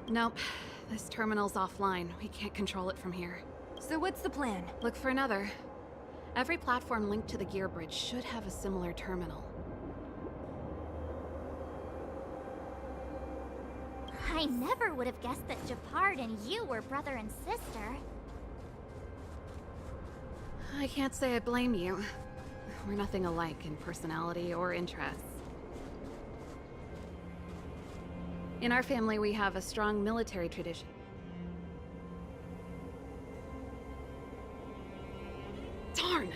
Nope. This terminal's offline. We can't control it from here. So what's the plan? Look for another. Every platform linked to the gear bridge should have a similar terminal. I never would have guessed that Japard and you were brother and sister. I can't say I blame you. We're nothing alike in personality or interests. In our family, we have a strong military tradition. Darn!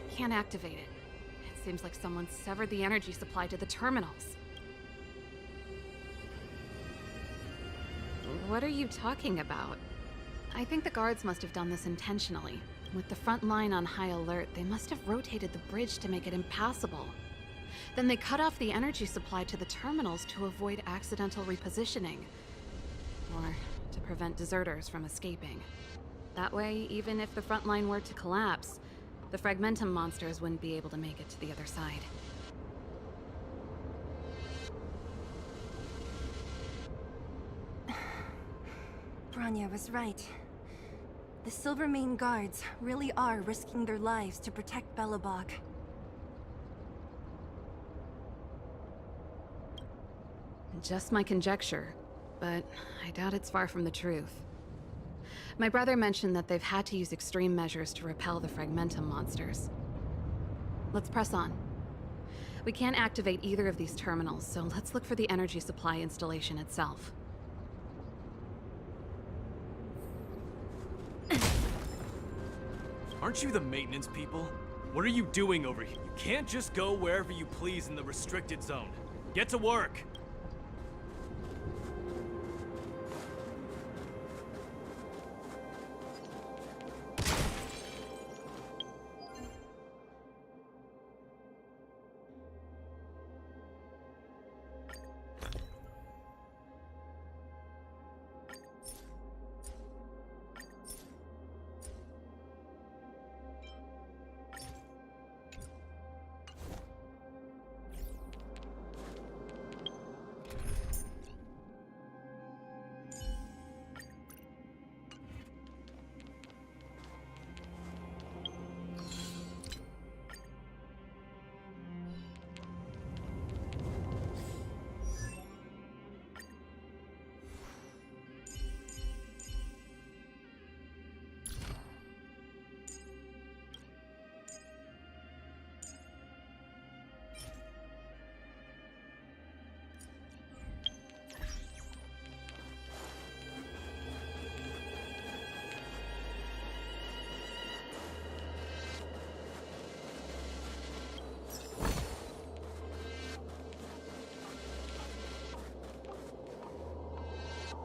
Can't activate it. It seems like someone severed the energy supply to the terminals. What are you talking about? I think the guards must have done this intentionally. With the front line on high alert, they must have rotated the bridge to make it impassable. Then they cut off the energy supply to the terminals to avoid accidental repositioning. Or to prevent deserters from escaping. That way, even if the front line were to collapse, the fragmentum monsters wouldn't be able to make it to the other side. Branya was right. The Silvermane guards really are risking their lives to protect Belobog. Just my conjecture, but I doubt it's far from the truth. My brother mentioned that they've had to use extreme measures to repel the fragmentum monsters. Let's press on. We can't activate either of these terminals, so let's look for the energy supply installation itself. Aren't you the maintenance people? What are you doing over here? You can't just go wherever you please in the restricted zone. Get to work!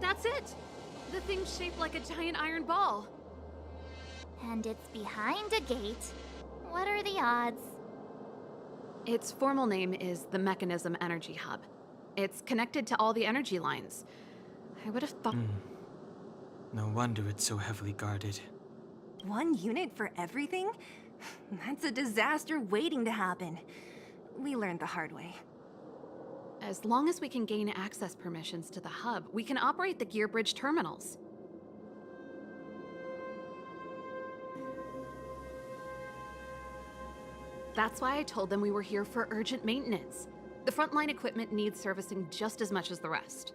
That's it! The thing's shaped like a giant iron ball. And it's behind a gate. What are the odds? Its formal name is the Mechanism Energy Hub. It's connected to all the energy lines. I would have thought... No wonder it's so heavily guarded. One unit for everything? That's a disaster waiting to happen. We learned the hard way. As long as we can gain access permissions to the hub, we can operate the gear bridge terminals. That's why I told them we were here for urgent maintenance. The frontline equipment needs servicing just as much as the rest.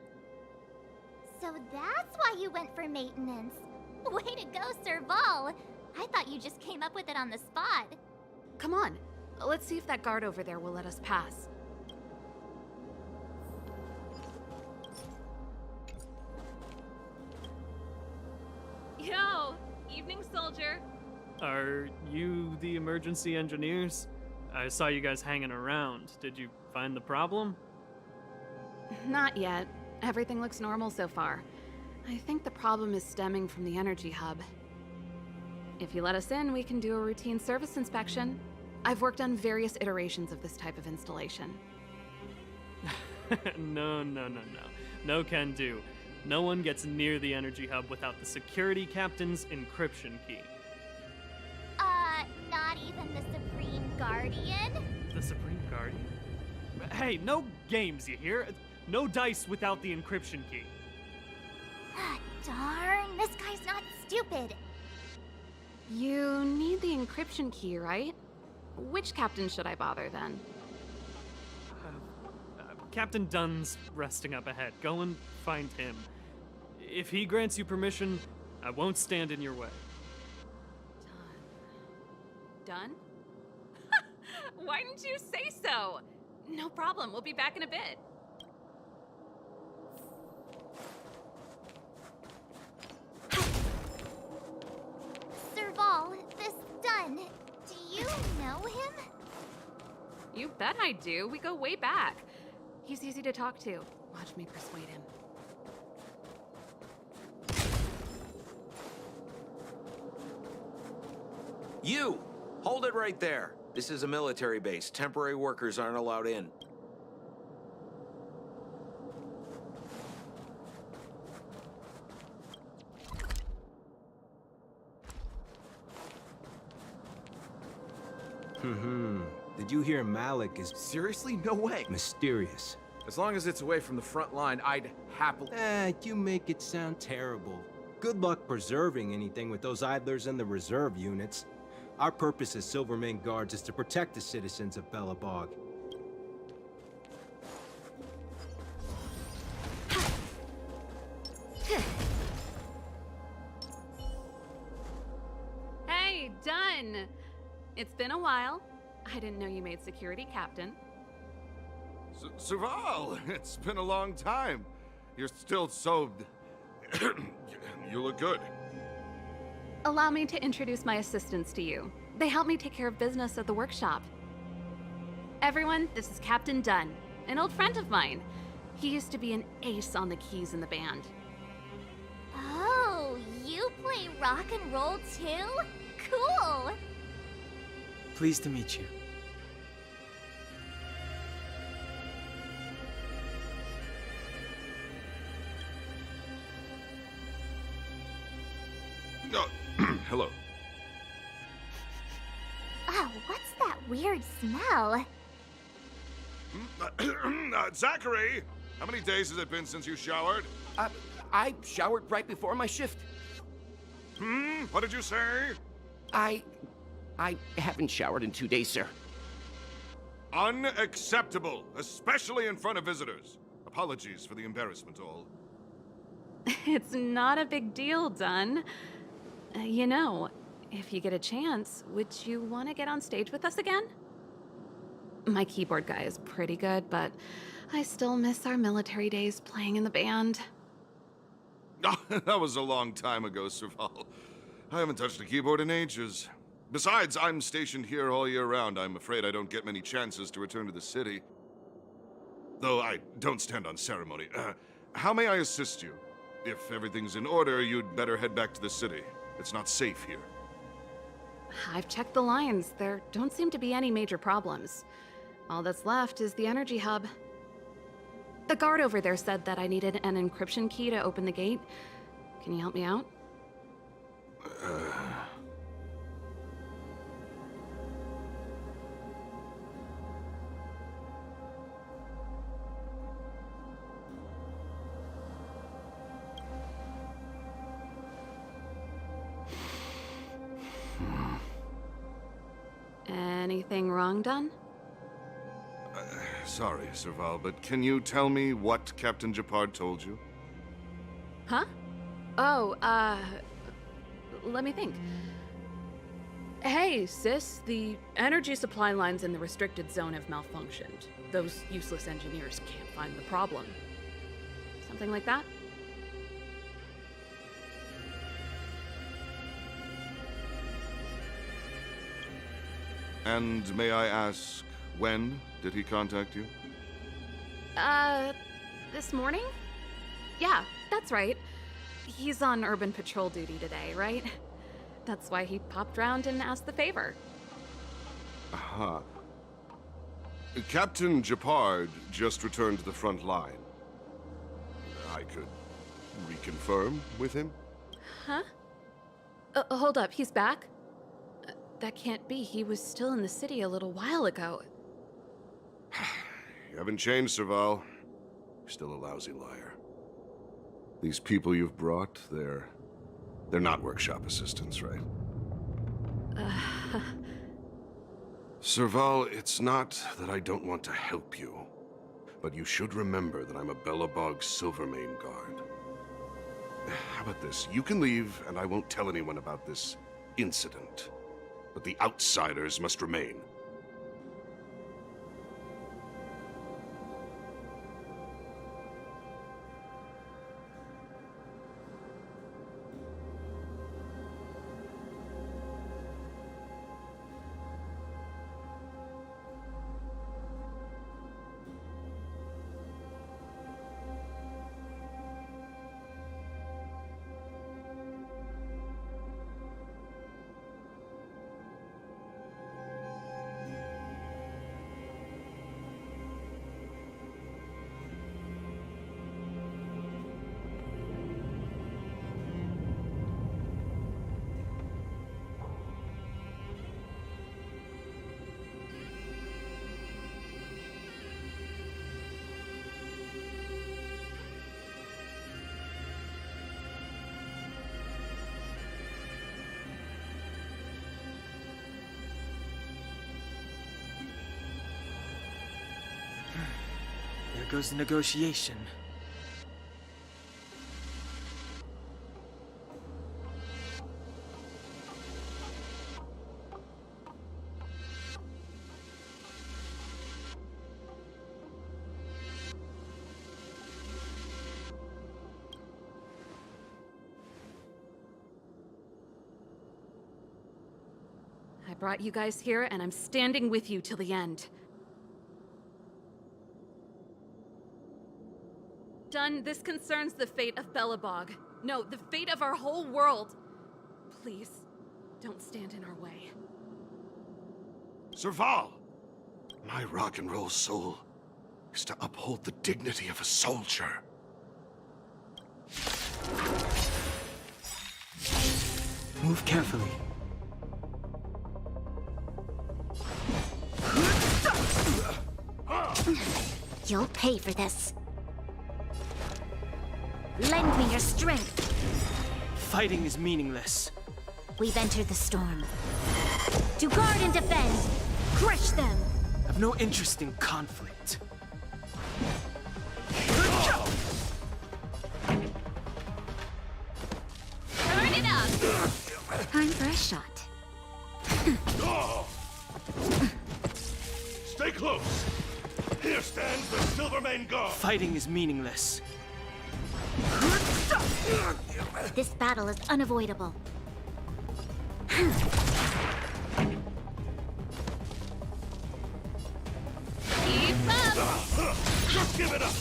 So that's why you went for maintenance. Way to go, Serval! I thought you just came up with it on the spot. Come on, let's see if that guard over there will let us pass. Yo! Evening, soldier. Are you the emergency engineers? I saw you guys hanging around. Did you find the problem? Not yet. Everything looks normal so far. I think the problem is stemming from the energy hub. If you let us in, we can do a routine service inspection. I've worked on various iterations of this type of installation. No. No can do. No one gets near the energy hub without the security captain's encryption key. Not even the Supreme Guardian? The Supreme Guardian? Hey, no games, you hear? No dice without the encryption key. Darn, this guy's not stupid. You need the encryption key, right? Which captain should I bother then? Captain Dunn's resting up ahead. Go and find him. If he grants you permission, I won't stand in your way. Done? Why didn't you say so? No problem, we'll be back in a bit. Serval, this Dunn, do you know him? You bet I do. We go way back. He's easy to talk to. Watch me persuade him. You! Hold it right there. This is a military base. Temporary workers aren't allowed in. Did you hear Malik is Seriously? No way. mysterious? As long as it's away from the front line, I'd happily... You make it sound terrible. Good luck preserving anything with those idlers in the reserve units. Our purpose as Silvermane Guards is to protect the citizens of Belobog. Hey, Dunn! It's been a while. I didn't know you made security captain. Serval, it's been a long time. You're still so... You look good. Allow me to introduce my assistants to you. They help me take care of business at the workshop. Everyone, this is Captain Dunn, an old friend of mine. He used to be an ace on the keys in the band. Oh, you play rock and roll too? Cool! Pleased to meet you. Oh, hello. Oh, what's that weird smell? Zachary! How many days has it been since you showered? I showered right before my shift. What did you say? I haven't showered in 2 days, sir. Unacceptable, especially in front of visitors. Apologies for the embarrassment, all. It's not a big deal, Dunn. You know, if you get a chance, would you want to get on stage with us again? My keyboard guy is pretty good, but I still miss our military days playing in the band. That was a long time ago, Serval. I haven't touched a keyboard in ages. Besides, I'm stationed here all year round. I'm afraid I don't get many chances to return to the city. Though I don't stand on ceremony. How may I assist you? If everything's in order, you'd better head back to the city. It's not safe here. I've checked the lines. There don't seem to be any major problems. All that's left is the energy hub. The guard over there said that I needed an encryption key to open the gate. Can you help me out? Anything wrong, Dunn? Sorry, Serval, but can you tell me what Captain Japard told you? Huh? Oh, let me think. Hey, sis, the energy supply lines in the restricted zone have malfunctioned. Those useless engineers can't find the problem. Something like that? And may I ask, when did he contact you? This morning? Yeah, that's right. He's on urban patrol duty today, right? That's why he popped round and asked the favor. Aha. Captain Japard just returned to the front line. I could reconfirm with him? Huh? Hold up, he's back? That can't be. He was still in the city a little while ago. You haven't changed, Serval. You're still a lousy liar. These people you've brought, they're not workshop assistants, right? Serval, it's not that I don't want to help you, but you should remember that I'm a Belobog Silvermane guard. How about this? You can leave, and I won't tell anyone about this incident. But the outsiders must remain. There goes the negotiation. I brought you guys here, and I'm standing with you till the end. Done. This concerns the fate of Belobog. No, the fate of our whole world. Please, don't stand in our way. Serval! My rock and roll soul is to uphold the dignity of a soldier. Move carefully. You'll pay for this. Lend me your strength. Fighting is meaningless. We've entered the storm. To guard and defend. Crush them. I've no interest in conflict. Turn it up! Time for a shot. Stay close! Here stands the Silvermane Guard! Fighting is meaningless. This battle is unavoidable. Keep up! Just give it up!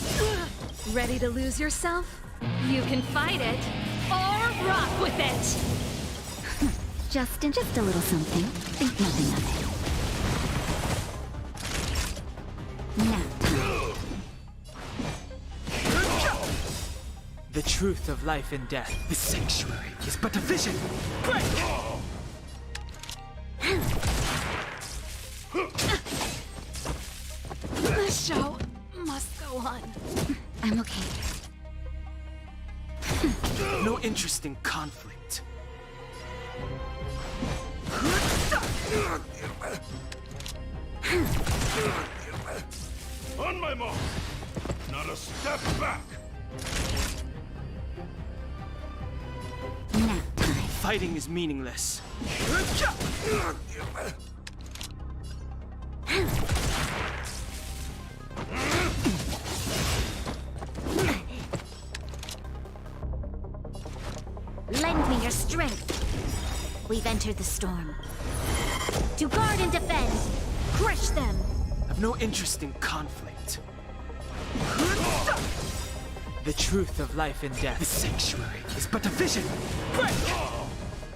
Ready to lose yourself? You can fight it, or rock with it! Just a little something. Think nothing of it. Now, The truth of life and death. The sanctuary is but a vision. Break! The show must go on. I'm okay. No interest in conflict. On my mark! Not a step back! Now, time. Fighting is meaningless. Lend me your strength. We've entered the storm. To guard and defend. Crush them. I've no interest in conflict. The truth of life and death. The sanctuary is but a vision. Break!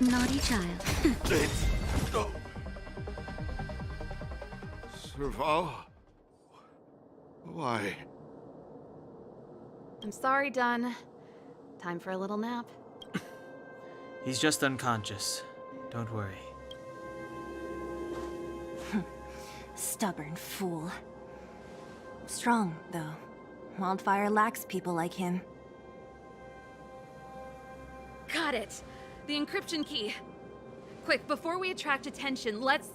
Naughty child. Serval? Why? I'm sorry, Dunn. Time for a little nap. He's just unconscious. Don't worry. Stubborn fool. Strong, though. Wildfire lacks people like him. Got it. The encryption key. Quick, before we attract attention, let's...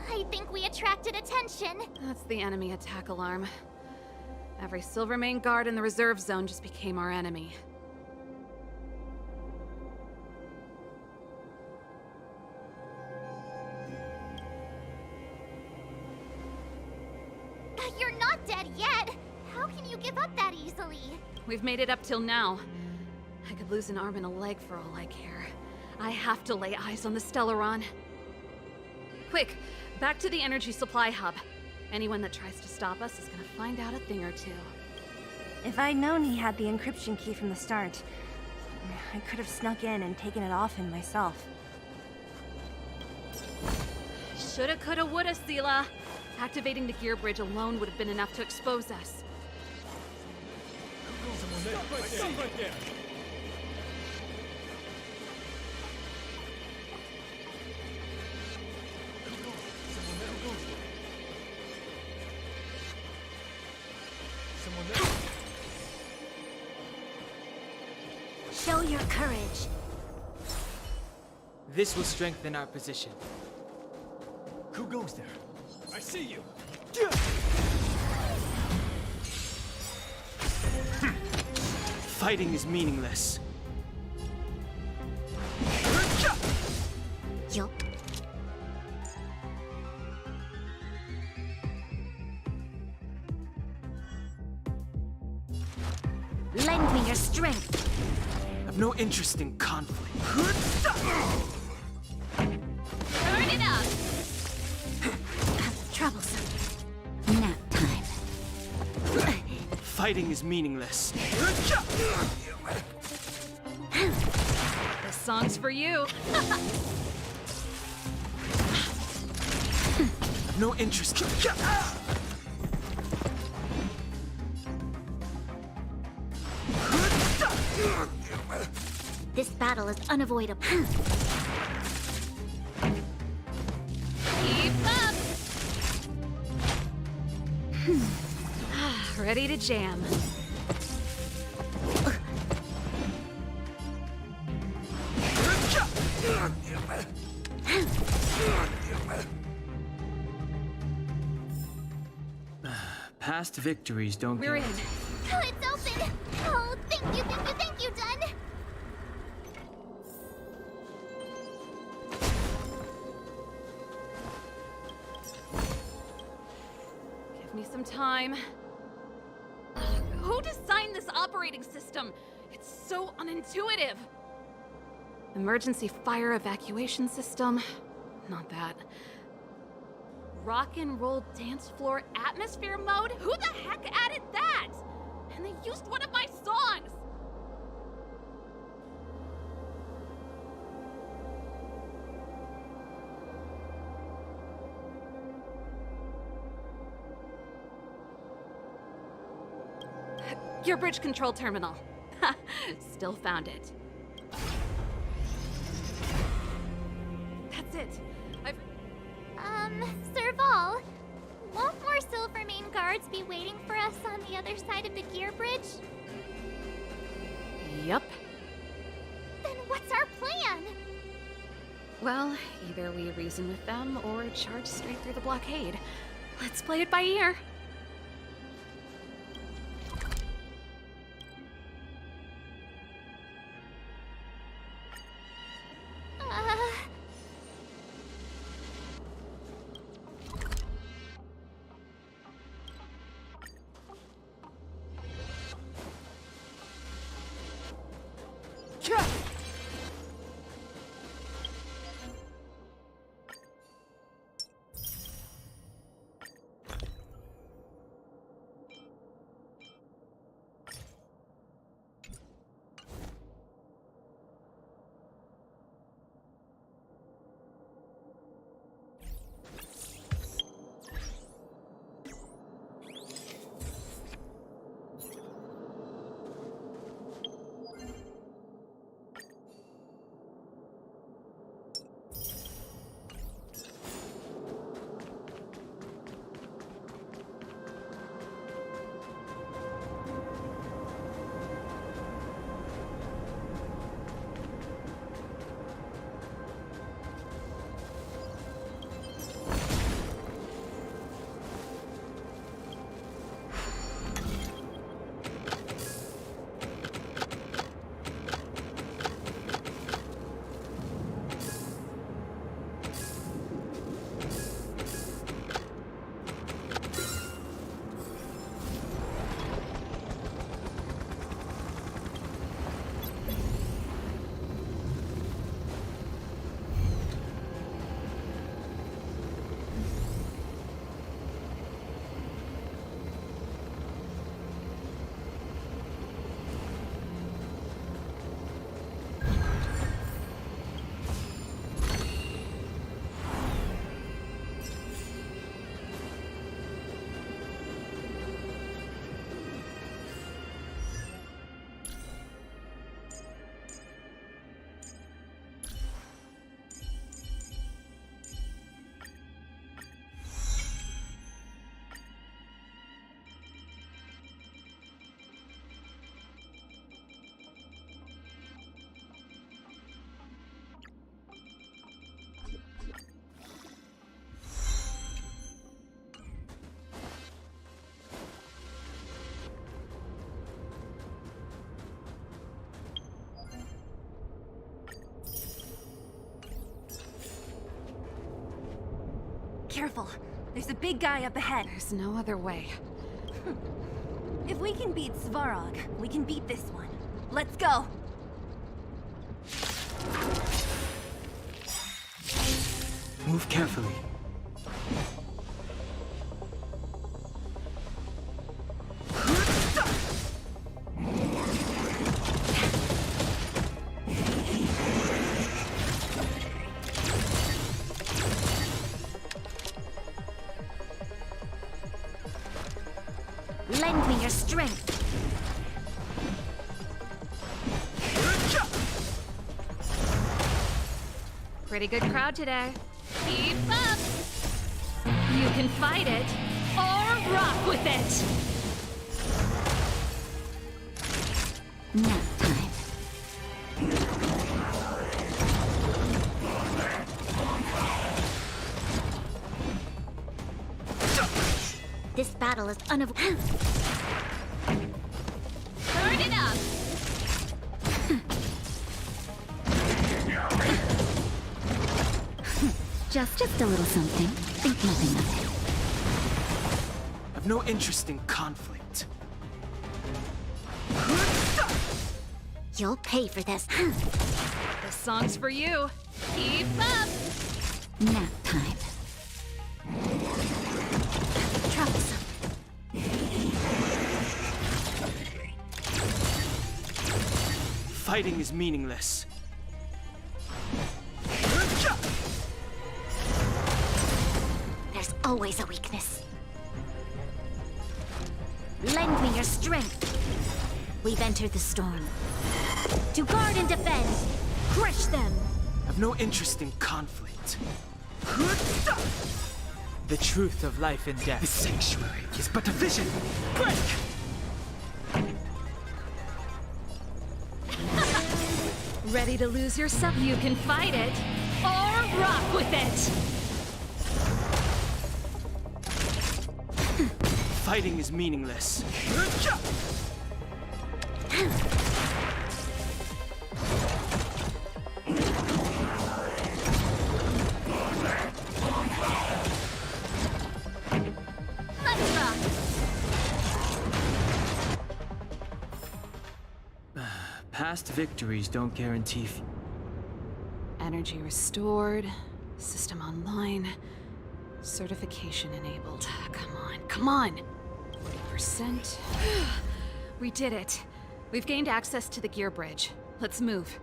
I think we attracted attention. That's the enemy attack alarm. Every Silvermane guard in the reserve zone just became our enemy. You're not dead yet. How can you give up that easily? We've made it up till now. I could lose an arm and a leg for all I care. I have to lay eyes on the Stellaron. Quick, back to the energy supply hub. Anyone that tries to stop us is gonna find out a thing or two. If I'd known he had the encryption key from the start, I could have snuck in and taken it off him myself. Shoulda, coulda, woulda, Sela. Activating the gear bridge alone would have been enough to expose us. Stop right there! Show your courage. This will strengthen our position. Who goes there? I see you! Fighting is meaningless. Yup. Lend me your strength. I've no interest in conflict. Turn it up! Troublesome. Nap time. Fighting is meaningless. This song's for you. I've no interest. This battle is unavoidable. Keep up! Ready to jam. Past victories don't We're in. Oh, it's open! Oh, thank you, done! Give me some time. Who designed this operating system? It's so unintuitive. Emergency fire evacuation system? Not that. Rock and roll dance floor atmosphere mode? Who the heck added that? And they used one of my songs! Your bridge control terminal. Still found it. That's it. Serval, won't more Silvermane guards be waiting for us on the other side of the gear bridge? Yup. Then what's our plan? Well, either we reason with them or charge straight through the blockade. Let's play it by ear. Careful. There's a big guy up ahead. There's no other way. If we can beat Svarog, we can beat this one. Let's go! Move carefully. Lend me your strength. Pretty good crowd today. Keep up! You can fight it, or rock with it! Nap time. This battle is unavoidable. Turn it up! Just a little something. Think nothing of it. I've no interest in conflict. You'll pay for this. This song's for you. Keep up! Nap time. Troublesome. Fighting is meaningless. There's always a weakness. Lend me your strength. We've entered the storm. To guard and defend. Crush them. I've no interest in conflict. The truth of life and death. The sanctuary is but a vision. Break! Ready to lose yourself? You can fight it, or rock with it! Fighting is meaningless. Let's rock! Past victories don't guarantee Energy restored. System online. Certification enabled. Come on, come on! 40%. We did it. We've gained access to the gear bridge. Let's move.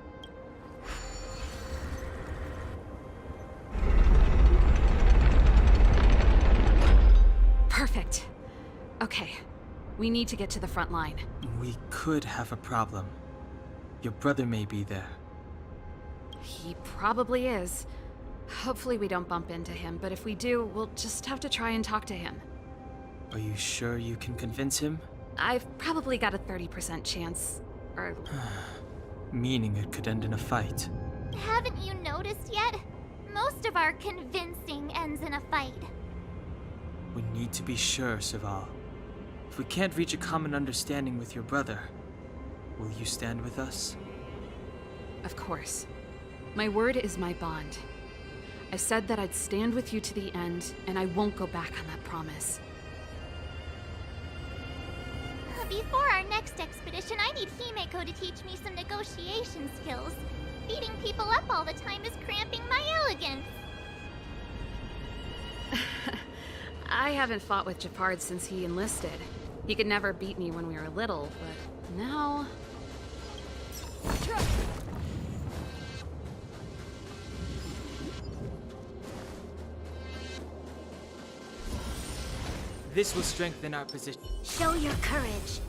Perfect. Okay. We need to get to the front line. We could have a problem. Your brother may be there. He probably is. Hopefully we don't bump into him, but if we do, we'll just have to try and talk to him. Are you sure you can convince him? I've probably got a 30% chance. Or... Meaning it could end in a fight. Haven't you noticed yet? Most of our convincing ends in a fight. We need to be sure, Saval. If we can't reach a common understanding with your brother, will you stand with us? Of course. My word is my bond. I said that I'd stand with you to the end, and I won't go back on that promise. Before our next expedition, I need Himeko to teach me some negotiation skills. Beating people up all the time is cramping my elegance. I haven't fought with Japard since he enlisted. He could never beat me when we were little, but now... This will strengthen our position. Show your courage.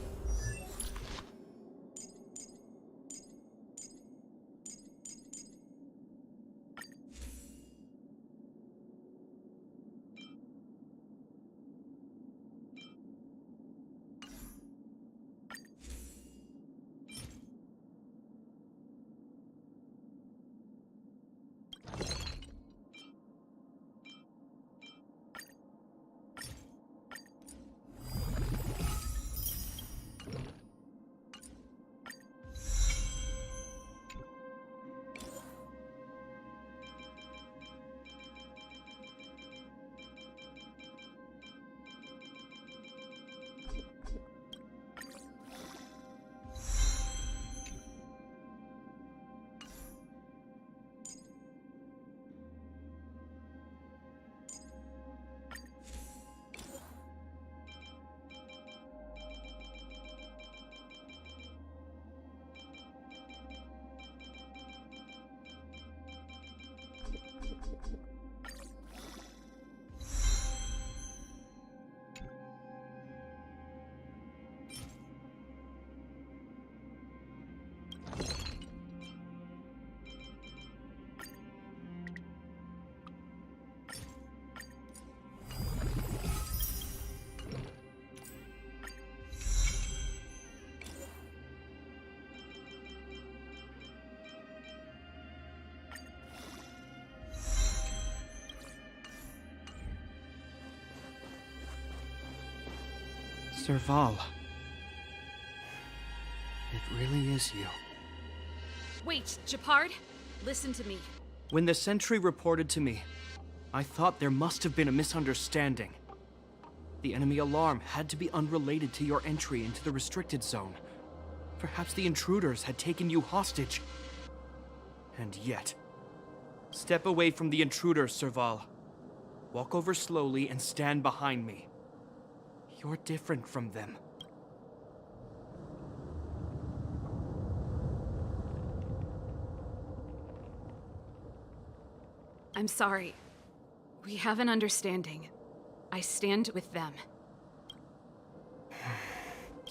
Serval. It really is you. Wait, Japard, listen to me. When the sentry reported to me, I thought there must have been a misunderstanding. The enemy alarm had to be unrelated to your entry into the restricted zone. Perhaps the intruders had taken you hostage. And yet... Step away from the intruders, Serval. Walk over slowly and stand behind me. You're different from them. I'm sorry. We have an understanding. I stand with them.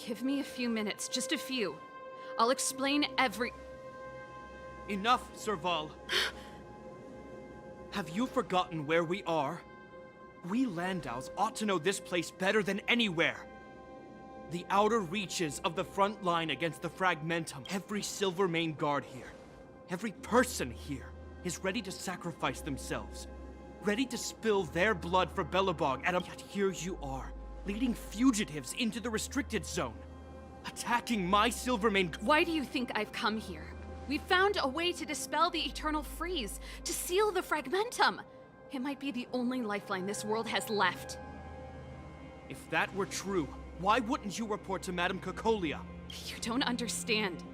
Give me a few minutes, just a few. I'll explain every... Enough, Serval. Have you forgotten where we are? We Landaus ought to know this place better than anywhere. The outer reaches of the front line against the Fragmentum. Every Silvermane guard here, every person here, is ready to sacrifice themselves. Ready to spill their blood for Belobog, and yet here you are, leading fugitives into the restricted zone. Attacking my Silvermane... Why do you think I've come here? We found a way to dispel the eternal freeze, to seal the Fragmentum. It might be the only lifeline this world has left. If that were true, why wouldn't you report to Madame Cocolia? You don't understand.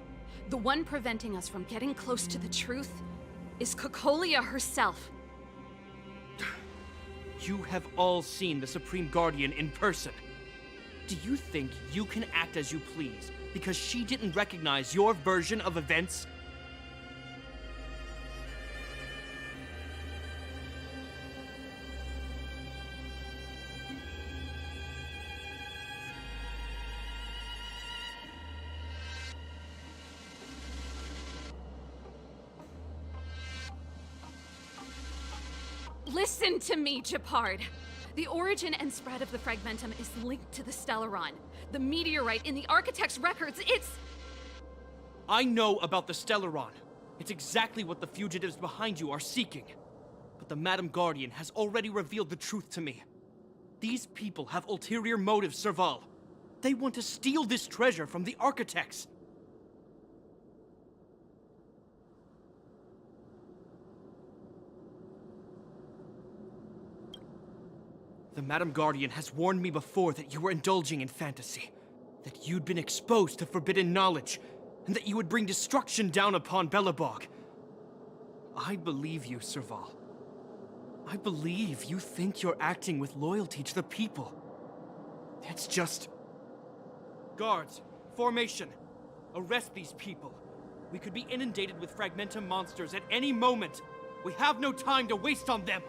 The one preventing us from getting close to the truth is Cocolia herself. You have all seen the Supreme Guardian in person. Do you think you can act as you please because she didn't recognize your version of events? Listen to me, Japard. The origin and spread of the Fragmentum is linked to the Stellaron. The meteorite in the Architect's records, it's... I know about the Stellaron. It's exactly what the fugitives behind you are seeking. But the Madam Guardian has already revealed the truth to me. These people have ulterior motives, Serval. They want to steal this treasure from the Architects. The Madam Guardian has warned me before that you were indulging in fantasy, that you'd been exposed to forbidden knowledge, and that you would bring destruction down upon Belobog. I believe you, Serval. I believe you think you're acting with loyalty to the people. It's just... Guards, formation. Arrest these people. We could be inundated with Fragmentum monsters at any moment. We have no time to waste on them.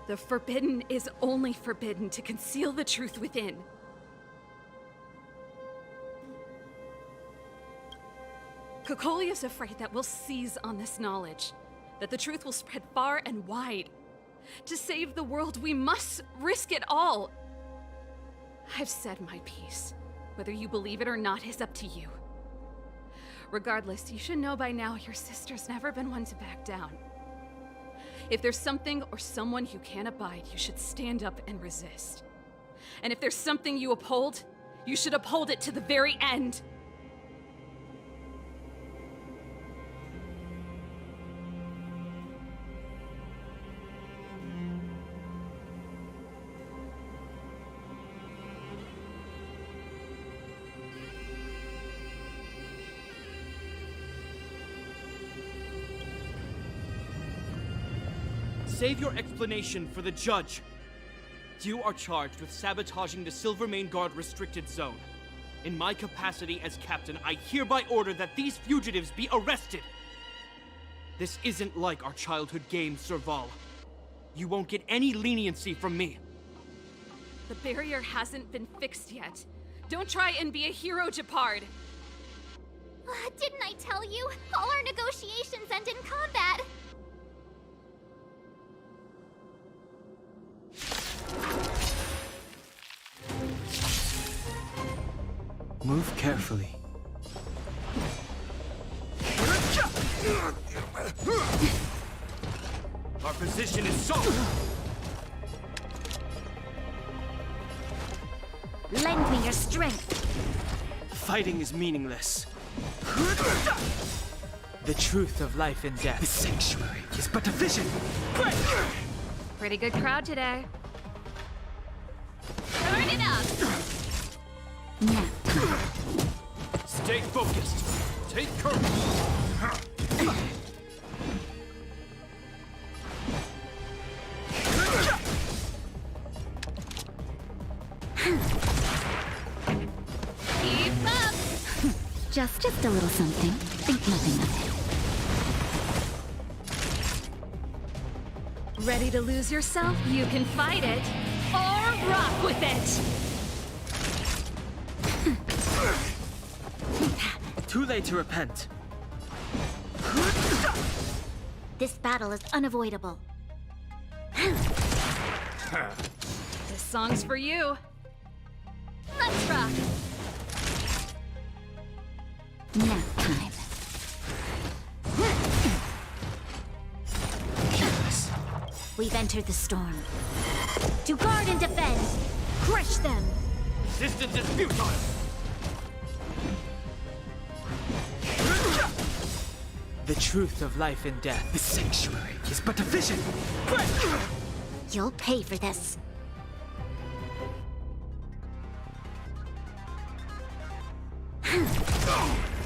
The forbidden is only forbidden to conceal the truth within. Cocolia's afraid that we'll seize on this knowledge, that the truth will spread far and wide. To save the world, we must risk it all. I've said my piece. Whether you believe it or not is up to you. Regardless, you should know by now your sister's never been one to back down. If there's something or someone you can't abide, you should stand up and resist. And if there's something you uphold, you should uphold it to the very end. Save your explanation for the judge. You are charged with sabotaging the Silvermane Guard restricted zone. In my capacity as captain, I hereby order that these fugitives be arrested. This isn't like our childhood game, Serval. You won't get any leniency from me. The barrier hasn't been fixed yet. Don't try and be a hero, Japard. Didn't I tell you? All our negotiations end in combat. Move carefully. Our position is solid. Lend me your strength. Fighting is meaningless. The truth of life and death. The sanctuary is but a vision. Pretty good crowd today. Turn it up! Nap time. Stay focused. Take courage. Keep up! Just a little something. Think nothing of Ready to lose yourself? You can fight it, or rock with it! Too late to repent. This battle is unavoidable. This song's for you. Let's rock! Nap time. We've entered the storm. To guard and defend! Crush them! Resistance is futile. The truth of life and death. The sanctuary is but a vision. You'll pay for this.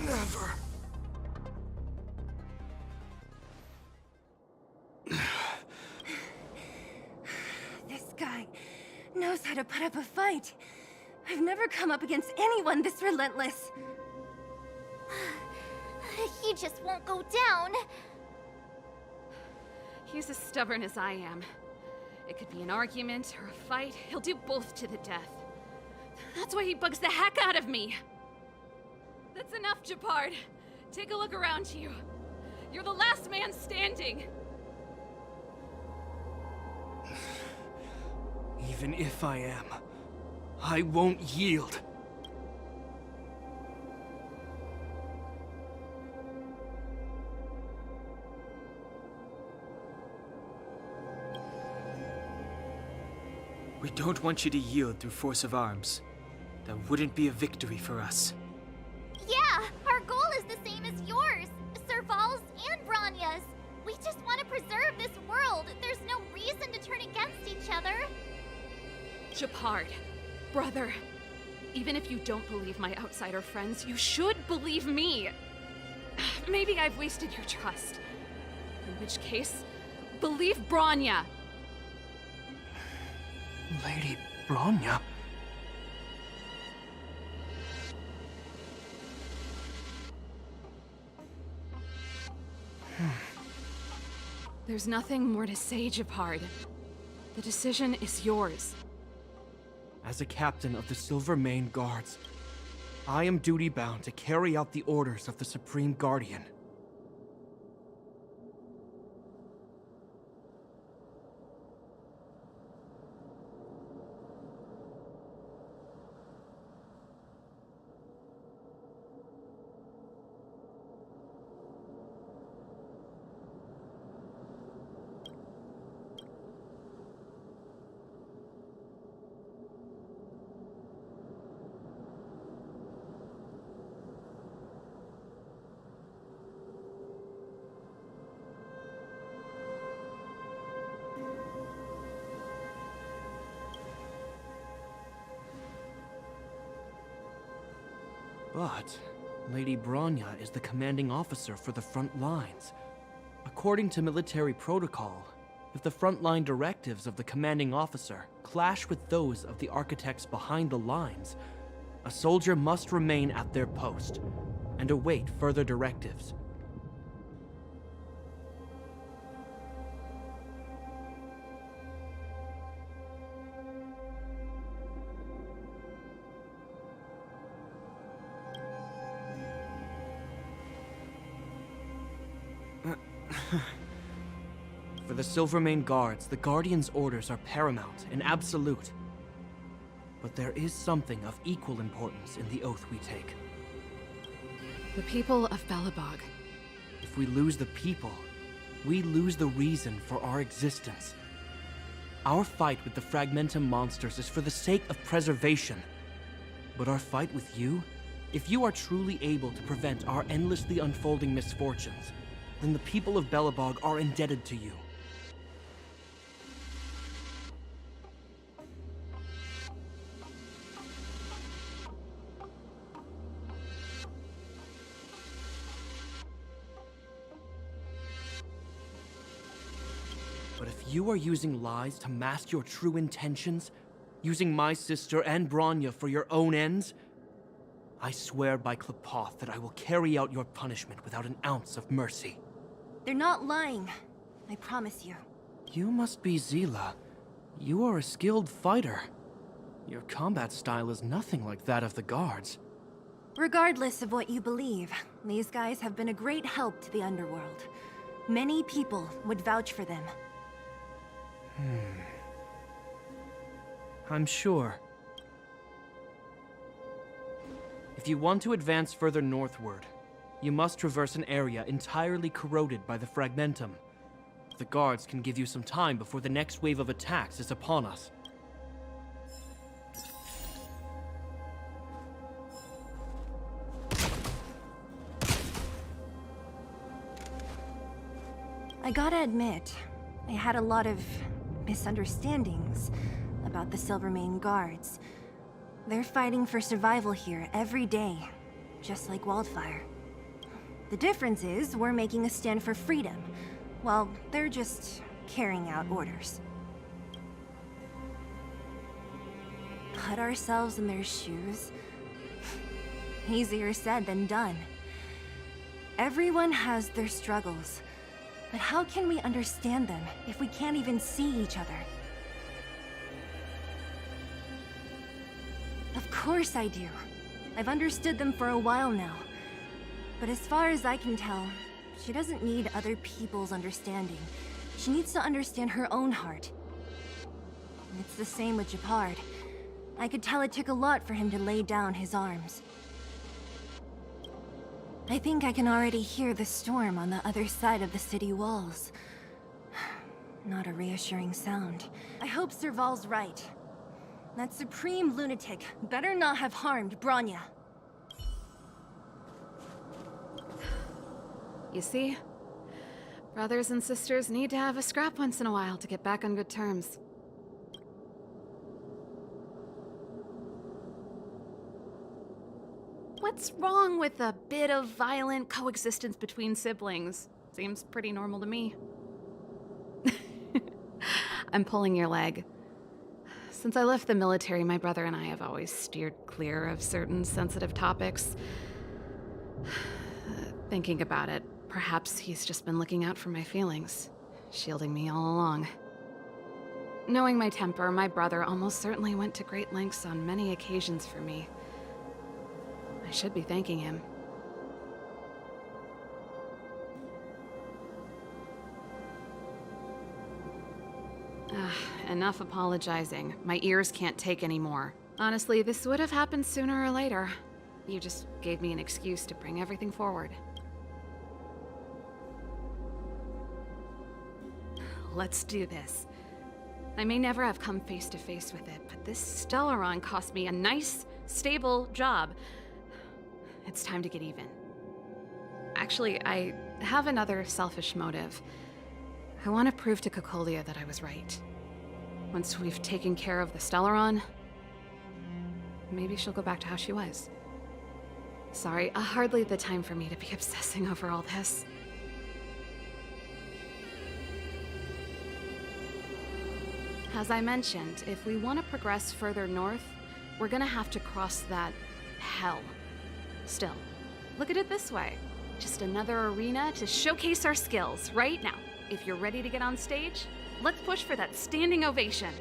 Never. This guy knows how to put up a fight. I've never come up against anyone this relentless. He just won't go down. He's as stubborn as I am. It could be an argument or a fight. He'll do both to the death. That's why he bugs the heck out of me. That's enough, Japard. Take a look around you. You're the last man standing. Even if I am, I won't yield. We don't want you to yield through force of arms. That wouldn't be a victory for us. Yeah, our goal is the same as yours, Serval's and Branya's. We just want to preserve this world. There's no reason to turn against each other. Japard, brother, even if you don't believe my outsider friends, you should believe me. Maybe I've wasted your trust. In which case, believe Branya. Lady Branya? There's nothing more to say, Japard. The decision is yours. As a captain of the Silvermane Guards, I am duty-bound to carry out the orders of the Supreme Guardian. But Lady Branya is the commanding officer for the front lines. According to military protocol, if the frontline directives of the commanding officer clash with those of the architects behind the lines, a soldier must remain at their post and await further directives. For the Silvermane Guards, the Guardian's orders are paramount and absolute. But there is something of equal importance in the oath we take. The people of Belobog. If we lose the people, we lose the reason for our existence. Our fight with the Fragmentum monsters is for the sake of preservation, But our fight with you? If you are truly able to prevent our endlessly unfolding misfortunes, then the people of Belobog are indebted to you. But if you are using lies to mask your true intentions, using my sister and Bronya for your own ends, I swear by Klepoth that I will carry out your punishment without an ounce of mercy. They're not lying. I promise you. You must be Zila. You are a skilled fighter. Your combat style is nothing like that of the guards. Regardless of what you believe, these guys have been a great help to the underworld. Many people would vouch for them. I'm sure. If you want to advance further northward, you must traverse an area entirely corroded by the Fragmentum. The guards can give you some time before the next wave of attacks is upon us. I gotta admit, I had a lot of misunderstandings about the Silvermane guards. They're fighting for survival here every day, just like Wildfire. The difference is we're making a stand for freedom, while they're just carrying out orders. Put ourselves in their shoes? Easier said than done. Everyone has their struggles, but how can we understand them if we can't even see each other? Of course I do. I've understood them for a while now. But as far as I can tell, she doesn't need other people's understanding. She needs to understand her own heart. And it's the same with Japard. I could tell it took a lot for him to lay down his arms. I think I can already hear the storm on the other side of the city walls. Not a reassuring sound. I hope Serval's right. That supreme lunatic better not have harmed Bronya. You see? Brothers and sisters need to have a scrap once in a while to get back on good terms. What's wrong with a bit of violent coexistence between siblings? Seems pretty normal to me. I'm pulling your leg. Since I left the military, my brother and I have always steered clear of certain sensitive topics. Thinking about it, perhaps he's just been looking out for my feelings, shielding me all along. Knowing my temper, my brother almost certainly went to great lengths on many occasions for me. I should be thanking him. Enough apologizing. My ears can't take any more. Honestly, this would have happened sooner or later. You just gave me an excuse to bring everything forward. Let's do this. I may never have come face to face with it, but this Stellaron cost me a nice, stable job. It's time to get even. Actually, I have another selfish motive. I want to prove to Cocolia that I was right. Once we've taken care of the Stellaron, maybe she'll go back to how she was. Sorry, hardly the time for me to be obsessing over all this. As I mentioned, if we want to progress further north, we're gonna have to cross that hell. Still, look at it this way. Just another arena to showcase our skills, right? Now, if you're ready to get on stage, let's push for that standing ovation.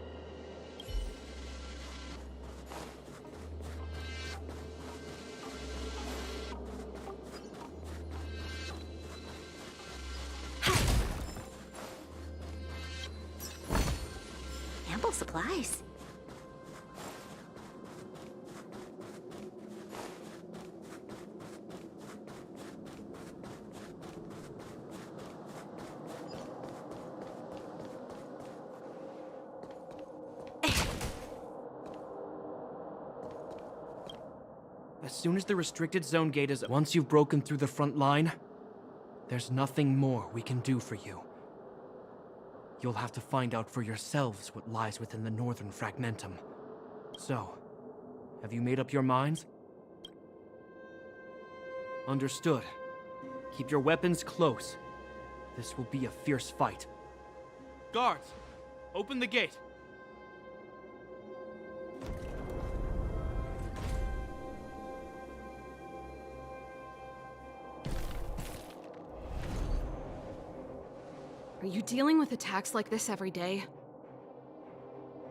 Ample supplies. As soon as the restricted zone gate is... Once you've broken through the front line, there's nothing more we can do for you. You'll have to find out for yourselves what lies within the northern fragmentum. So, have you made up your minds? Understood. Keep your weapons close. This will be a fierce fight. Guards, open the gate. Are you dealing with attacks like this every day?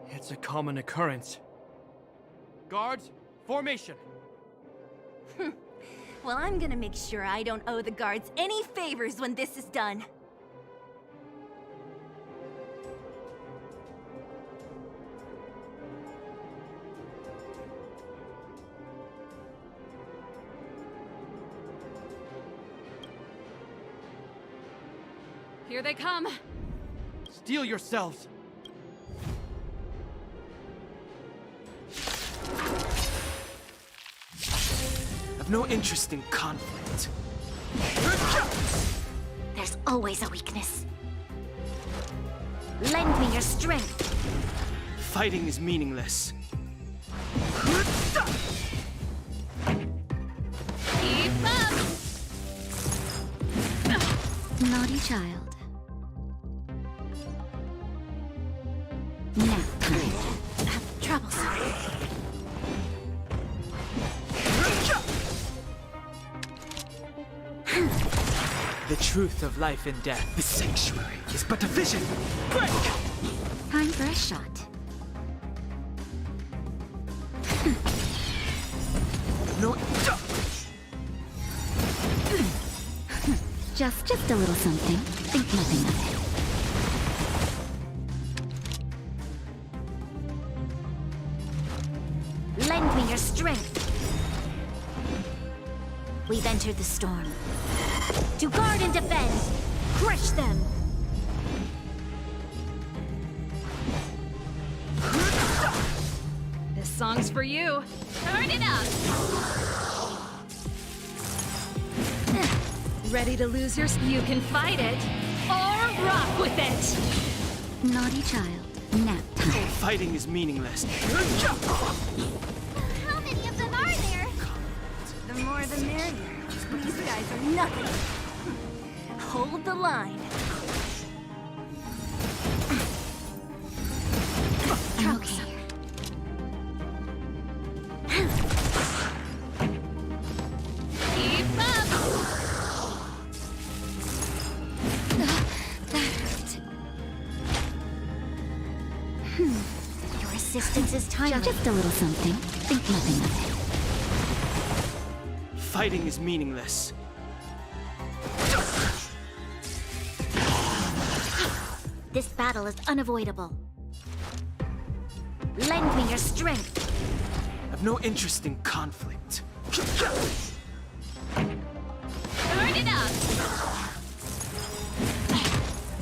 It's a common occurrence. Guards, formation! Well, I'm gonna make sure I don't owe the guards any favors when this is done. Here they come. Steel yourselves! I've no interest in conflict. There's always a weakness. Lend me your strength. Fighting is meaningless. Keep up! Naughty child. Now, troublesome. The truth of life and death. The sanctuary is but a vision. Break! Time for a shot. No. Just a little something. Think nothing of it. Lend me your strength. We've entered the storm. To guard and defend! Crush them! This song's for you. Turn it up! Ready to lose your... You can fight it, or rock with it! Naughty child, nap time. Fighting is meaningless. How many of them are there? The more the merrier. These guys are nothing. Hold the line. I'm okay. Keep up! That hurt. Your assistance is time. Just a little something. Think nothing of it. Fighting is meaningless. This battle is unavoidable. Lend me your strength. I've no interest in conflict. Turn it up!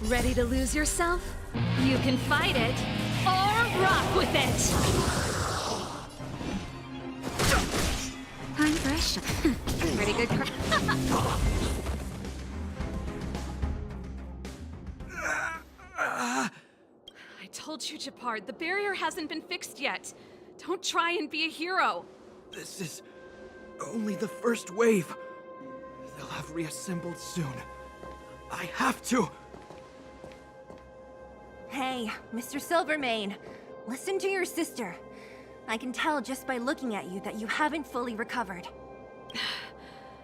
Ready to lose yourself? You can fight it, or rock with it! Time for a shot. Pretty good I told you, Japard, the barrier hasn't been fixed yet. Don't try and be a hero. This is only the first wave. They'll have reassembled soon. I have to. Hey, Mr. Silvermane, listen to your sister. I can tell just by looking at you that you haven't fully recovered.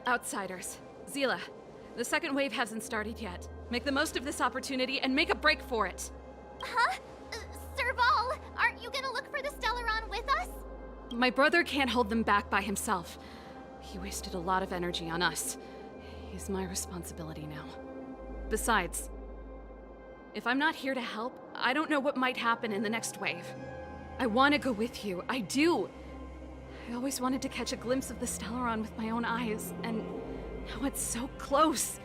Outsiders. Zila, the second wave hasn't started yet. Make the most of this opportunity and make a break for it. Huh? Serval, aren't you gonna look for the Stellaron with us? My brother can't hold them back by himself. He wasted a lot of energy on us. He's my responsibility now. Besides, if I'm not here to help, I don't know what might happen in the next wave. I want to go with you. I do. I always wanted to catch a glimpse of the Stellaron with my own eyes, and now it's so close.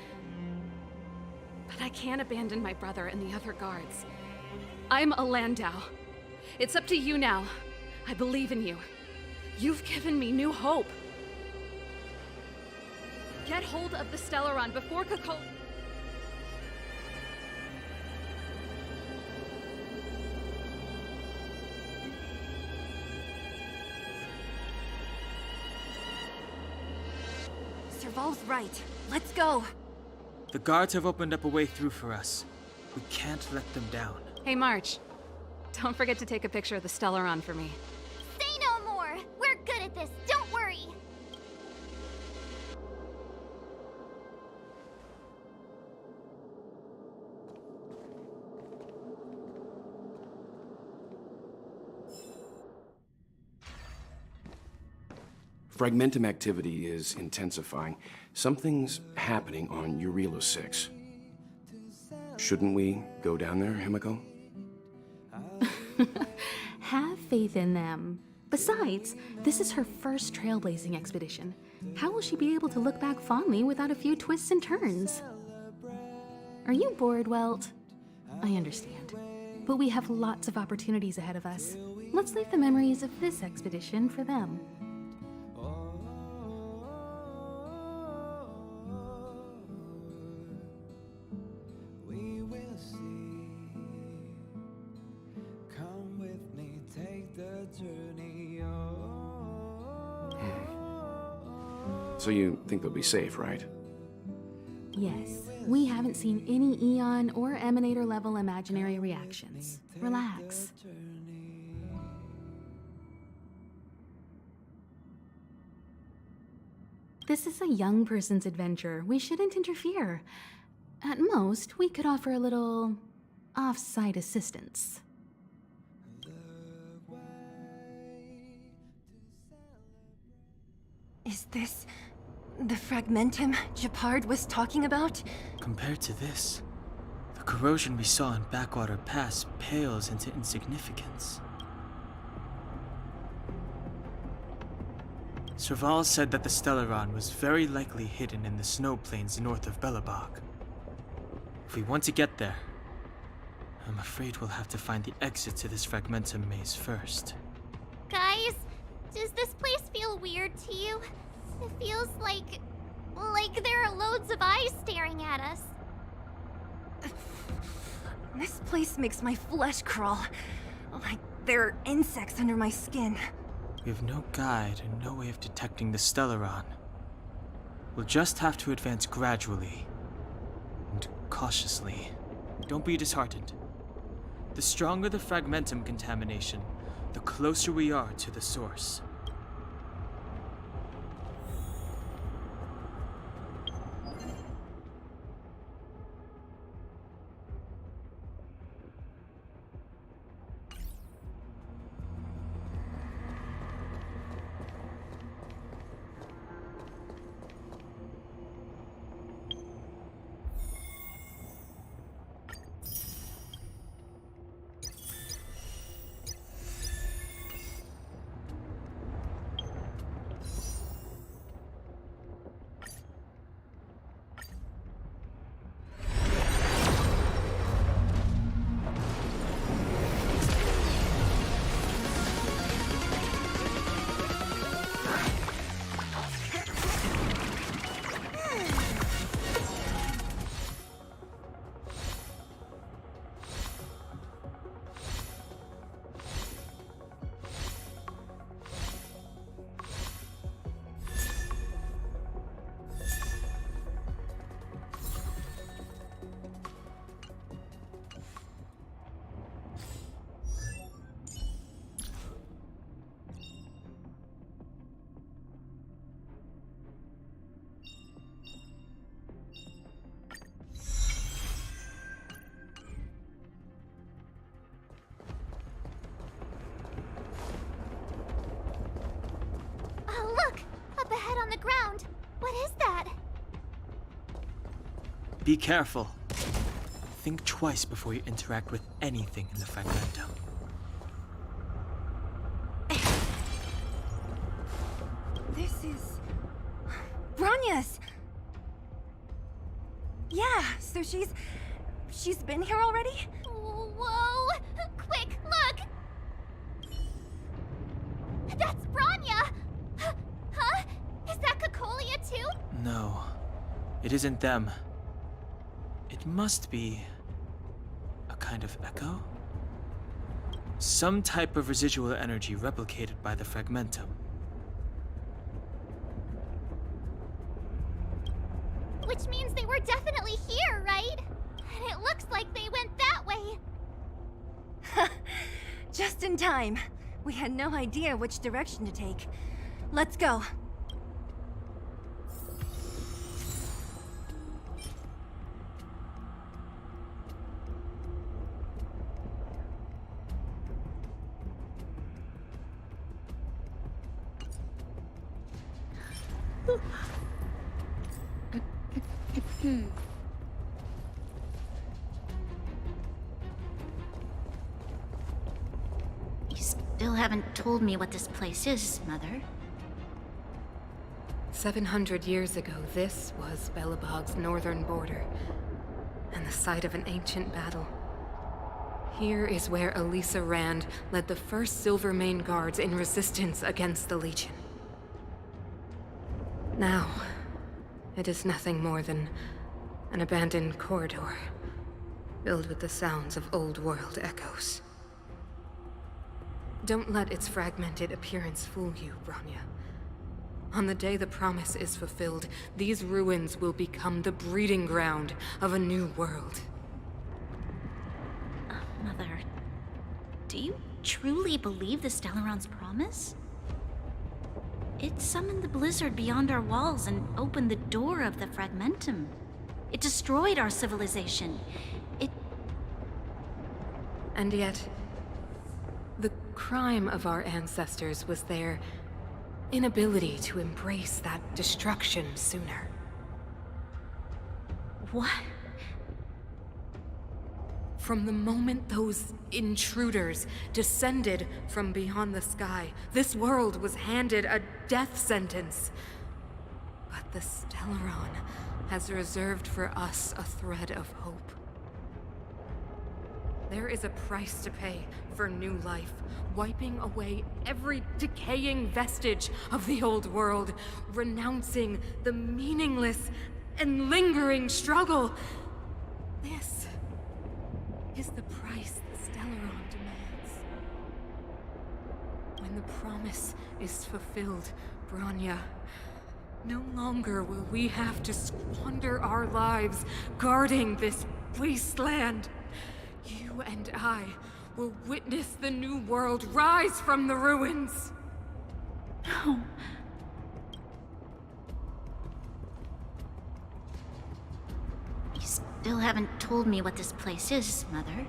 But I can't abandon my brother and the other guards. I'm a Landau. It's up to you now. I believe in you. You've given me new hope. Get hold of the Stellaron before Kakoli... Serval's right. Let's go. The guards have opened up a way through for us. We can't let them down. Hey, March. Don't forget to take a picture of the Stellaron for me. Say no more! We're good at this, don't worry! Fragmentum activity is intensifying. Something's happening on Urilo 6. Shouldn't we go down there, Himiko? Have faith in them. Besides, this is her first trailblazing expedition. How will she be able to look back fondly without a few twists and turns? Are you bored, Welt? I understand. But we have lots of opportunities ahead of us. Let's leave the memories of this expedition for them. So you think they'll be safe, right? Yes, we haven't seen any Eon or Emanator level imaginary reactions. Relax. This is a young person's adventure. We shouldn't interfere. At most, we could offer a little off-site assistance. Is this the fragmentum Gepard was talking about? Compared to this, the corrosion we saw in Backwater Pass pales into insignificance. Serval said that the Stellaron was very likely hidden in the snow plains north of Belobog. If we want to get there, I'm afraid we'll have to find the exit to this fragmentum maze first. Guys, does this place feel weird to you? It feels like there are loads of eyes staring at us. This place makes my flesh crawl. Like there are insects under my skin. We have no guide and no way of detecting the Stellaron. We'll just have to advance gradually and cautiously. Don't be disheartened. The stronger the fragmentum contamination, the closer we are to the source. On the ground. What is that? Be careful. Think twice before you interact with anything in the fragmentum. This is... Bronya's! Yeah, so she's been here already? Whoa! Quick, look! That's Bronya! Huh? Is that Cacolia too? No. It isn't them. It must be a kind of echo? Some type of residual energy replicated by the fragmentum. Which means they were definitely here, right? And it looks like they went that way. Just in time. We had no idea which direction to take. Let's go. You still haven't told me what this place is, Mother. 700 years ago, this was Belobog's northern border, and the site of an ancient battle. Here is where Elisa Rand led the first Silvermane Guards in resistance against the Legion. Now, it is nothing more than an abandoned corridor, filled with the sounds of old-world echoes. Don't let its fragmented appearance fool you, Bronya. On the day the promise is fulfilled, these ruins will become the breeding ground of a new world. Mother, do you truly believe the Stellaron's promise? It summoned the blizzard beyond our walls and opened the door of the fragmentum. It destroyed our civilization. And yet, the crime of our ancestors was their inability to embrace that destruction sooner. What? From the moment those intruders descended from beyond the sky, this world was handed a death sentence. But the Stellaron has reserved for us a thread of hope. There is a price to pay for new life, wiping away every decaying vestige of the old world, renouncing the meaningless and lingering struggle. This is the price the Stellaron demands. When the promise is fulfilled, Bronya, no longer will we have to squander our lives guarding this wasteland. You and I will witness the new world rise from the ruins. No. You still haven't told me what this place is, Mother.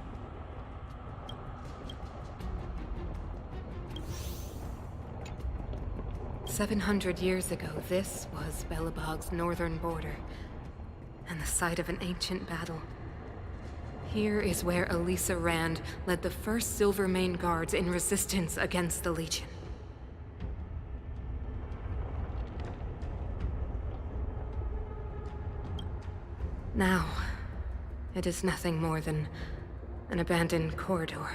"700 years ago, this was Belobog's northern border, and the site of an ancient battle. Here is where Elisa Rand led the first Silvermane Guards in resistance against the Legion. Now, it is nothing more than an abandoned corridor,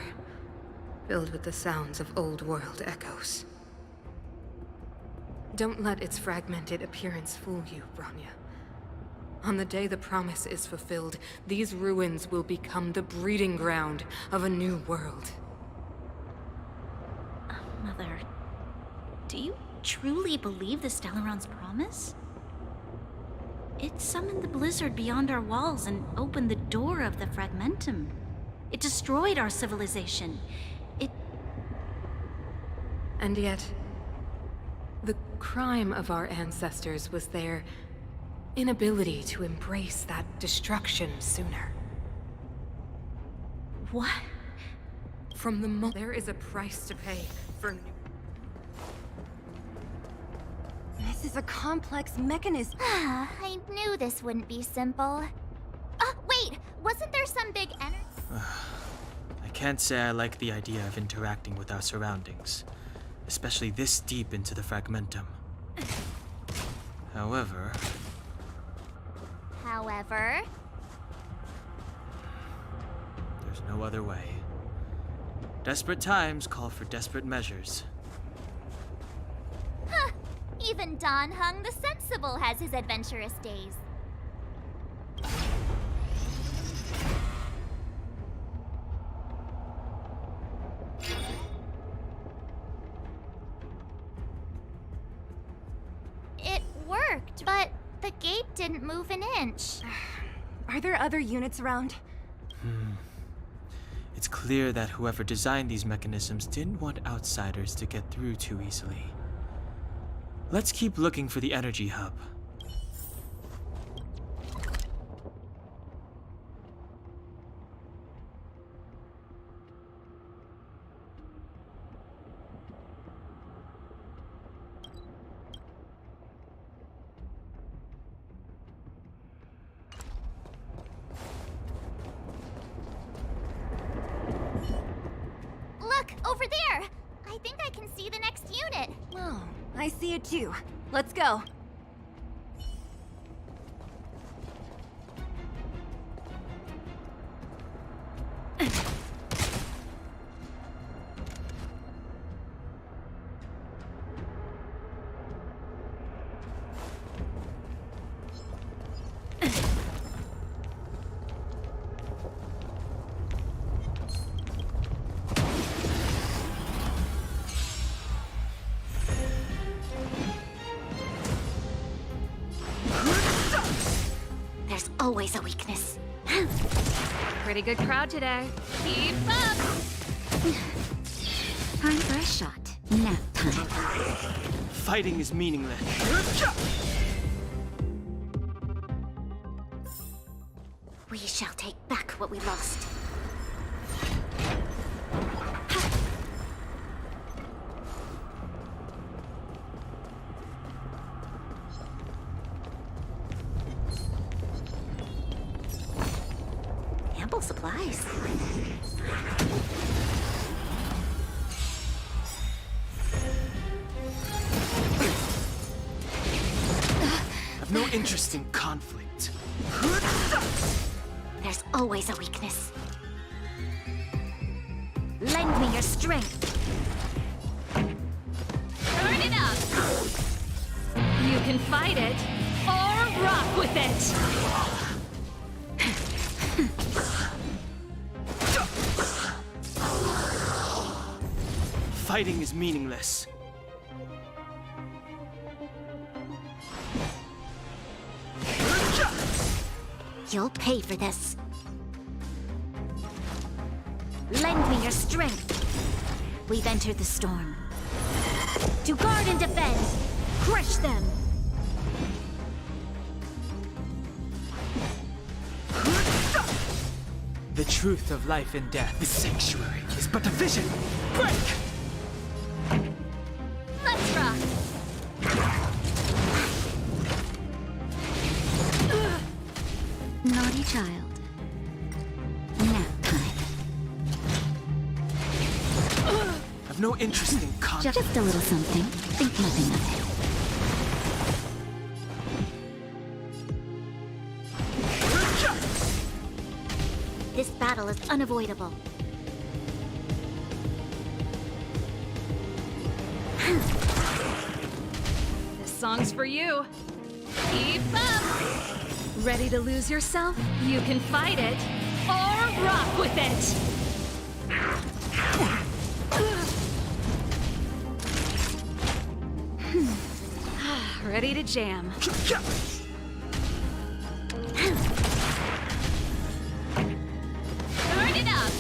filled with the sounds of old-world echoes. Don't let its fragmented appearance fool you, Bronya. On the day the promise is fulfilled, these ruins will become the breeding ground of a new world." Mother, do you truly believe the Stellaron's promise? It summoned the blizzard beyond our walls and opened the door of the fragmentum. It destroyed our civilization. And yet, the crime of our ancestors was their inability to embrace that destruction sooner. What? From the moment there is a price to pay for new... This is a complex mechanism. I knew this wouldn't be simple. Wait! Wasn't there some big energy? I can't say I like the idea of interacting with our surroundings, especially this deep into the fragmentum. However, there's no other way. Desperate times call for desperate measures. Even Don Hung the Sensible has his adventurous days. didn't move an inch. Are there other units around? It's clear that whoever designed these mechanisms didn't want outsiders to get through too easily. Let's keep looking for the energy hub. Look, over there! I think I can see the next unit. Oh, I see it too. Let's go. There's always a weakness. Pretty good crowd today. Keep up! Time for a shot. Nap time. Fighting is meaningless. We shall take back what we lost. Ample supplies. I've no interest in conflict. There's always a weakness. Lend me your strength. Turn it up! You can fight it, or rock with it! Fighting is meaningless. You'll pay for this. Lend me your strength. We've entered the storm. To guard and defend, crush them. The truth of life and death, the sanctuary, is but a vision. Break! Let's rock! Naughty child. Nap time. I've no interest in conflict. Just a little something. Think nothing of it. This battle is unavoidable. This song's for you. Keep up! Ready to lose yourself? You can fight it, or rock with it! Ready to jam. Turn it up!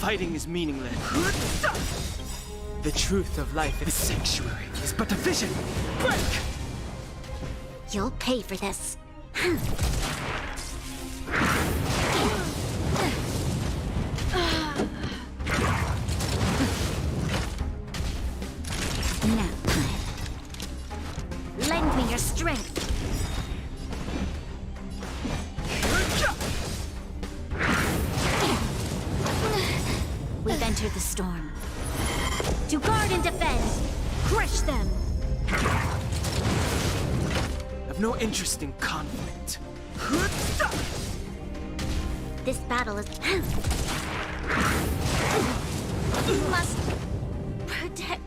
Fighting is meaningless. The truth of life, the sanctuary, is but a vision. Break! You'll pay for this. Nap time. Lend me your strength. We've entered the storm. To guard and defend, crush them. I've no interest in conflict. This battle is... You must protect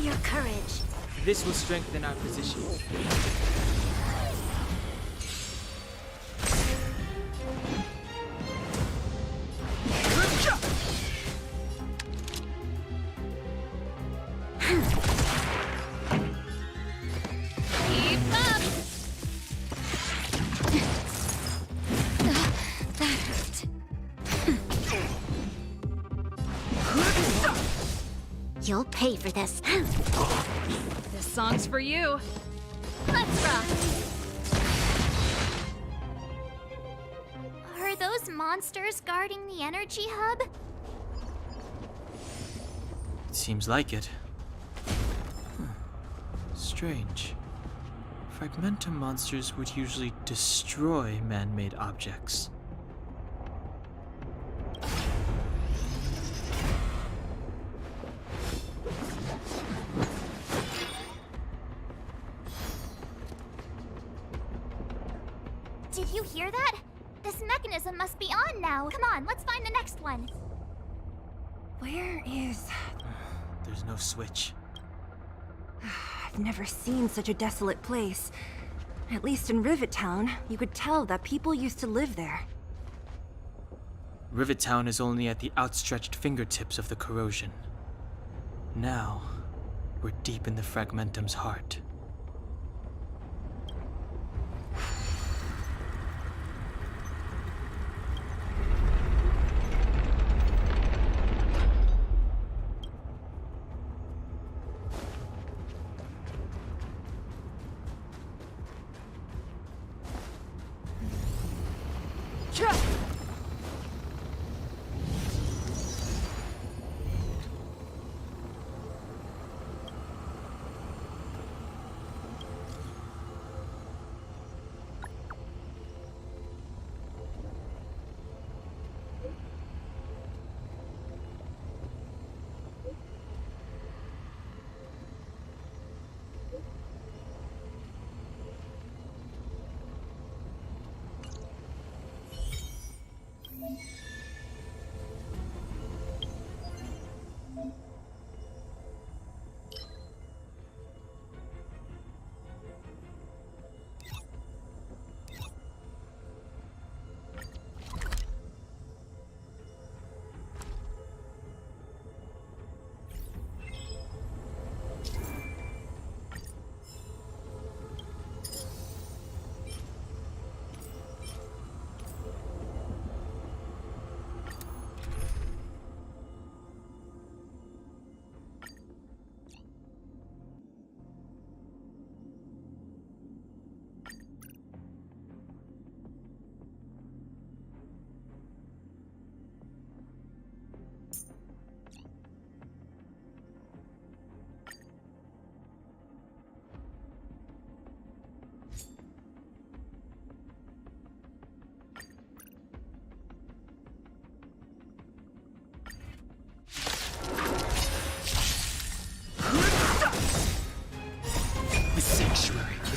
your courage. This will strengthen our position. Keep up! That hurt. You'll pay for this. This song's for you. Let's rock! Are those monsters guarding the energy hub? It seems like it. Strange. Fragmentum monsters would usually destroy man-made objects. Did you hear that? This mechanism must be on now. Come on, let's find the next one. Where is... There's no switch. I've never seen such a desolate place. At least in Rivet Town, you could tell that people used to live there. Rivet Town is only at the outstretched fingertips of the corrosion. Now, we're deep in the Fragmentum's heart.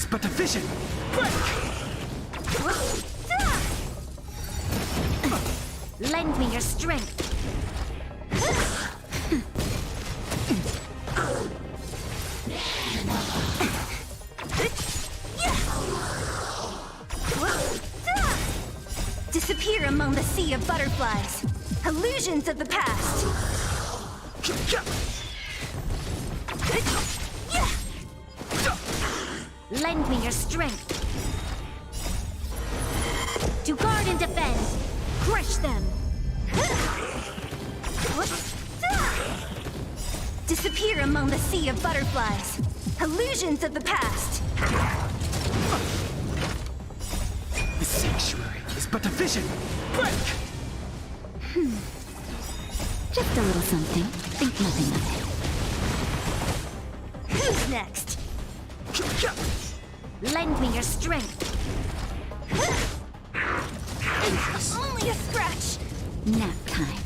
But a vision! Break! Lend me your strength. Disappear among the sea of butterflies. Illusions of the past. Lend me your strength. To guard and defend. Crush them. Disappear among the sea of butterflies. Illusions of the past. The sanctuary is but a vision. Break! Just a little something. Think nothing of it. Who's next? Lend me your strength. Only a scratch. Nap time.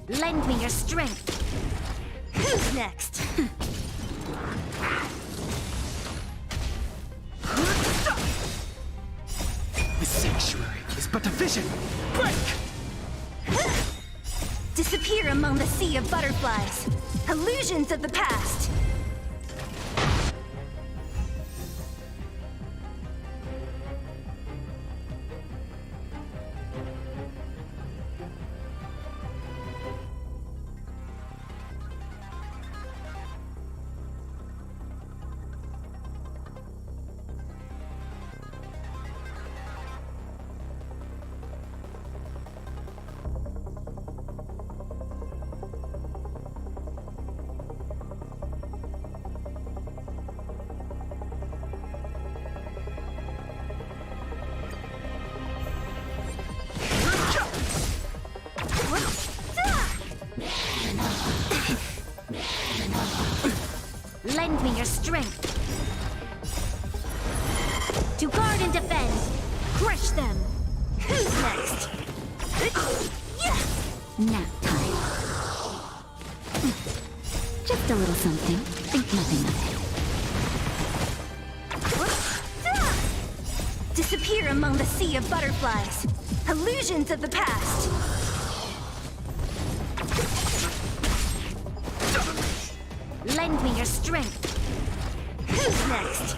Lend me your strength. Who's next? The sanctuary is but a vision. Break! Disappear among the sea of butterflies. Illusions of the past. Lend me your strength. To guard and defend. Crush them. Who's next? Nap time. Just a little something. Think nothing of it. Disappear among the sea of butterflies. Illusions of the past. Lend me your strength. Who's next?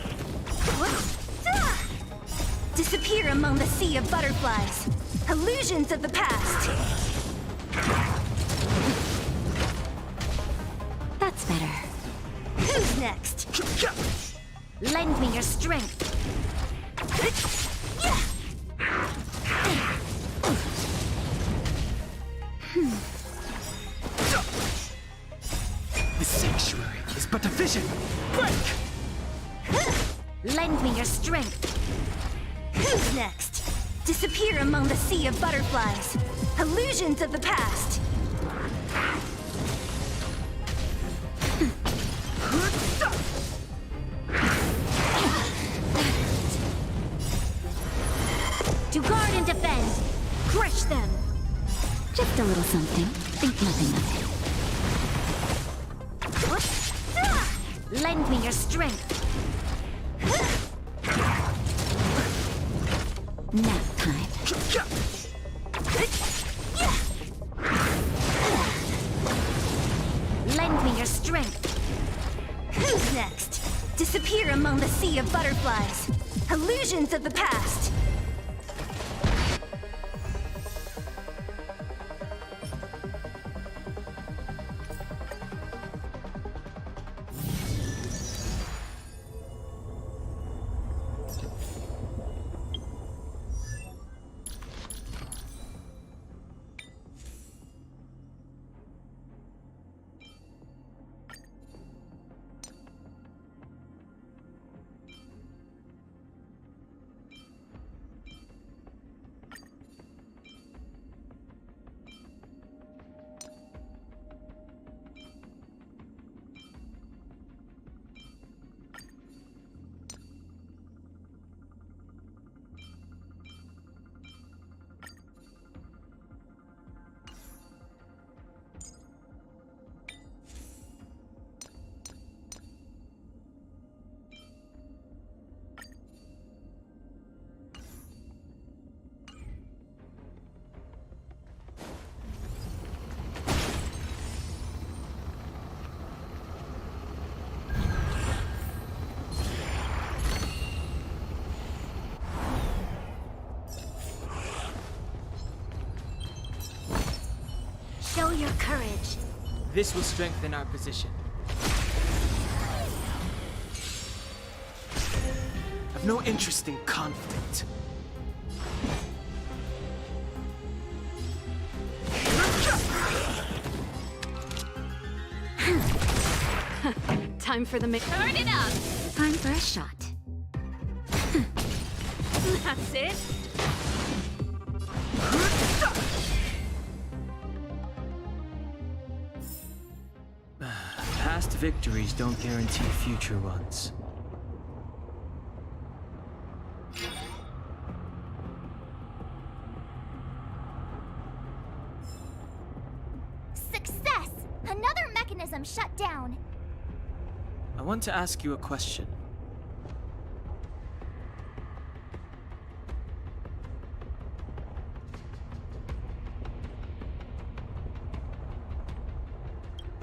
Disappear among the sea of butterflies. Illusions of the past. That's better. Who's next? Lend me your strength. The sanctuary is but a vision. Break! Lend me your strength. Who's next? Disappear among the sea of butterflies. Illusions of the past. To guard and defend. Crush them. Just a little something. Think nothing of it. Lend me your strength. Nap time. Lend me your strength. Who's next? Disappear among the sea of butterflies. Illusions of the past. Show your courage. This will strengthen our position. I've no interest in conflict. Time for the turn it up! Time for a shot. That's it? Past victories don't guarantee future ones. Success! Another mechanism shut down. I want to ask you a question.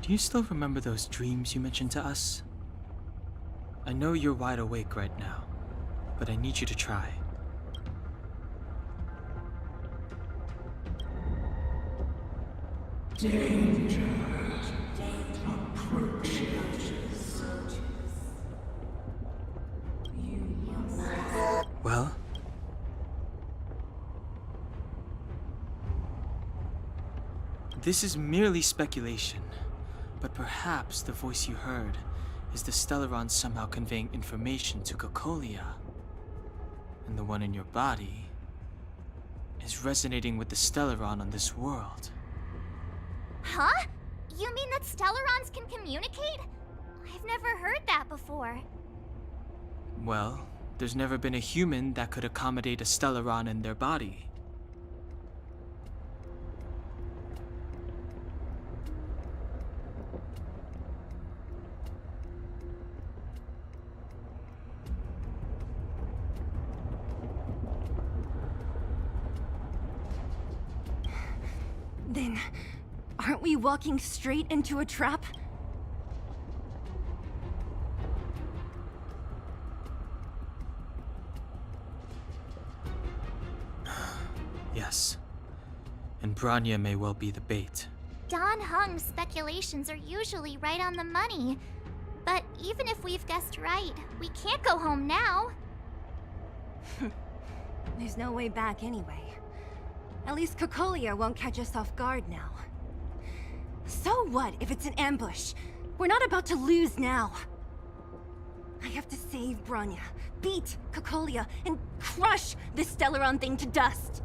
Do you still remember those dreams you mentioned to us? I know you're wide awake right now, but I need you to try. Danger approaches. Well? This is merely speculation, but perhaps the voice you heard is the Stellaron somehow conveying information to Cocolia. And the one in your body is resonating with the Stellaron on this world. Huh? You mean that Stellarons can communicate? I've never heard that before. Well, there's never been a human that could accommodate a Stellaron in their body. Then, aren't we walking straight into a trap? Yes. And Bronya may well be the bait. Don Hung's speculations are usually right on the money. But even if we've guessed right, we can't go home now. There's no way back anyway. At least Cocolia won't catch us off guard now. So what if it's an ambush? We're not about to lose now. I have to save Bronya, beat Cocolia, and crush this Stellaron thing to dust.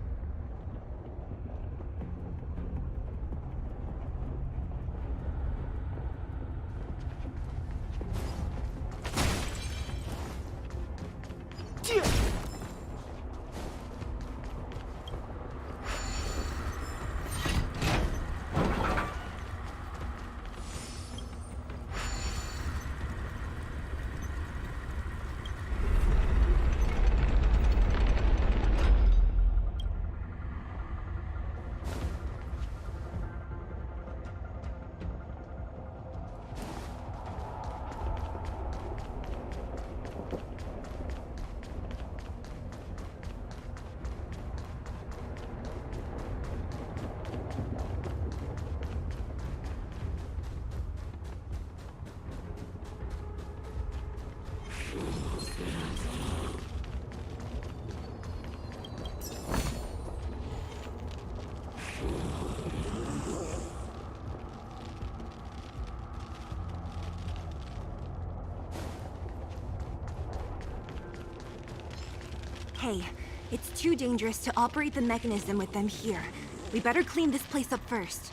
Hey, it's too dangerous to operate the mechanism with them here. We better clean this place up first.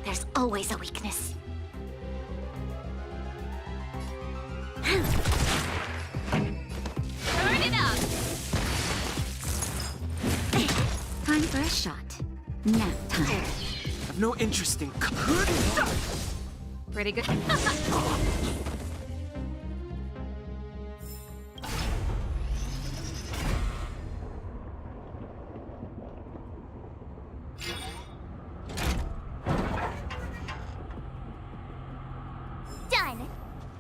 There's always a weakness. Turn it up! Time for a shot. Nap time. I've no interest in. Pretty good. Done!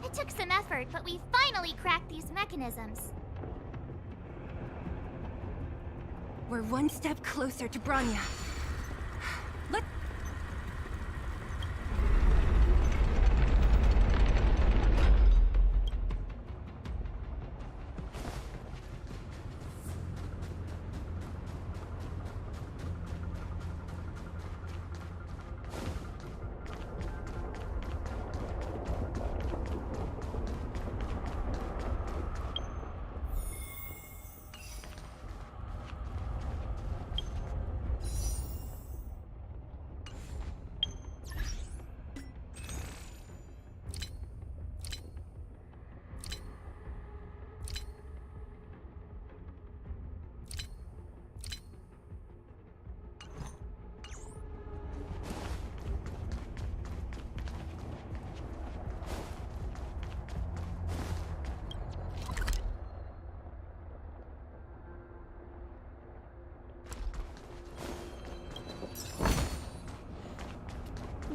It took some effort, but we finally cracked these mechanisms. We're one step closer to Bronya. Let...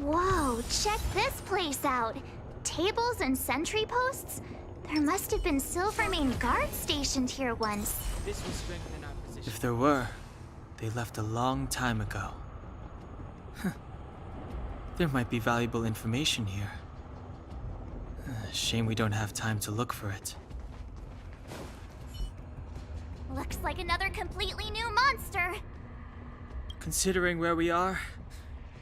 Whoa, check this place out. Tables and sentry posts? There must have been Silvermane guards stationed here once. This will strengthen our position. If there were, they left a long time ago. There might be valuable information here. Shame we don't have time to look for it. Looks like another completely new monster. Considering where we are,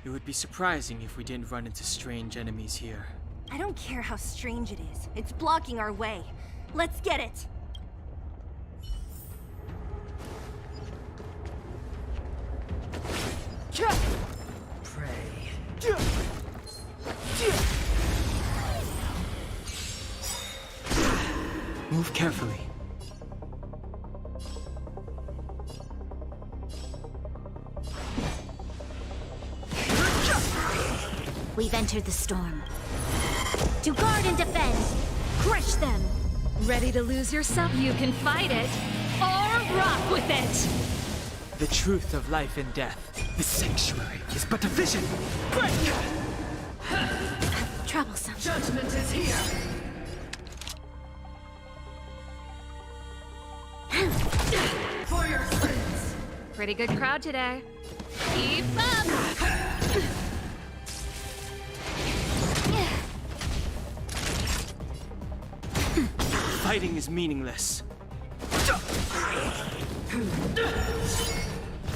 it would be surprising if we didn't run into strange enemies here. I don't care how strange it is. It's blocking our way. Let's get it! Pray. Move carefully. We've entered the storm. To guard and defend! Crush them! Ready to lose yourself? You can fight it, or rock with it! The truth of life and death. The sanctuary is but a vision. Break! Troublesome. Judgment is here. For your sins. Pretty good crowd today. Keep up! Fighting is meaningless.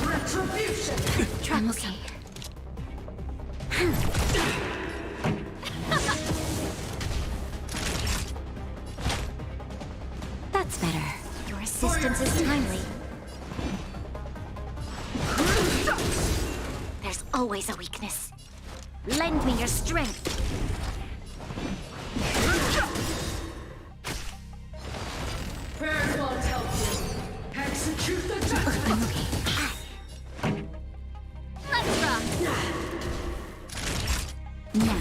Retribution. Troublesome. That's better. Your assistance is timely. There's always a weakness. Lend me your strength. Prayers won't help you. Execute the judgment. Let's rock. Now.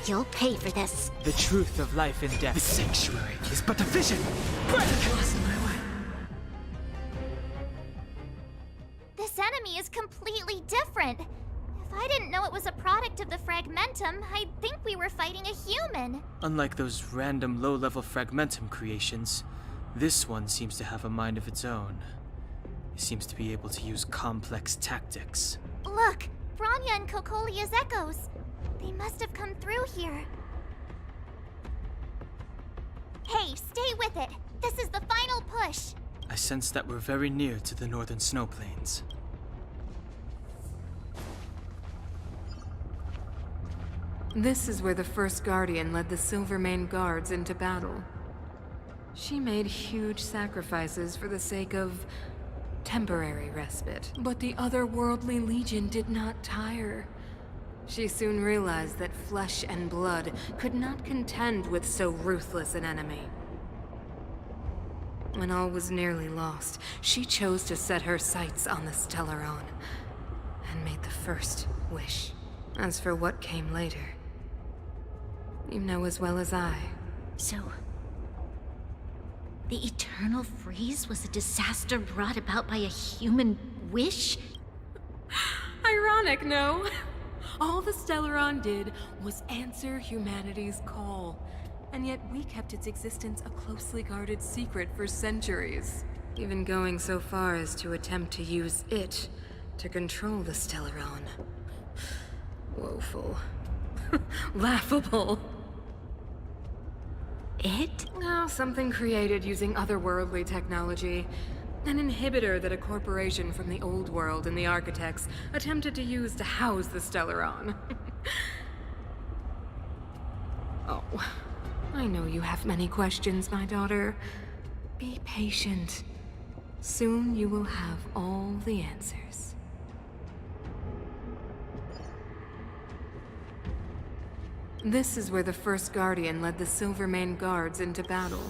You'll pay for this. The truth of life and death. The sanctuary is but a vision. Lost my way. This enemy is completely different. If I didn't know it was a product of the Fragmentum, I'd think we were fighting a human. Unlike those random low-level Fragmentum creations, this one seems to have a mind of its own. It seems to be able to use complex tactics. Look, Bronya and Kokolia's echoes. They must have come through here. Hey, stay with it. This is the final push. I sense that we're very near to the northern snow plains. This is where the first Guardian led the Silvermane guards into battle. She made huge sacrifices for the sake of temporary respite. But the otherworldly legion did not tire. She soon realized that flesh and blood could not contend with so ruthless an enemy. When all was nearly lost, she chose to set her sights on the Stellaron and made the first wish. As for what came later, you know as well as I. So, the eternal freeze was a disaster brought about by a human wish? Ironic, no? All the Stellaron did was answer humanity's call, and yet we kept its existence a closely guarded secret for centuries, even going so far as to attempt to use it to control the Stellaron. Woeful. Laughable. It? No, something created using otherworldly technology. An inhibitor that a corporation from the old world and the architects attempted to use to house the Stellaron. Oh, I know you have many questions, my daughter. Be patient. Soon you will have all the answers. This is where the first Guardian led the Silvermane guards into battle.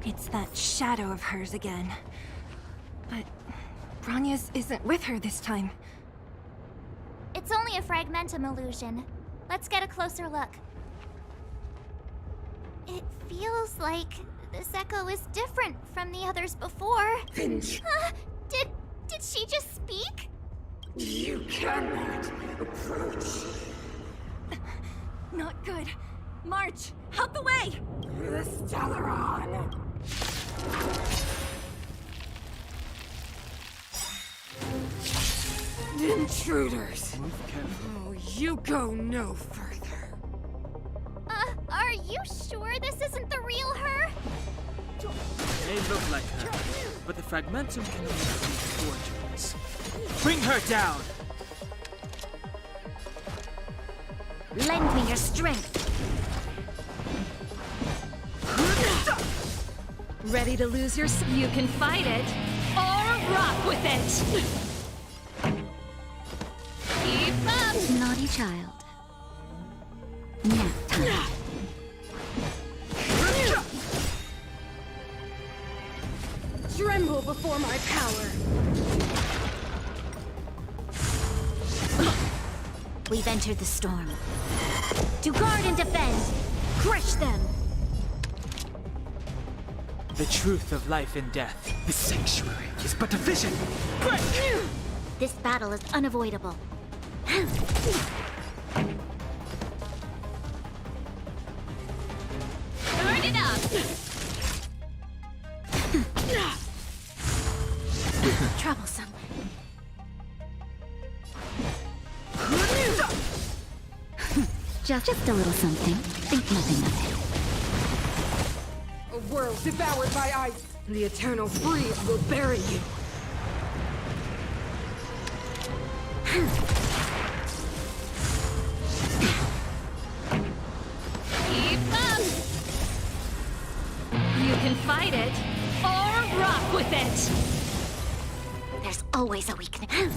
It's that shadow of hers again. But Bronia's isn't with her this time. It's only a fragmentum illusion. Let's get a closer look. It feels like this echo is different from the others before. Finch. Did she just speak? You cannot approach. Not good. March, out the way! The Stellaron. Intruders. Oh, you go no further. Are you sure this isn't the real her? It may look like her, but the fragmentum can only be forgeries. Bring her down! Lend me your strength. Ready to lose your you can fight it, or rock with it! Keep up! Naughty child. Nap time. Tremble before my power. We've entered the storm. To guard and defend. Crush them. The truth of life and death. The sanctuary is but a vision. Break! This battle is unavoidable. Turn it up! Troublesome. Just a little something. Think nothing of A world devoured by ice. The eternal freeze will bury you. Keep up! You can fight it, or rock with it! There's always a weakness.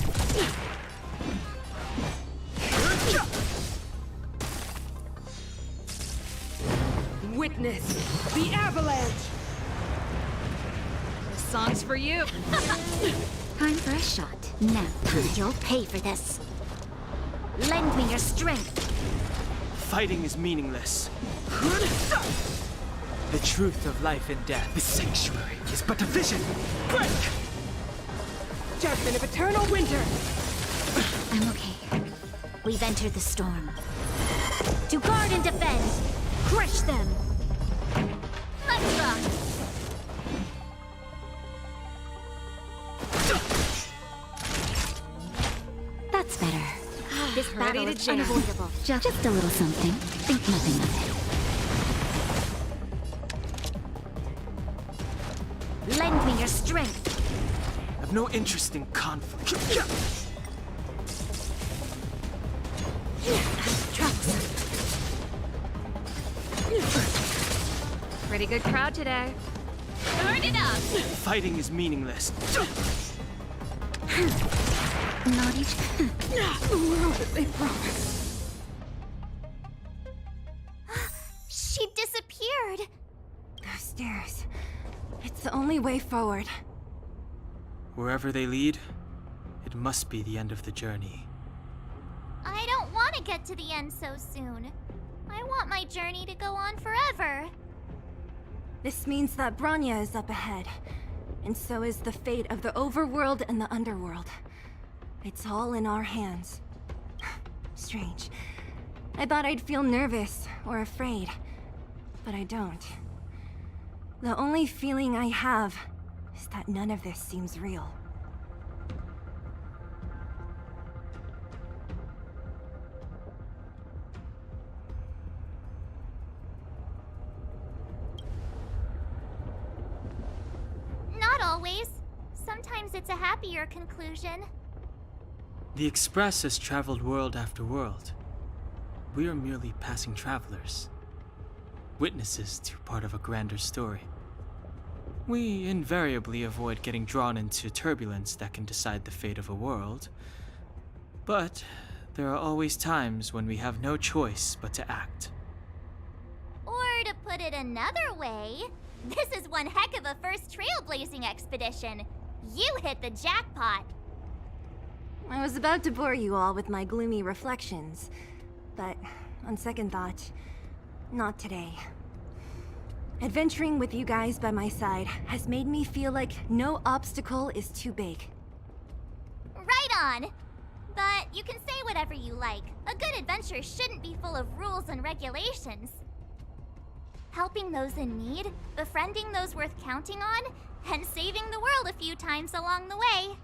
Witness the avalanche. This song's for you. Time for a shot. Now, you'll pay for this. Lend me your strength. Fighting is meaningless. The truth of life and death. The sanctuary is but a vision. Break! Judgment of eternal winter. I'm okay. We've entered the storm. To guard and defend. Crush them. Let's rock. That's better. This Ready battle to is jam. unavoidable. Just a little something. Think nothing of it. Lend me your strength. I've no interest in conflict. Pretty good crowd today. Turn it up! Fighting is meaningless. Not each. The world that they promised. She disappeared. Those stairs. It's the only way forward. Wherever they lead, it must be the end of the journey. I don't want to get to the end so soon. I want my journey to go on forever. This means that Bronya is up ahead. And so is the fate of the overworld and the underworld. It's all in our hands. Strange. I thought I'd feel nervous or afraid, but I don't. The only feeling I have is that none of this seems real. Not always. Sometimes it's a happier conclusion. The Express has traveled world after world. We are merely passing travelers, witnesses to part of a grander story. We invariably avoid getting drawn into turbulence that can decide the fate of a world, but there are always times when we have no choice but to act. Or to put it another way, this is one heck of a first trailblazing expedition. You hit the jackpot. I was about to bore you all with my gloomy reflections, but on second thought, not today. Adventuring with you guys by my side has made me feel like no obstacle is too big. Right on! But you can say whatever you like. A good adventure shouldn't be full of rules and regulations. Helping those in need, befriending those worth counting on, and saving the world a few times along the way.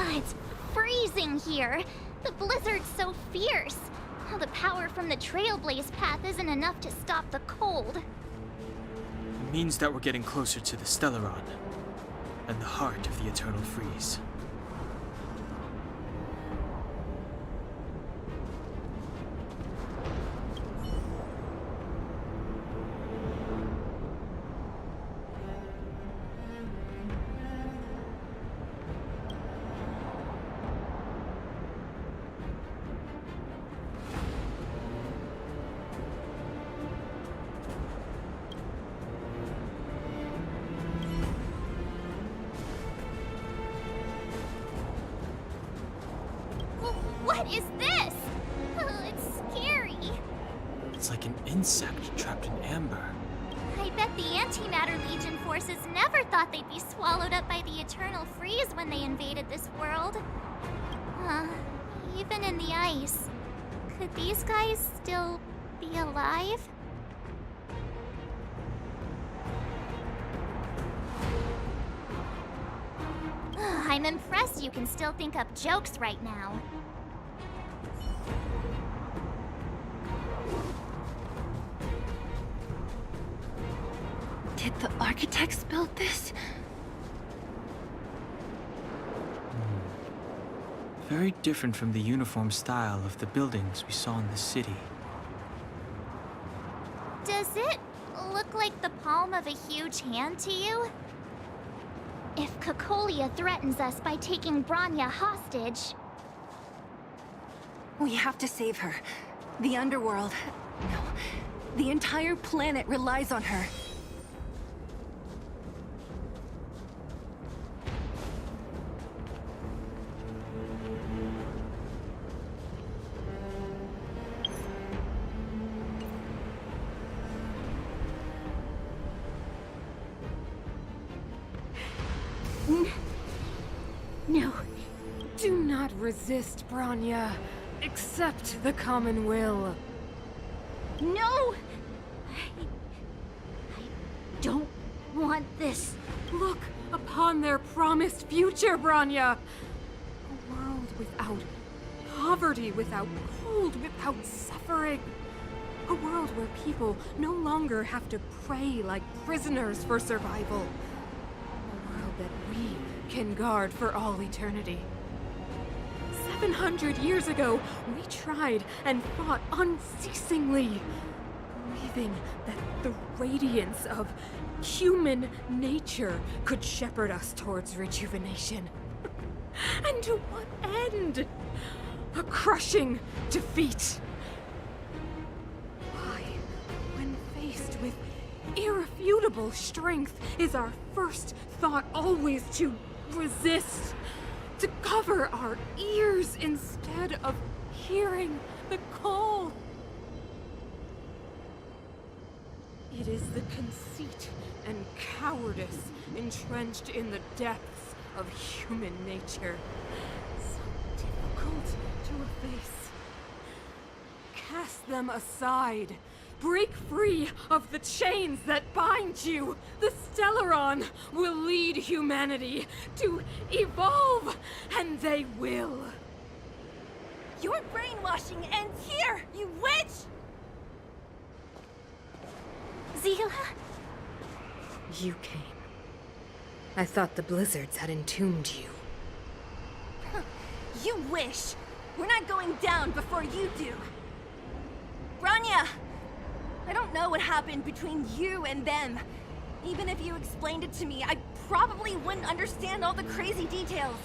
It's freezing here. The blizzard's so fierce. The power from the Trailblaze path isn't enough to stop the cold. It means that we're getting closer to the Stellaron, and the heart of the Eternal Freeze. What is this? It's scary. It's like an insect trapped in amber. I bet the Antimatter Legion forces never thought they'd be swallowed up by the Eternal Freeze when they invaded this world. Even in the ice, could these guys still be alive? I'm impressed you can still think up jokes right now. Did the architects build this? Very different from the uniform style of the buildings we saw in the city. Does it look like the palm of a huge hand to you? If Cocolia threatens us by taking Bronya hostage... We have to save her. The underworld... No. The entire planet relies on her. No. Do not resist, Bronya. accept the common will. No! I don't want this. Look upon their promised future, Branya! A world without poverty, without cold, without suffering. A world where people no longer have to pray like prisoners for survival. A world that we can guard for all eternity. 700 years ago, we tried and fought unceasingly, believing that the radiance of human nature could shepherd us towards rejuvenation. And to what end? A crushing defeat. Why, when faced with irrefutable strength, is our first thought always to resist? To cover our ears instead of hearing the call? It is the conceit and cowardice entrenched in the depths of human nature, so difficult to efface. Cast them aside. Break free of the chains that bind you. The Stellaron will lead humanity to evolve, and they will. Your brainwashing ends here, you witch! Zila? You came. I thought the blizzards had entombed you. You wish. We're not going down before you do. Branya! I don't know what happened between you and them. Even if you explained it to me, I probably wouldn't understand all the crazy details.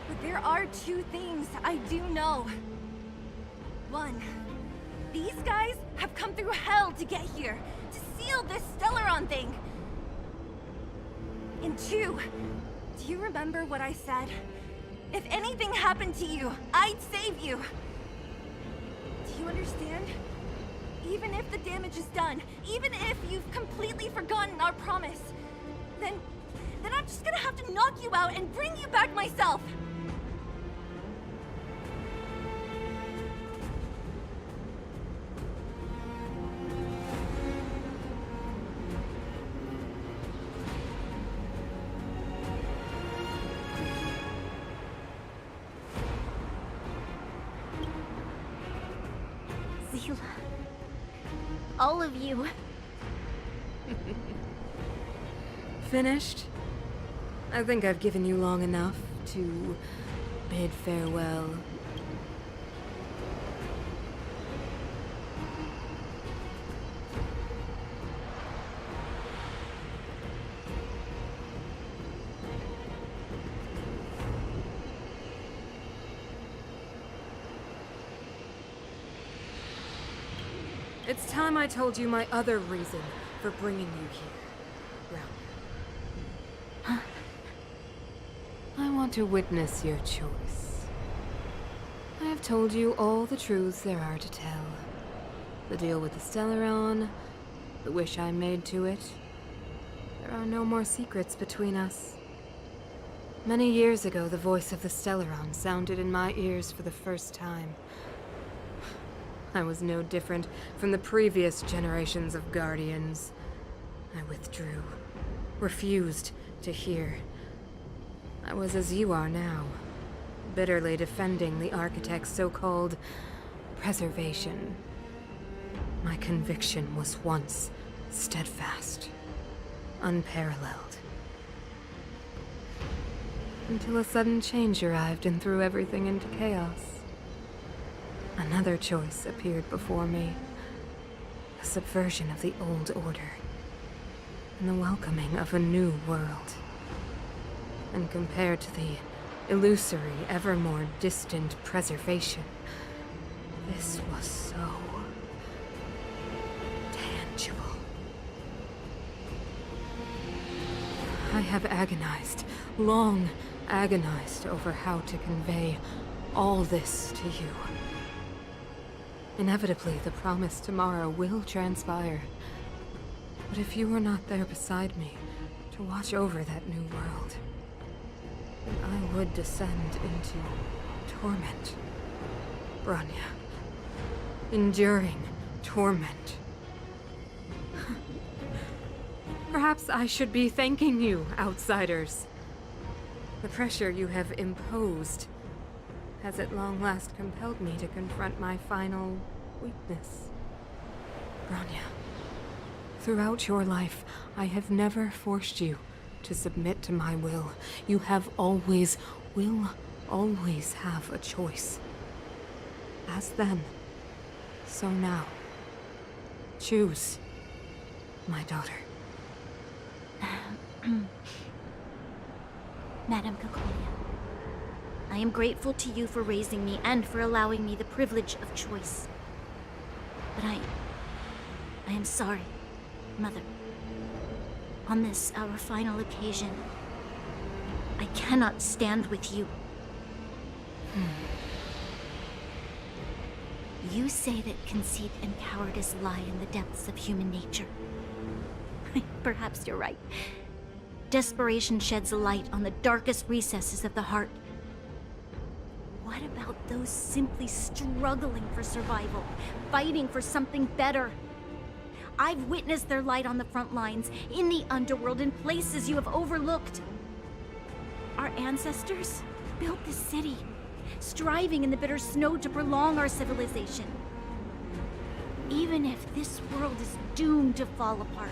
But there are two things I do know. One, these guys have come through hell to get here, to seal this Stellaron thing. And two, do you remember what I said? If anything happened to you, I'd save you. Do you understand? Even if the damage is done, even if you've completely forgotten our promise, then I'm just gonna have to knock you out and bring you back myself. Zila. All of you. Finished? I think I've given you long enough to bid farewell. It's time I told you my other reason for bringing you here, Brown. I want to witness your choice. I have told you all the truths there are to tell. The deal with the Stellaron, the wish I made to it. There are no more secrets between us. Many years ago, the voice of the Stellaron sounded in my ears for the first time. I was no different from the previous generations of Guardians. I withdrew, refused to hear. I was as you are now, bitterly defending the Architect's so-called preservation. My conviction was once steadfast, unparalleled. Until a sudden change arrived and threw everything into chaos. Another choice appeared before me. A subversion of the old order. And the welcoming of a new world. And compared to the illusory, ever more distant preservation, this was so tangible. I have agonized, long agonized over how to convey all this to you. Inevitably, the promised tomorrow will transpire. But if you were not there beside me to watch over that new world, then I would descend into torment. Bronya. Enduring torment. Perhaps I should be thanking you, outsiders. The pressure you have imposed has at long last compelled me to confront my final weakness. Bronya, throughout your life, I have never forced you to submit to my will. You have always, will always have a choice. As then, so now. Choose, my daughter. Madame Cocolia, I am grateful to you for raising me and for allowing me the privilege of choice. But I am sorry, Mother. On this, our final occasion, I cannot stand with you. You say that conceit and cowardice lie in the depths of human nature. Perhaps you're right. Desperation sheds a light on the darkest recesses of the heart. What about those simply struggling for survival, fighting for something better? I've witnessed their light on the front lines, in the underworld, in places you have overlooked. Our ancestors built this city, striving in the bitter snow to prolong our civilization. Even if this world is doomed to fall apart,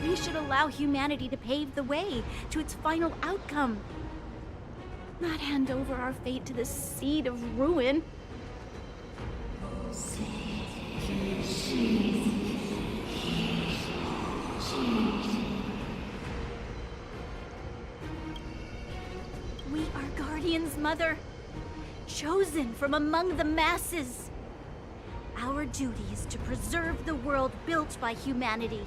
we should allow humanity to pave the way to its final outcome. Not hand over our fate to the seed of ruin. We are guardians, Mother. Chosen from among the masses. Our duty is to preserve the world built by humanity.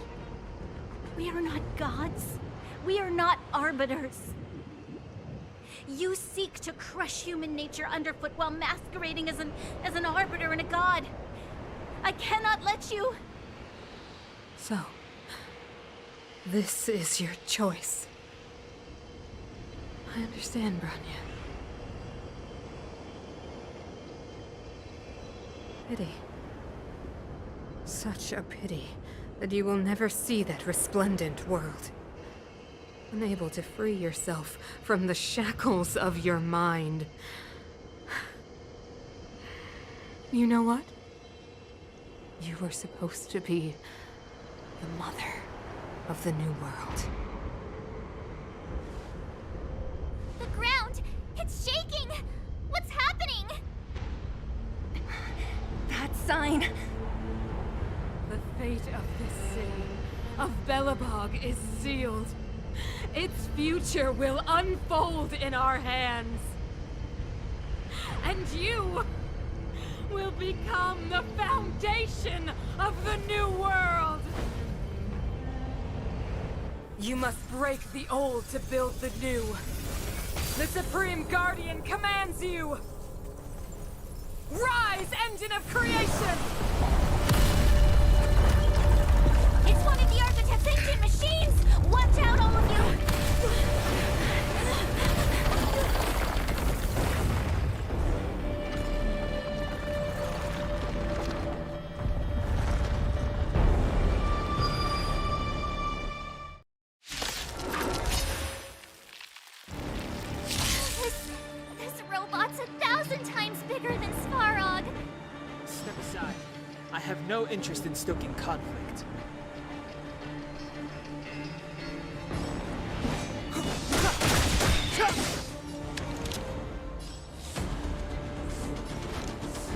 We are not gods. We are not arbiters. You seek to crush human nature underfoot while masquerading as an arbiter and a god. I cannot let you. So, this is your choice. I understand, Bronya. Pity. Such a pity that you will never see that resplendent world. Unable to free yourself from the shackles of your mind. You know what? You were supposed to be the mother of the new world. The ground! It's shaking! What's happening? That sign. The fate of this city, of Belobog, is sealed. Its future will unfold in our hands. And you will become the foundation of the new world. You must break the old to build the new. The Supreme Guardian commands you! Rise, engine of creation! It's one of the Architect's ancient machines! Watch out, all of you! This robot's 1,000 times bigger than Svarog! Step aside. I have no interest in stoking conflict.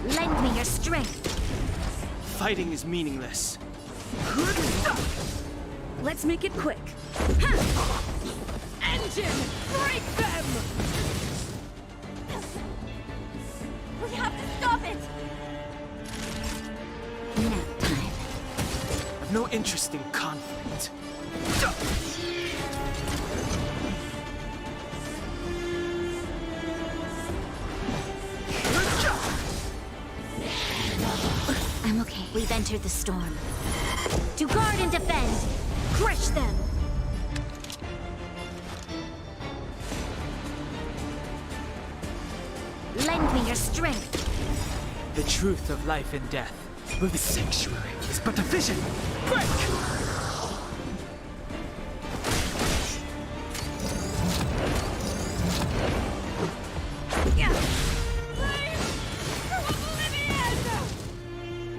Lend me your strength. Fighting is meaningless. Let's make it quick. Engine, break them! We have to stop it! Nap time. I've no interest in conflict. I'm okay. We've entered the storm. To guard and defend! Crush them! Lend me your strength. The truth of life and death. The sanctuary is but a vision. Break!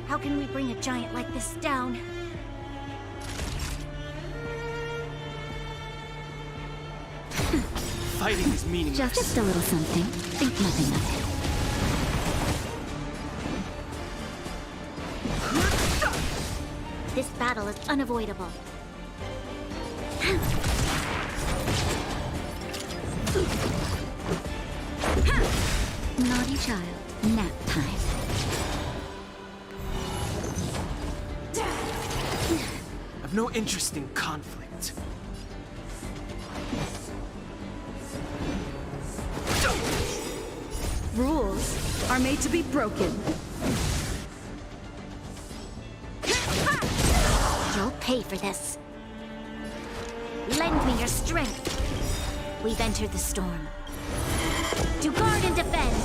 How can we bring a giant like this down? Fighting is meaningless. Just a little something. Think nothing of it. This battle is unavoidable. Naughty child, nap time. I've no interest in conflict. Rules are made to be broken. You'll pay for this. Lend me your strength. We've entered the storm. To guard and defend.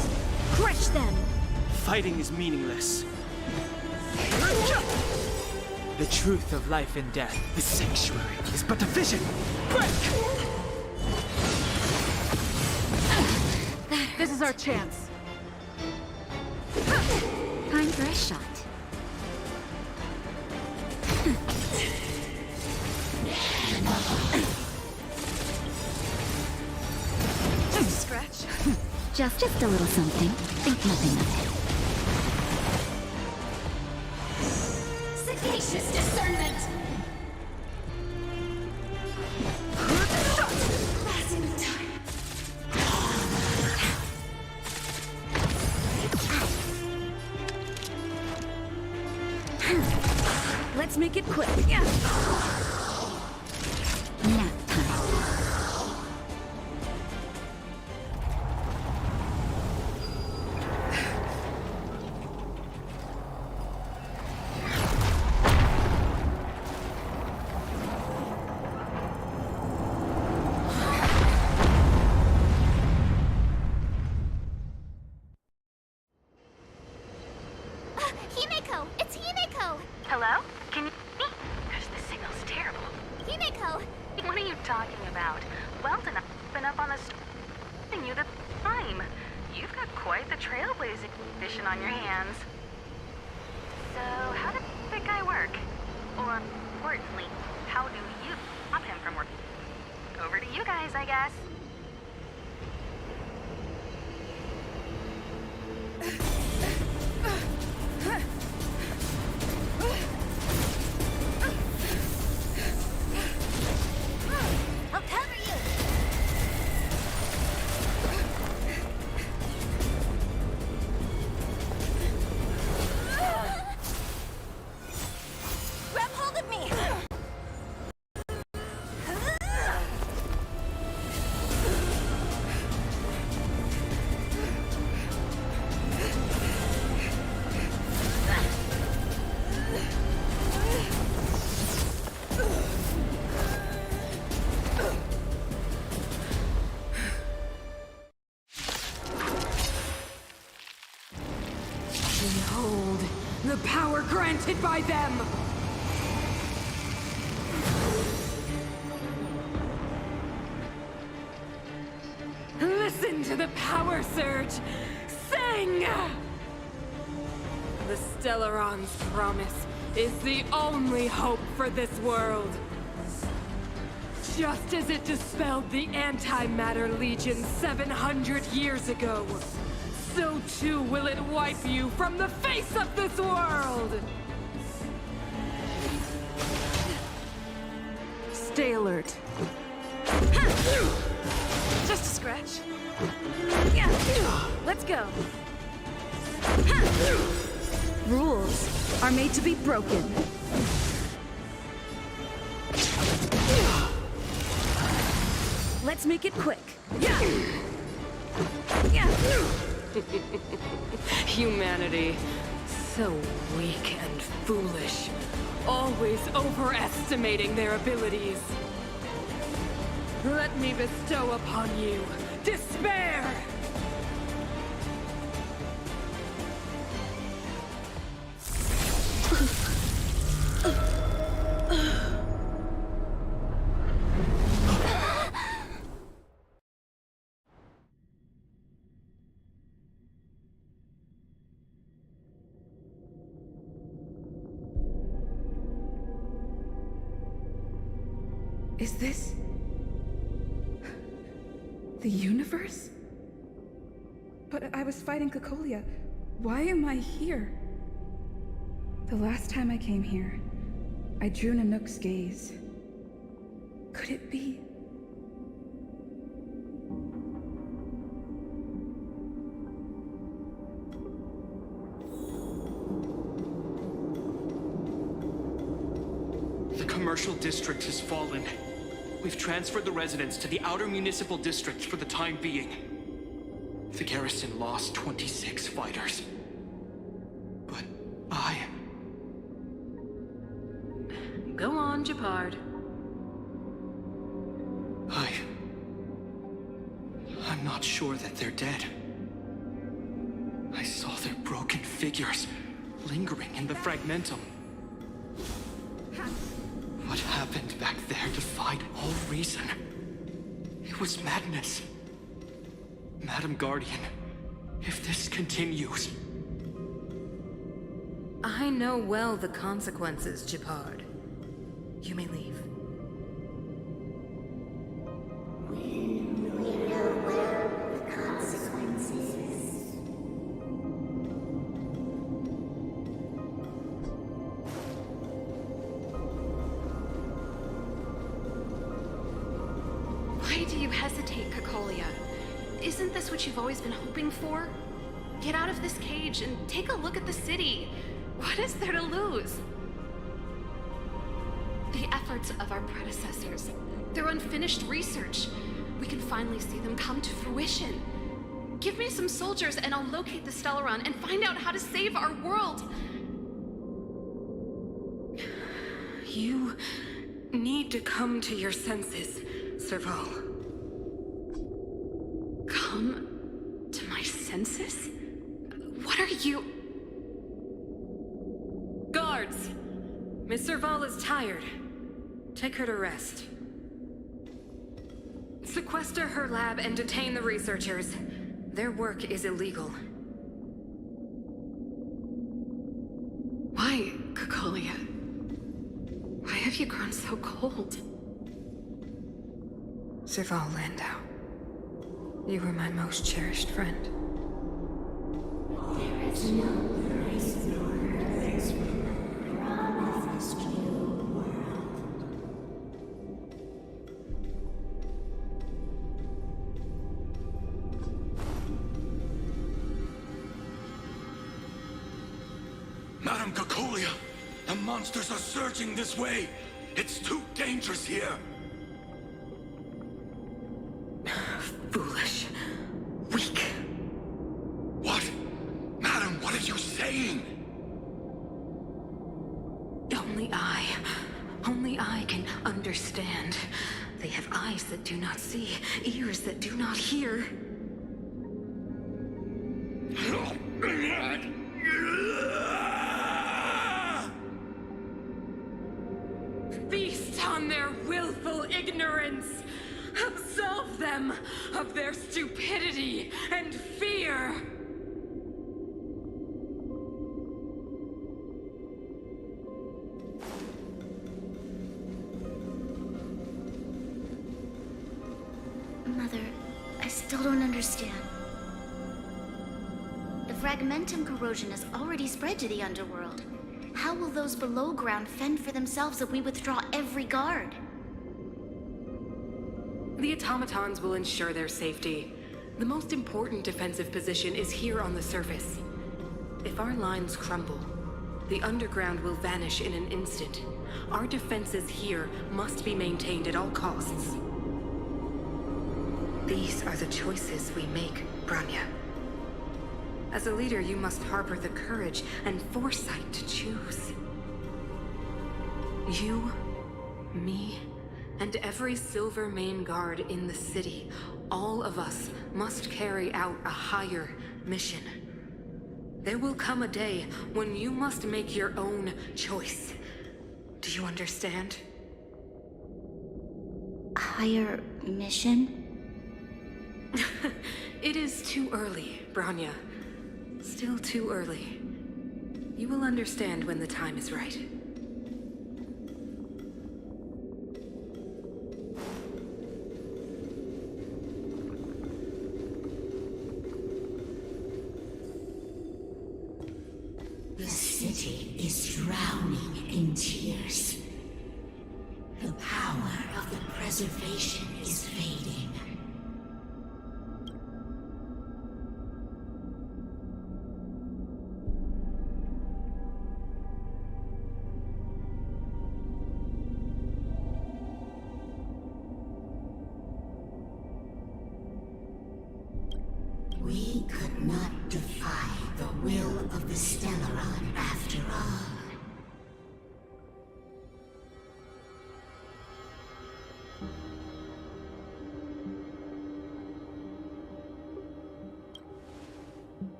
Crush them. Fighting is meaningless. The truth of life and death. The sanctuary is but a vision. Break! This is our chance. Time for a shot. Just a scratch. Just a little something. Think nothing of it. Sagacious discernment. Passing the time. Let's make it quick. Yeah. Nap time. Himeko! It's Himeko! Hello? Can you hear me? Gosh, the signal's terrible. Himeko! What are you talking about? Weldon, I've been up on the giving you the time. You've got quite the trailblazing mission on your hands. So, how does that guy work? Or, importantly, how do you stop him from working? Over to you guys, I guess. I'll cover you! Grab hold of me! Behold, the power granted by them! Listen to the power surge! Sing! The Stellaron's promise is the only hope for this world. Just as it dispelled the Antimatter Legion 700 years ago, so too will it wipe you from the face of this world! Stay alert. Just a scratch. Yeah. Let's go. Rules are made to be broken. Let's make it quick. Yeah. Yeah. Humanity, so weak and foolish, always overestimating their abilities. Let me bestow upon you despair! Is this... the universe? But I was fighting Cocolia. Why am I here? The last time I came here, I drew Nanook's gaze. Could it be? The commercial district has fallen. We've transferred the residents to the outer municipal districts for the time being. The garrison lost 26 fighters. But Go on, Japard. I'm not sure that they're dead. I saw their broken figures lingering in the fragmentum. What happened back there defied all reason. It was madness. Madam Guardian, if this continues... I know well the consequences, Japard. You may leave. We know well the consequences. Why do you hesitate, Cocolia? Isn't this what you've always been hoping for? Get out of this cage and take a look at the city. What is there to lose? The efforts of our predecessors, their unfinished research. We can finally see them come to fruition. Give me some soldiers and I'll locate the Stellaron and find out how to save our world. You need to come to your senses, Serval. Come to my senses? What are you... Guards! Miss Serval is tired. Take her to rest. Sequester her lab and detain the researchers. Their work is illegal. Why, Cocolia? Why have you grown so cold? Serval Landau. You were my most cherished friend. There is no place nor place promised you world. Madam Cocolia, the monsters are surging this way. It's too dangerous here. Foolish. Weak. What? Madam, what are you saying? Only I can understand. They have eyes that do not see, ears that do not hear. Feast on their willful ignorance! Absolve them of their stupidity and fear! Mother, I still don't understand. The fragmentum corrosion has already spread to the underworld. How will those below ground fend for themselves if we withdraw every guard? The automatons will ensure their safety. The most important defensive position is here on the surface. If our lines crumble, the underground will vanish in an instant. Our defenses here must be maintained at all costs. These are the choices we make, Branya. As a leader, you must harbor the courage and foresight to choose. You, me, and every Silvermane guard in the city, all of us must carry out a higher mission. There will come a day when you must make your own choice. Do you understand? Higher mission? It is too early, Branya. Still too early. You will understand when the time is right. city is drowning in tears. The power of the preservation is fading. We could not defy the will of the Stellaron after all.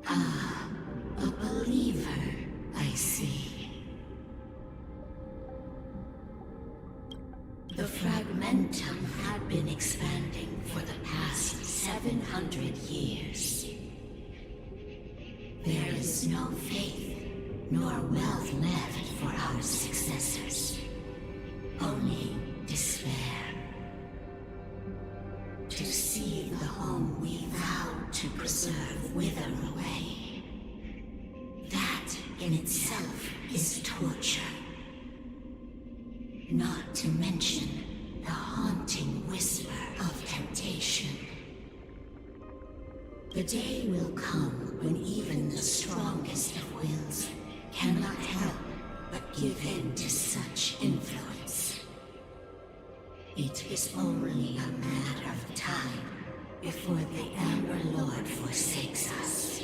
Ah, a believer, I see. The fragmentum had been expanding for the past 700 years. There is no faith nor wealth left for our successors. Only despair. To see the home we vowed to preserve wither away. That in itself is torture. Not to mention the haunting whisper of temptation. The day will come when even the strongest of wills cannot help but give in to such influence. It is only a matter of time before the Amber Lord forsakes us.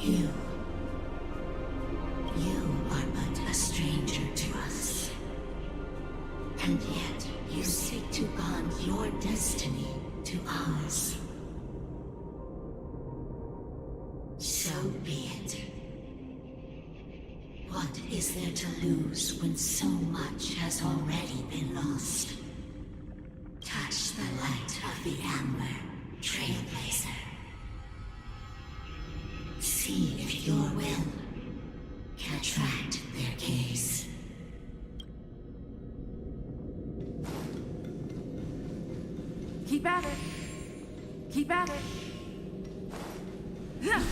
You are but a stranger to us. And yet, you seek to bond your destiny to ours. So be it. What is there to lose when so much has already been lost? Touch the light of the Amber, Trailblazer. See if your will can attract their gaze. Keep at it. Keep at it. Yeah.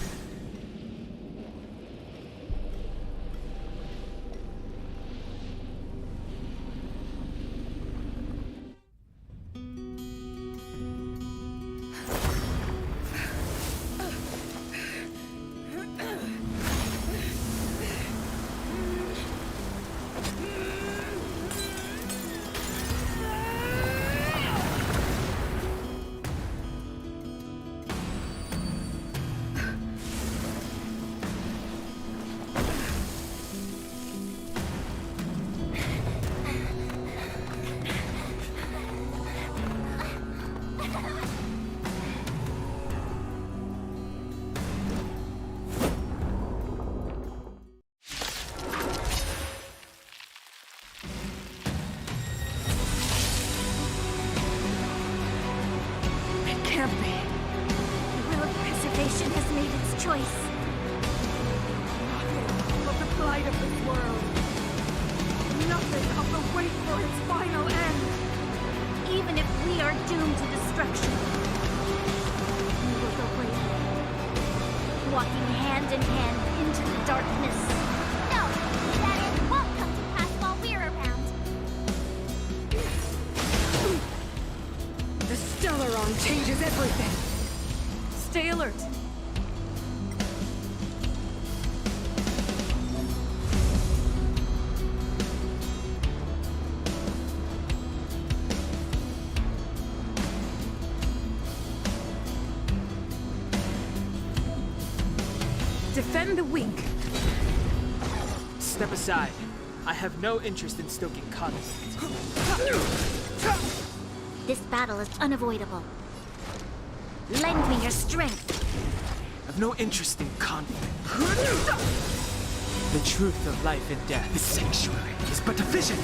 Can't be. The will of preservation has made its choice. Nothing of the blight of this world. Nothing of the wait for its final end. Even if we are doomed to destruction, we will go bravely, walking hand in hand into the darkness. No, that end won't come to pass while we're around. The Stellaron changes everything. Stay alert. Defend the weak. Step aside. I have no interest in stoking conflict. This battle is unavoidable. Lend me your strength. I've no interest in conflict. The truth of life and death, the sanctuary, is but a vision.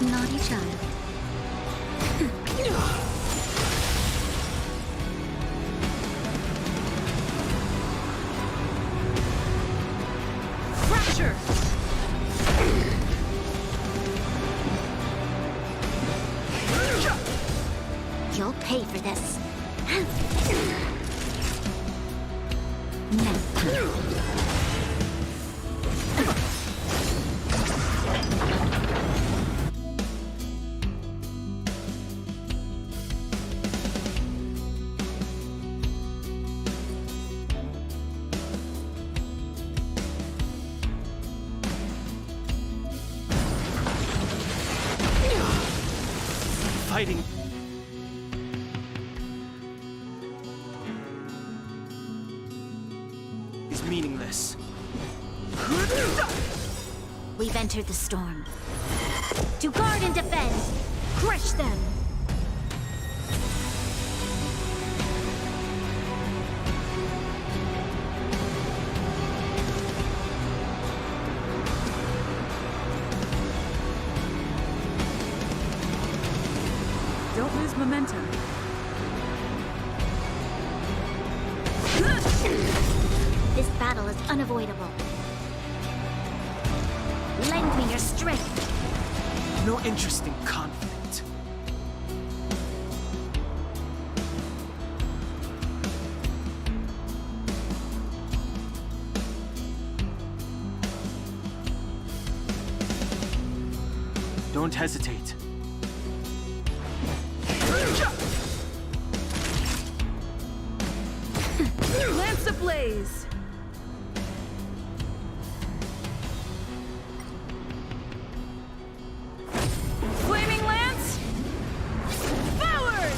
Naughty child. Fighting is meaningless. We've entered the storm. To guard and defend! Crush them! Don't lose momentum. This battle is unavoidable. Lend me your strength. No interest in conflict. Don't hesitate. Lance ablaze! Flaming lance! Forward!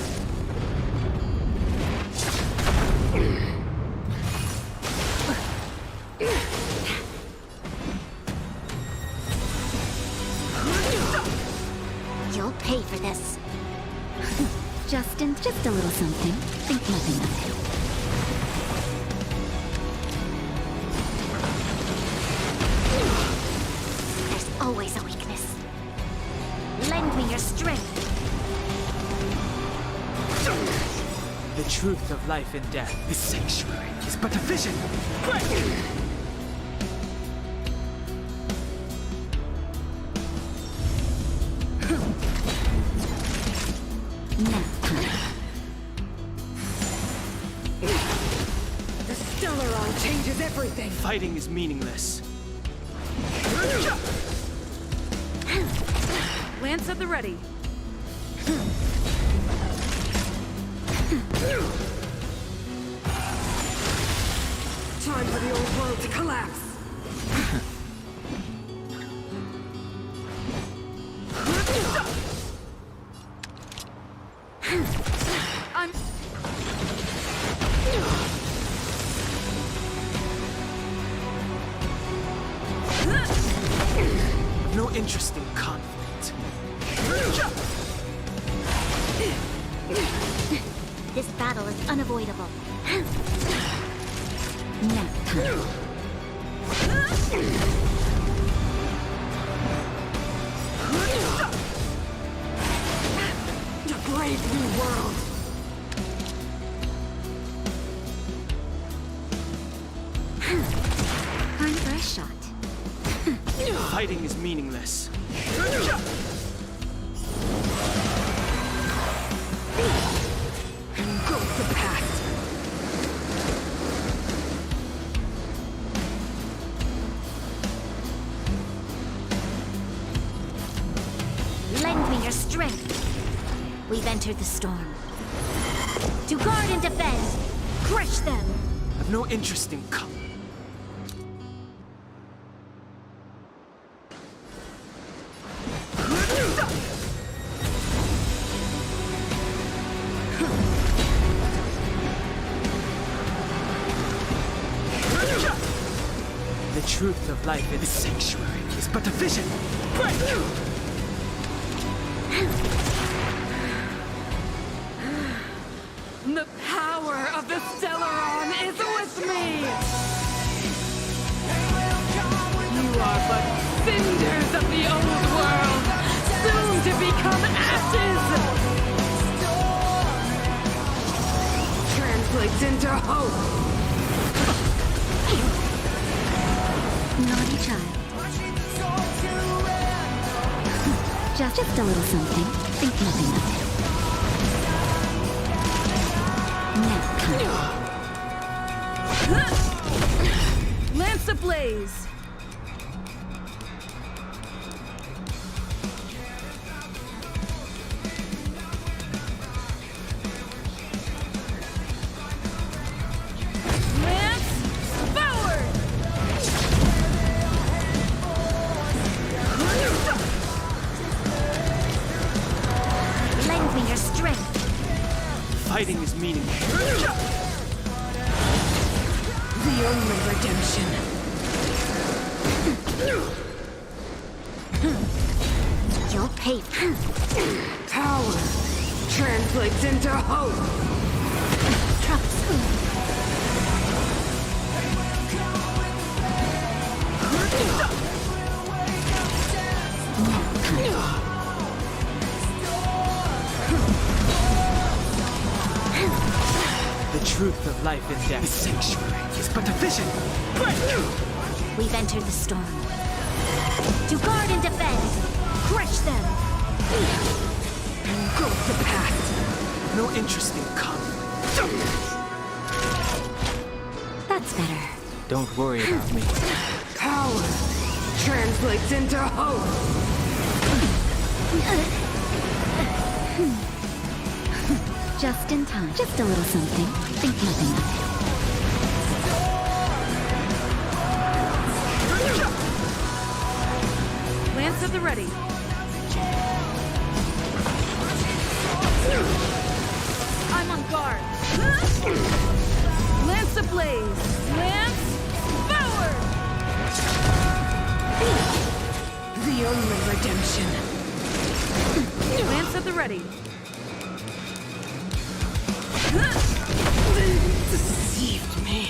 You'll pay for this. Justin, just a little something. Think nothing of it. There's always a weakness. Lend me your strength. The truth of life and death. This sanctuary is but a vision. The Stellaron changes everything! Fighting is meaningless. Lance at the ready. Time for the old world to collapse! I'm... No interest in conflict. This battle is unavoidable. A brave new world! Time for a shot. Fighting is meaningless. And goes the past. Lend me your strength. We've entered the storm. To guard and defend! Crush them! I've no interest in conflict. The truth of life in this sanctuary is but a vision. The power of the Stellaron is with me! You are but cinders of the old world, soon to become ashes! Translates into hope! Naughty child. Just a little something. Think nothing of it. Now come. ablaze! Lance forward! Lend me your strength. Fighting is meaningless. The only redemption. You'll pay. Power translates into hope. The truth of life and death. The sanctuary is but a vision. We've entered the storm. To guard and defend. Crush them. Engulf the past. No interest in conflict. That's better. Don't worry about me. Power translates into hope. Just in time. Just a little something. Think nothing of it. Lance at the ready. I'm on guard. Lance ablaze. Lance forward! The only redemption. Lance at the ready. Deceived me.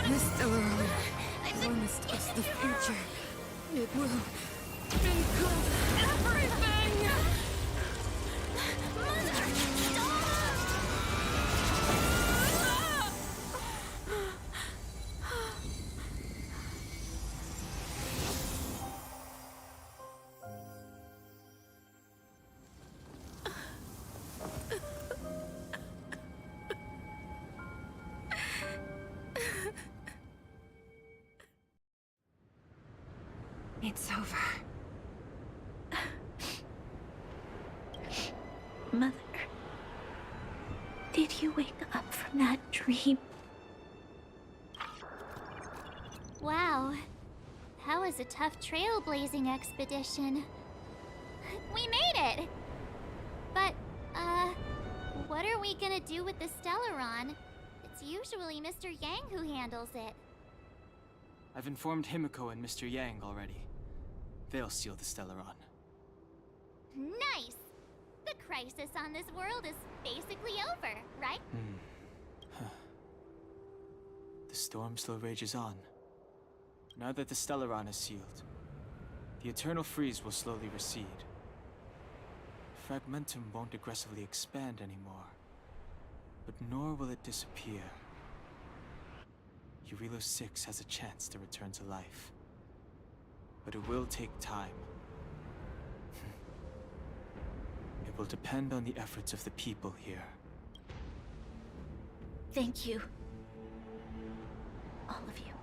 This Stellaron promised us the future. It will include everything! It's over. Mother, did you wake up from that dream? Wow. That was a tough trailblazing expedition. We made it! But, what are we gonna do with the Stellaron? It's usually Mr. Yang who handles it. I've informed Himiko and Mr. Yang already. They'll steal the Stellaron. Nice! The crisis on this world is basically over, right? The storm still rages on. Now that the Stellaron is sealed, the eternal freeze will slowly recede. Fragmentum won't aggressively expand anymore, but nor will it disappear. Eurilo 6 has a chance to return to life, but it will take time. It will depend on the efforts of the people here. Thank you. All of you.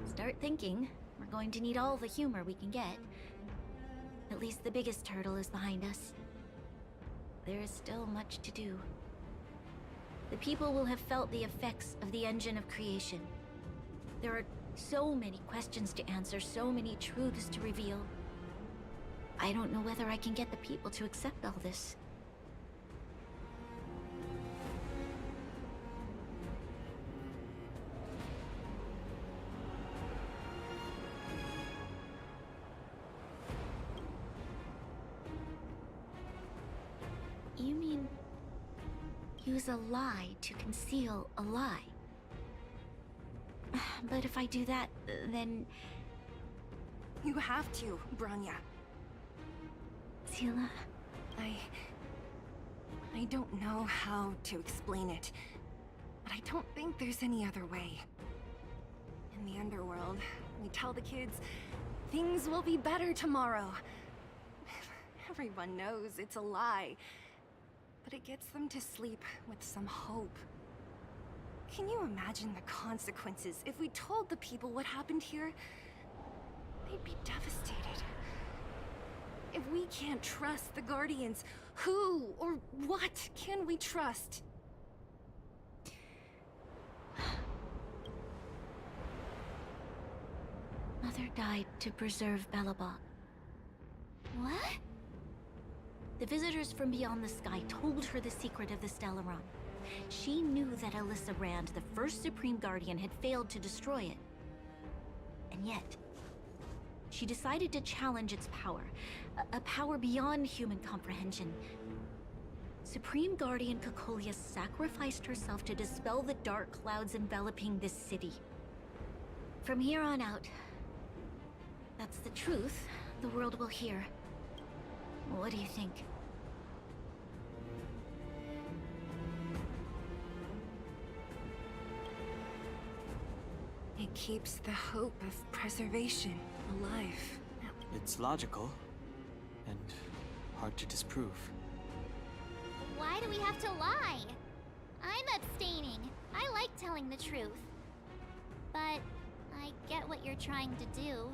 Start thinking. We're going to need all the humor we can get. At least the biggest hurdle is behind us. There is still much to do. The people will have felt the effects of the engine of creation. There are so many questions to answer, so many truths to reveal. I don't know whether I can get the people to accept all this. You mean use a lie to conceal a lie? But if I do that, then... You have to, Branya. Seela? I don't know how to explain it, but I don't think there's any other way. In the underworld, we tell the kids, things will be better tomorrow. Everyone knows it's a lie, but it gets them to sleep with some hope. Can you imagine the consequences if we told the people what happened here? They'd be devastated. If we can't trust the Guardians, who or what can we trust? Mother died to preserve Belobog. What? The visitors from beyond the sky told her the secret of the Stellaron. She knew that Alyssa Rand, the first Supreme Guardian, had failed to destroy it. And yet, she decided to challenge its power, a power beyond human comprehension. Supreme Guardian Cocolia sacrificed herself to dispel the dark clouds enveloping this city. From here on out, that's the truth the world will hear. What do you think? It keeps the hope of preservation alive. It's logical, and hard to disprove. Why do we have to lie? I'm abstaining. I like telling the truth. But I get what you're trying to do.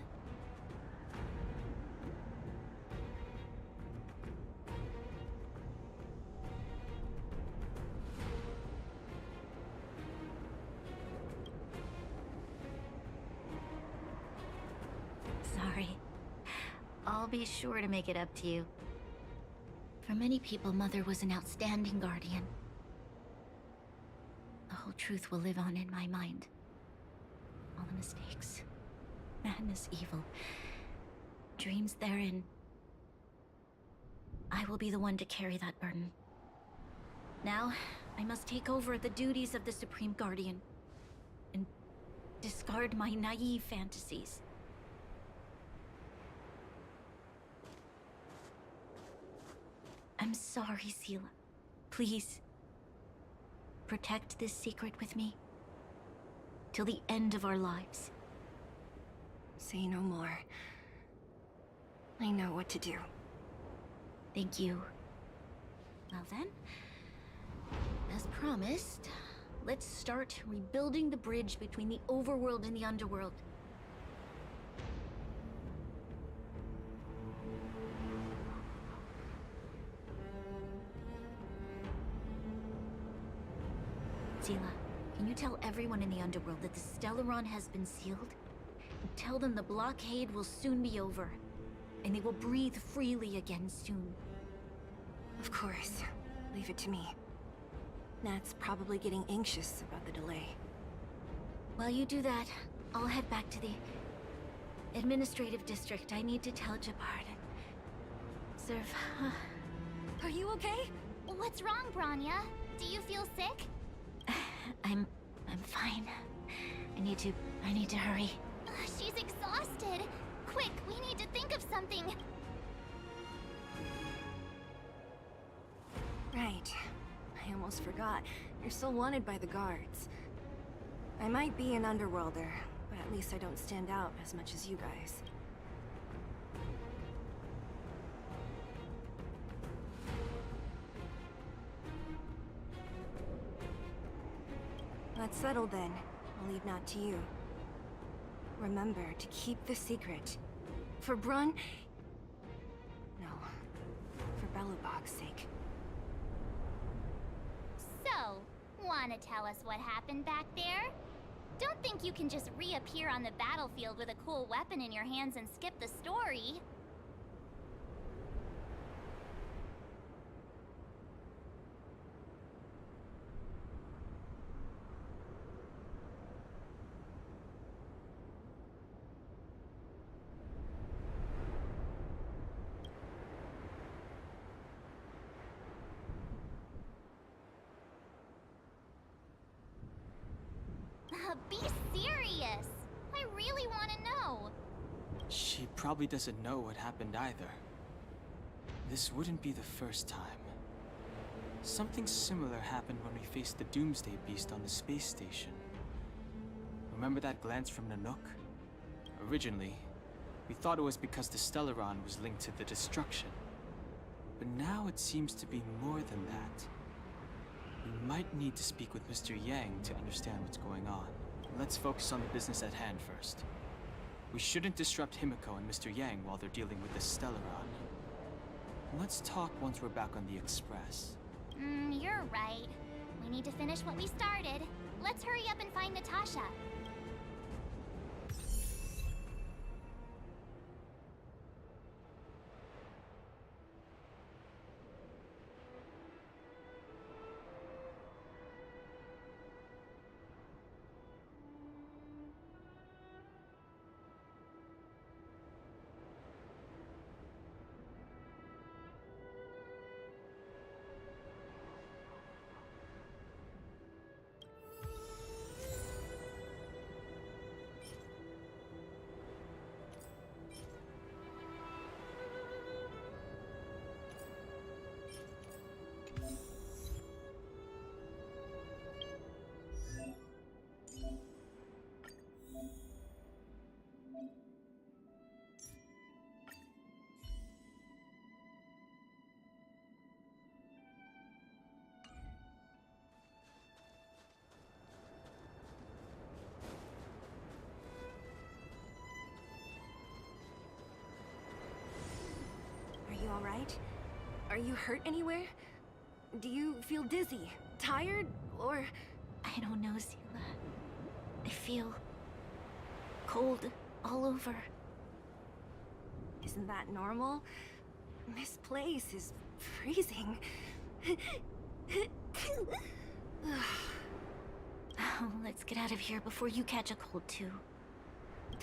Sorry. I'll be sure to make it up to you. For many people, Mother was an outstanding guardian. The whole truth will live on in my mind. All the mistakes, madness, evil, dreams therein. I will be the one to carry that burden. Now, I must take over the duties of the Supreme Guardian and discard my naive fantasies. I'm sorry, Seela. Please, protect this secret with me till the end of our lives. Say no more. I know what to do. Thank you. Well then, as promised, let's start rebuilding the bridge between the overworld and the underworld. Seela, can you tell everyone in the underworld that the Stellaron has been sealed? And tell them the blockade will soon be over, and they will breathe freely again soon. Of course. Leave it to me. Nat's probably getting anxious about the delay. While you do that, I'll head back to the administrative district. I need to tell Jabard and serve. Are you okay? What's wrong, Branya? Do you feel sick? I'm fine. I need to hurry. She's exhausted. Quick, we need to think of something. Right. I almost forgot. You're still wanted by the guards. I might be an underworlder, but at least I don't stand out as much as you guys. That's settled then. I'll leave Nat to you. Remember to keep the secret. For Brun... No. For Belobog's sake. So, wanna tell us what happened back there? Don't think you can just reappear on the battlefield with a cool weapon in your hands and skip the story. Be serious! I really want to know! She probably doesn't know what happened either. This wouldn't be the first time. Something similar happened when we faced the Doomsday Beast on the space station. Remember that glance from Nanook? Originally, we thought it was because the Stellaron was linked to the destruction. But now it seems to be more than that. We might need to speak with Mr. Yang to understand what's going on. Let's focus on the business at hand first. We shouldn't disrupt Himiko and Mr. Yang while they're dealing with the Stellaron. Let's talk once we're back on the Express. You're right. We need to finish what we started. Let's hurry up and find Natasha. Are you alright? Are you hurt anywhere? Do you feel dizzy, tired, or... I don't know, Seela. I feel... cold all over. Isn't that normal? This place is freezing. Oh, let's get out of here before you catch a cold too.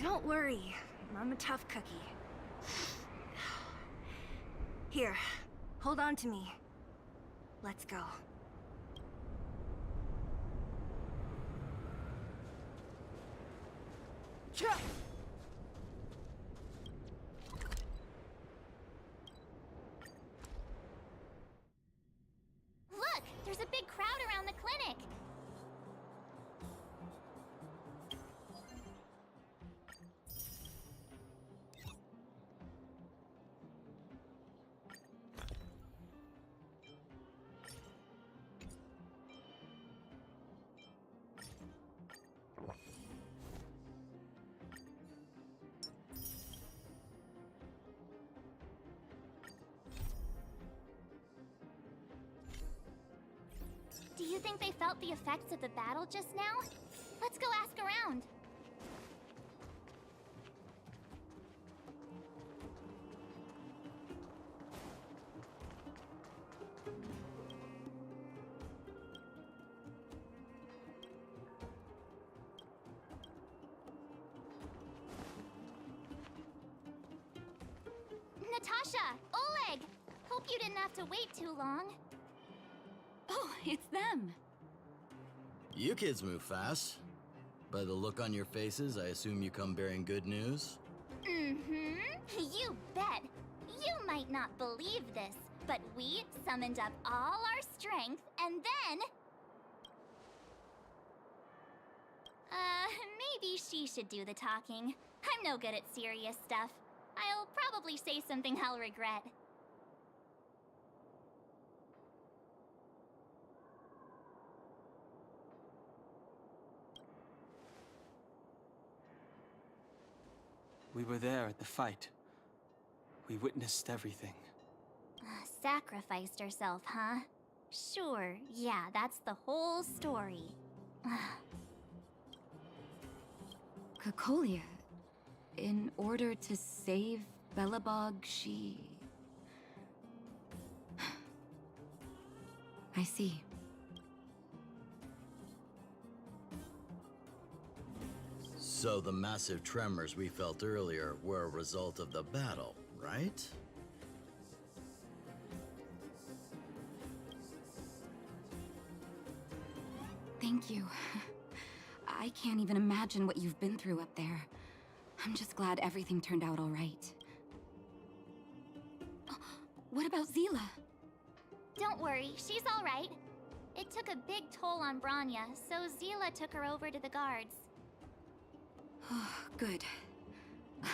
Don't worry, I'm a tough cookie. Here, hold on to me. Let's go. Look! There's a big crowd around the clinic! Do you think they felt the effects of the battle just now? Let's go ask around. Natasha! Oleg! Hope you didn't have to wait too long. Oh, it's them. You kids move fast. By the look on your faces, I assume you come bearing good news? Mm-hmm. You bet. You might not believe this, but we summoned up all our strength and then... maybe she should do the talking. I'm no good at serious stuff. I'll probably say something I'll regret. We were there at the fight. We witnessed everything. Sacrificed herself, huh? Sure, yeah, that's the whole story. Cocolia, in order to save Belobog, she... I see. So the massive tremors we felt earlier were a result of the battle, right? Thank you. I can't even imagine what you've been through up there. I'm just glad everything turned out all right. What about Zila? Don't worry, she's all right. It took a big toll on Branya, so Zila took her over to the guards. Good.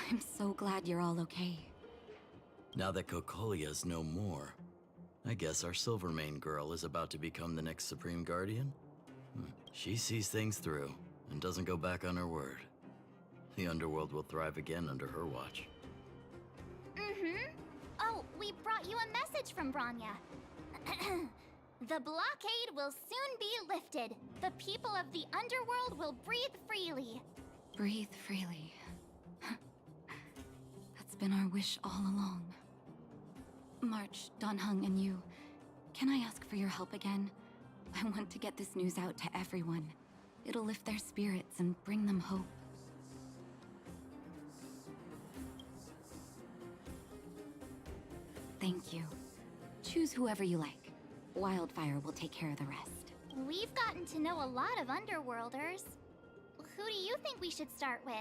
I'm so glad you're all okay. Now that Cocolia's no more, I guess our Silvermane girl is about to become the next Supreme Guardian? She sees things through and doesn't go back on her word. The underworld will thrive again under her watch. Oh, we brought you a message from Branya. The blockade will soon be lifted. The people of the underworld will breathe freely. Breathe freely. That's been our wish all along. March, Donhung, and you, can I ask for your help again? I want to get this news out to everyone. It'll lift their spirits and bring them hope. Thank you. Choose whoever you like. Wildfire will take care of the rest. We've gotten to know a lot of Underworlders. Who do you think we should start with?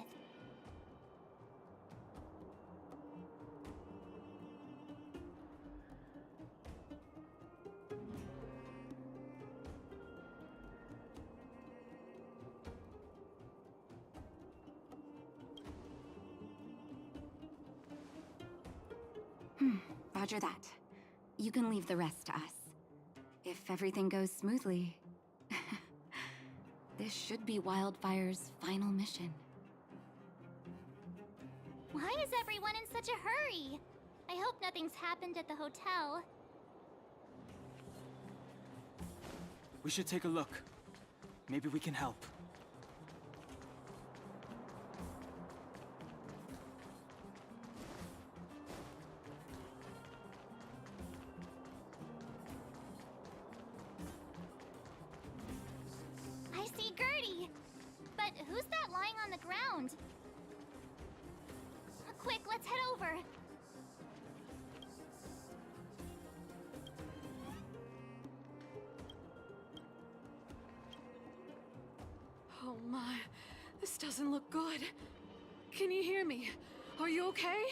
Roger that. You can leave the rest to us. If everything goes smoothly, this should be Wildfire's final mission. Why is everyone in such a hurry? I hope nothing's happened at the hotel. We should take a look. Maybe we can help. I see Gertie! But who's that lying on the ground? Quick, let's head over. Oh my, this doesn't look good. Can you hear me? Are you okay?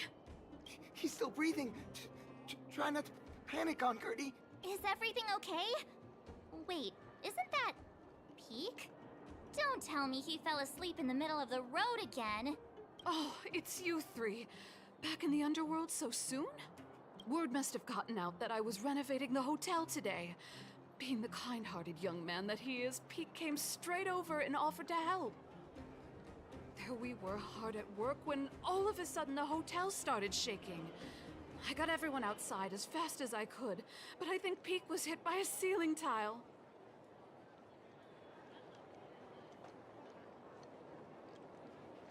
He's still breathing. Try not to panic on Gertie. Is everything okay? Wait, isn't that Peak? Don't tell me he fell asleep in the middle of the road again. Oh, it's you three. Back in the underworld so soon? Word must have gotten out that I was renovating the hotel today. Being the kind-hearted young man that he is, Peak came straight over and offered to help. There we were, hard at work, when all of a sudden the hotel started shaking. I got everyone outside as fast as I could, but I think Peak was hit by a ceiling tile.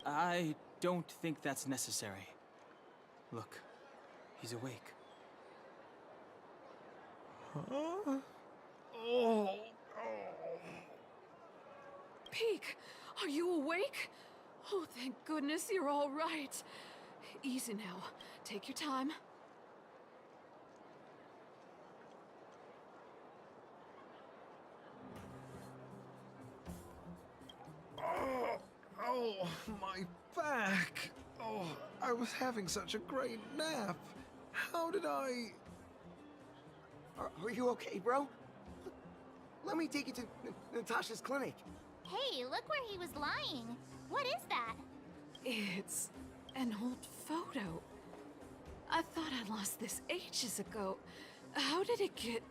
I don't think that's necessary. Look, he's awake. Huh? Oh. Peak, are you awake? Oh, thank goodness you're all right. Easy now. Take your time. Oh, my back. Oh, I was having such a great nap. How did I... Are you okay, bro? Let me take you to Natasha's clinic. Hey, look where he was lying. What is that? It's an old photo. I thought I lost this ages ago. How did it get...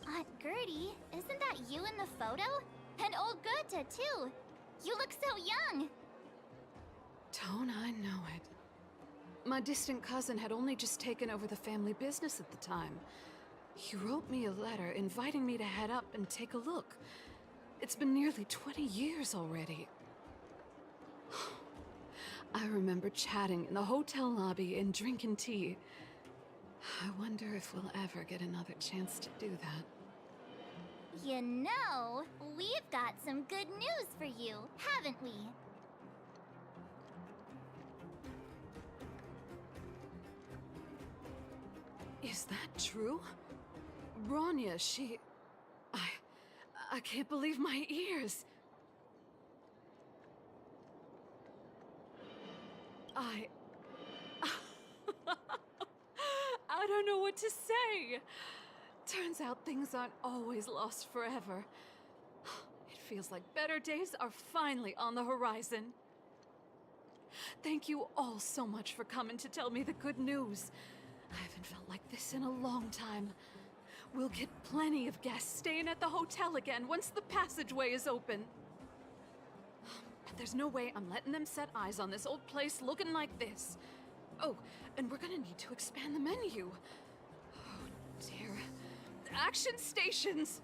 Aunt Gertie, isn't that you in the photo? And old Goethe, too. You look so young. Don't I know it? My distant cousin had only just taken over the family business at the time. He wrote me a letter inviting me to head up and take a look. It's been nearly 20 years already. I remember chatting in the hotel lobby and drinking tea. I wonder if we'll ever get another chance to do that. You know, we've got some good news for you, haven't we? Is that true? Branya, she... I can't believe my ears. I don't know what to say. Turns out things aren't always lost forever. It feels like better days are finally on the horizon. Thank you all so much for coming to tell me the good news. I haven't felt like this in a long time. We'll get plenty of guests staying at the hotel again once the passageway is open. But there's no way I'm letting them set eyes on this old place looking like this. Oh, and we're gonna need to expand the menu. Oh, dear. Action stations!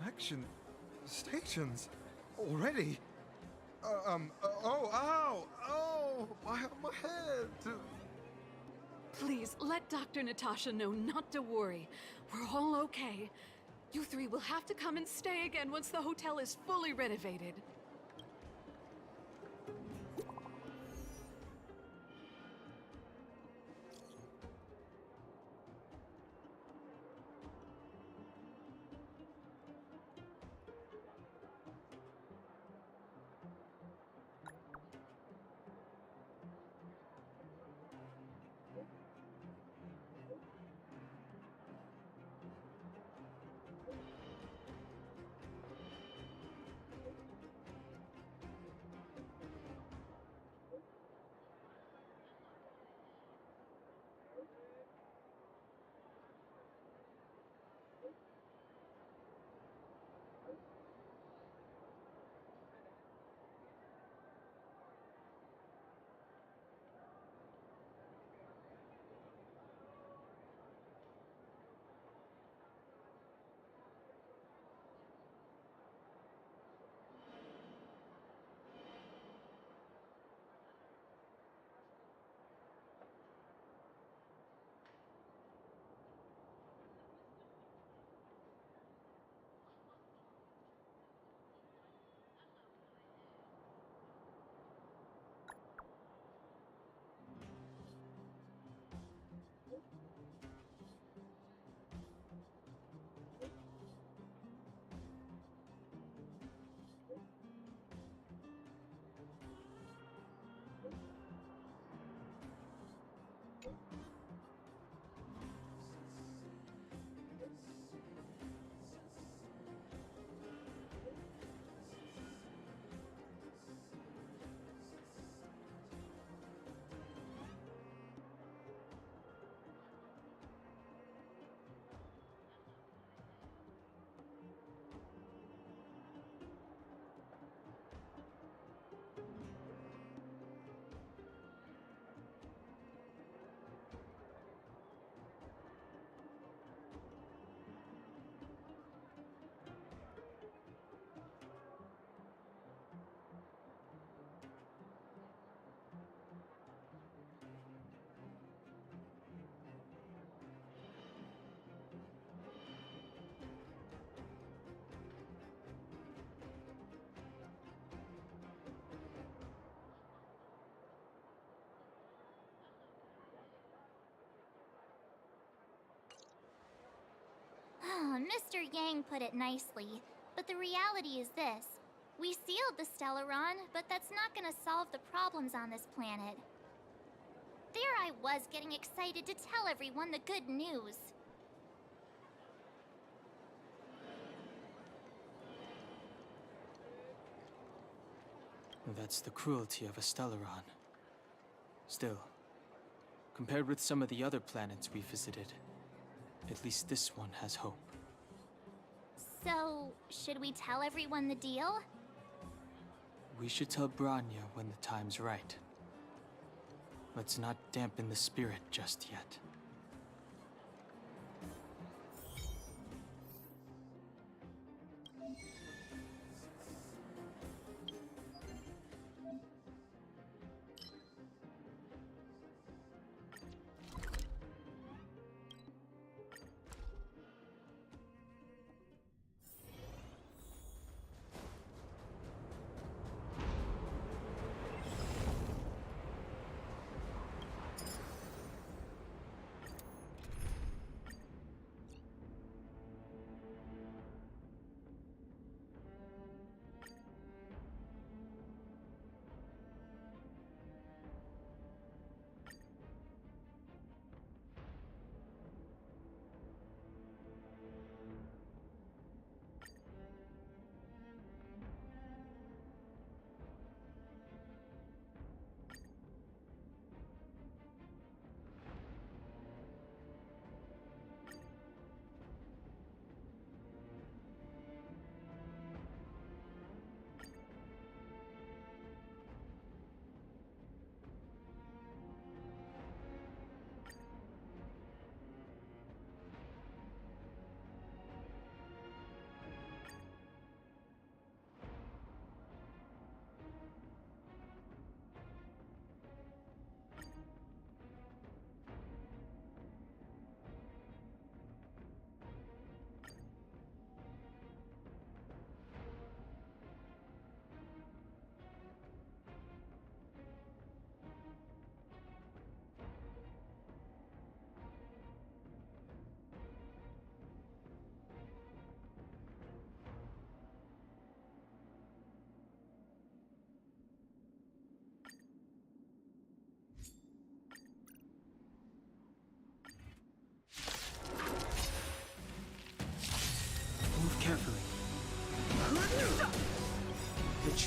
Action stations? Already? Oh, my head! Please, let Dr. Natasha know not to worry. We're all okay. You three will have to come and stay again once the hotel is fully renovated. Mr. Yang put it nicely, but the reality is this. We sealed the Stellaron, but that's not gonna solve the problems on this planet. There I was getting excited to tell everyone the good news. That's the cruelty of a Stellaron. Still, compared with some of the other planets we visited, at least this one has hope. So, should we tell everyone the deal? We should tell Branya when the time's right. Let's not dampen the spirit just yet.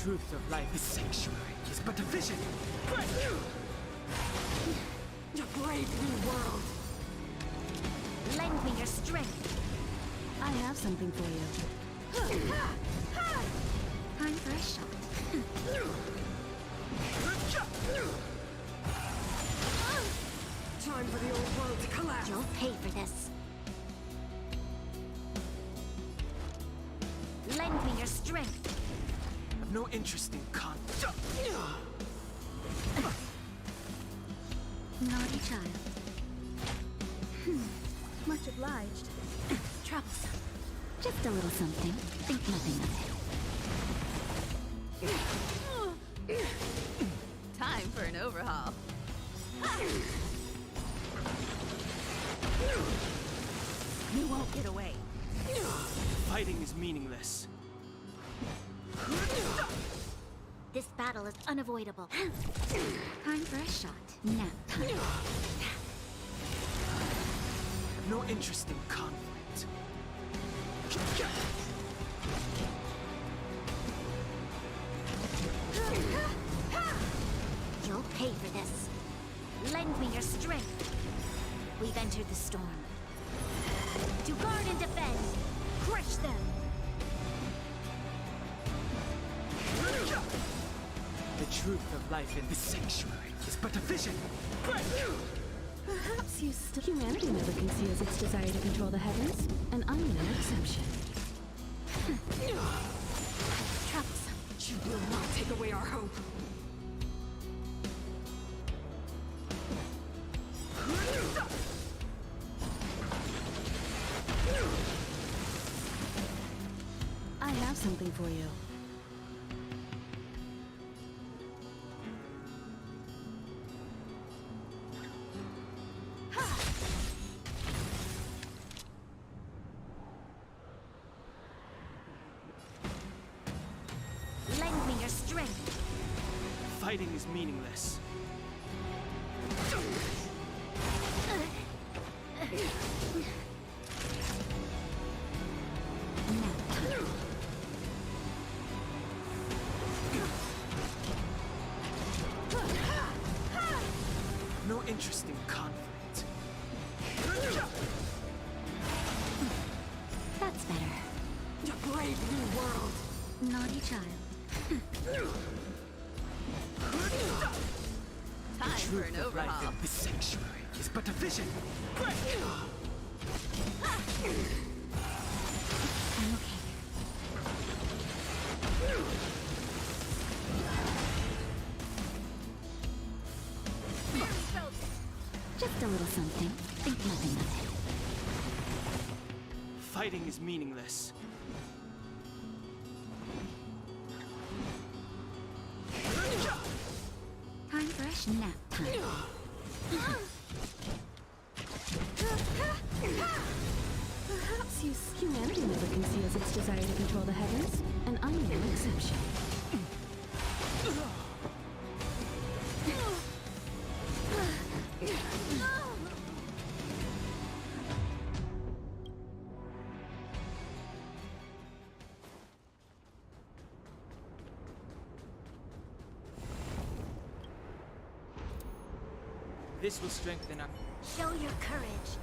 truth of life This sanctuary is but a vision. A brave new world. Lend me your strength. I have something for you. Time for a shot. Time for the old world to collapse. You'll pay for this. Lend me your strength. I've no interest in Naughty child. Much obliged. Troublesome. Just a little something. Think nothing of it. Time for an overhaul. You won't get away. Fighting is meaningless. This battle is unavoidable. Time for a shot. Nap time. I've no interest in conflict. You'll pay for this. Lend me your strength. We've entered the storm. To guard and defend. Crush them. The truth of life in This sanctuary is but a vision. Perhaps humanity never conceals its desire to control the heavens, and I'm no exception. Troublesome. You will not take away our hope. I have something for you. Lend me your strength. Fighting is meaningless. No interest in conflict. That's better. A brave new world. Naughty child. Time for an overhaul. This sanctuary is but a vision. I'm okay. Just a little something. Think nothing of it. Fighting is meaningless. Time for a nap time. Perhaps humanity never conceals its desire to control the heavens, and I'm no exception. This will strengthen our... Show your courage.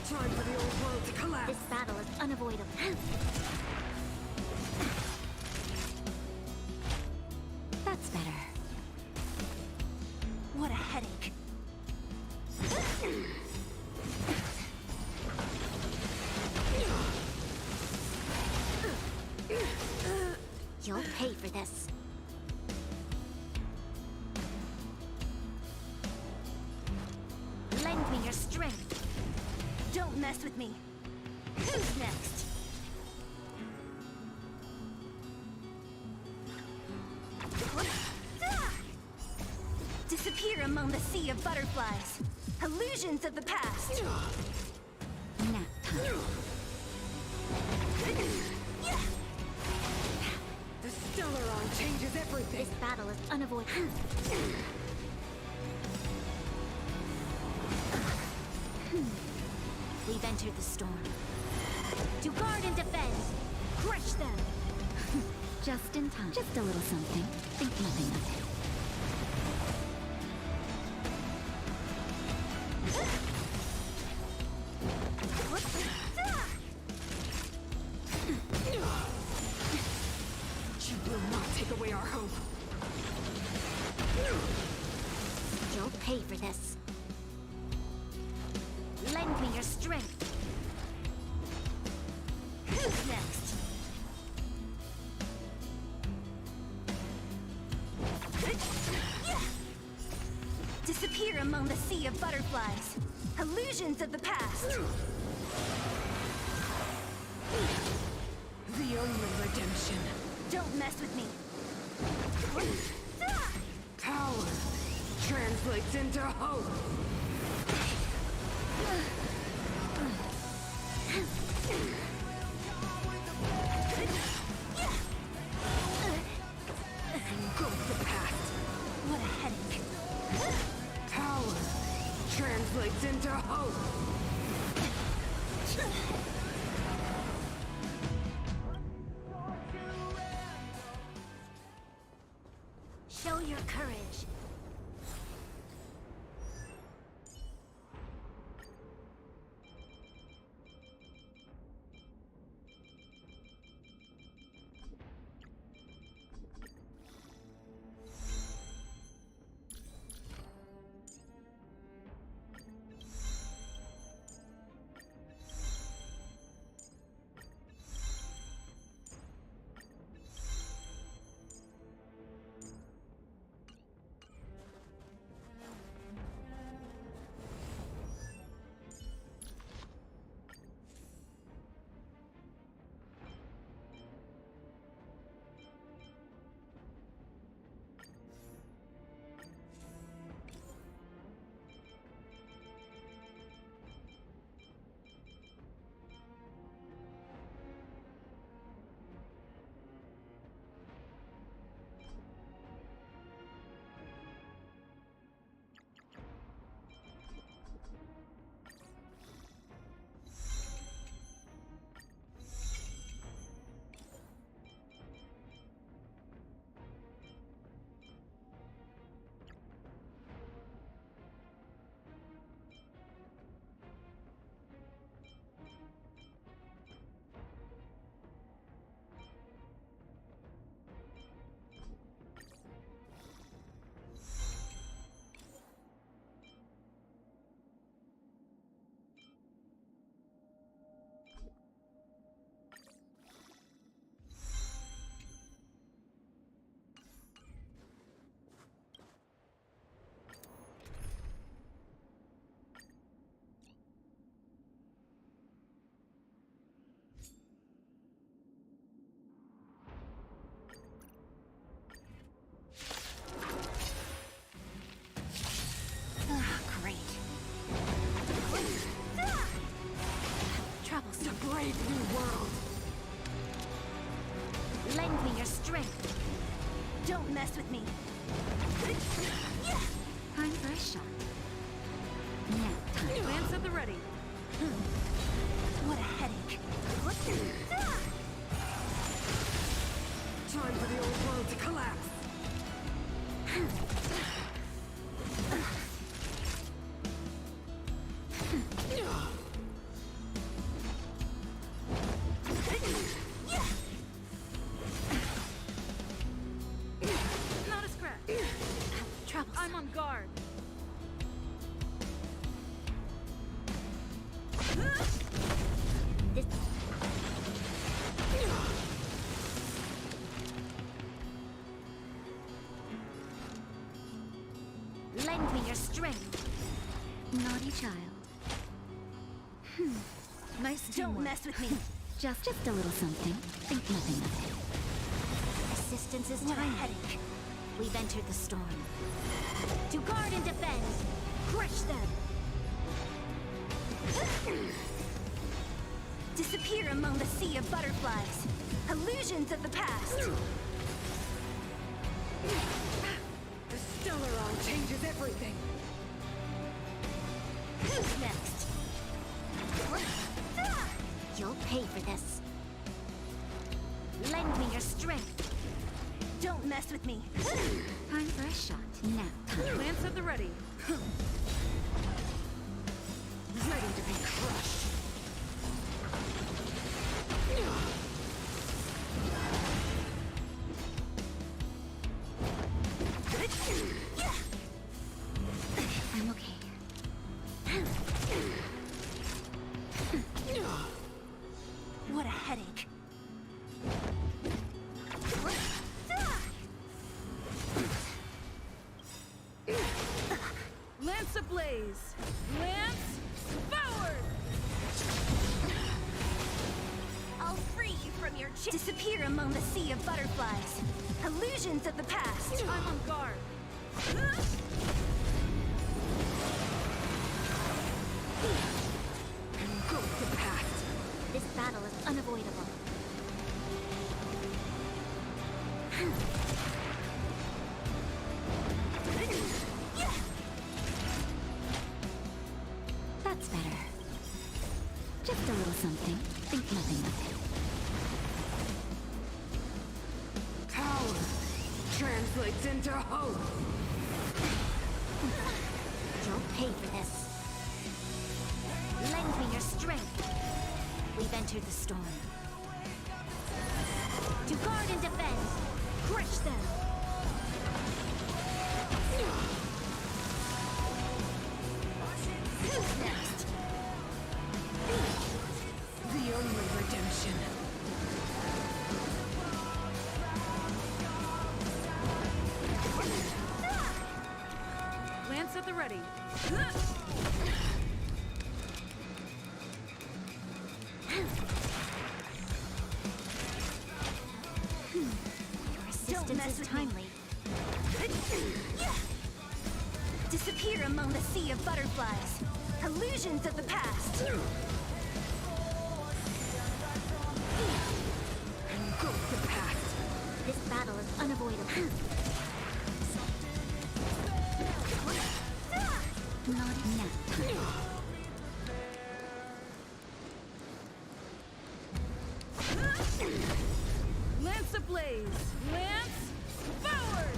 Time for the old world to collapse. This battle is unavoidable. That's better. What a headache. You'll pay for this. Lend me your strength. Don't mess with me. Who's next? Disappear among the sea of butterflies. Illusions of the past. Nap time. The Stellaron changes everything. This battle is unavoidable. We've entered the storm. To guard and defend! Crush them! Just in time. Just a little something. Think nothing of it. You will not take away our hope. You'll pay for this. Lend me your strength. Who's next? Disappear among the sea of butterflies. Illusions of the past. The only redemption. Don't mess with me. Power translates into hope. Engulf the past. What a headache. Power translates into hope. Show your courage. brave new world. Lend me your strength. Don't mess with me. Time for a shot. Nap time. Lance at the ready. What a headache. Time for the old world to collapse. This... Lend me your strength. Naughty child. Nice teamwork. Don't mess with me. Just a little something. Think nothing of it. Assistance is time heading. We've entered the storm. To guard and defend. Crush them. Disappear among the sea of butterflies. Illusions of the past. The Stellaron changes everything. Who's next? You'll pay for this. Lend me your strength. Don't mess with me. Time for a shot. Now. Lance at the ready. Ready to be crushed. I'm okay. What a headache. Lance ablaze. Lance forward. I'll free you from your disappear among the sea of butterflies. Illusions of the past. I'm on guard. Go with the past. This battle is unavoidable. That's better. Just a little something. Think nothing of it. Power translates into hope. You'll pay for this. Lend me your strength. We've entered the storm. To guard and defend. Crush them. Who's next? The only redemption. Lance at the ready. Your assistance is timely. Disappear among the sea of butterflies. Illusions of the past. Go with the past. This battle is unavoidable. Not now. Lance ablaze. Lance forward.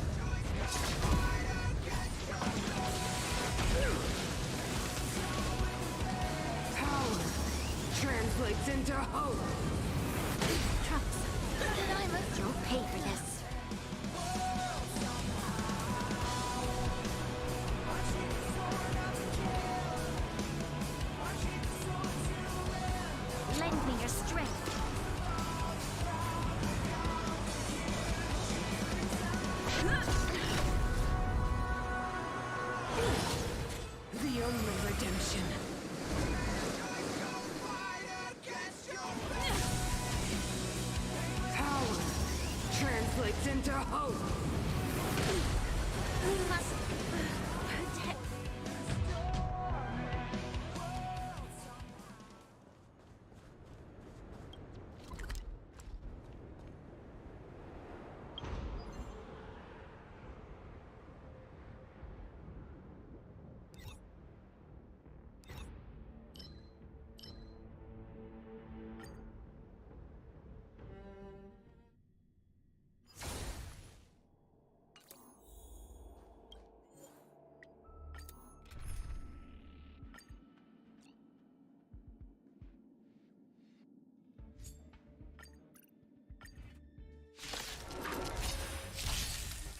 Power translates into hope. Trust. You'll pay for this. Lend me your strength. The only redemption. Power translates into hope. We must protect.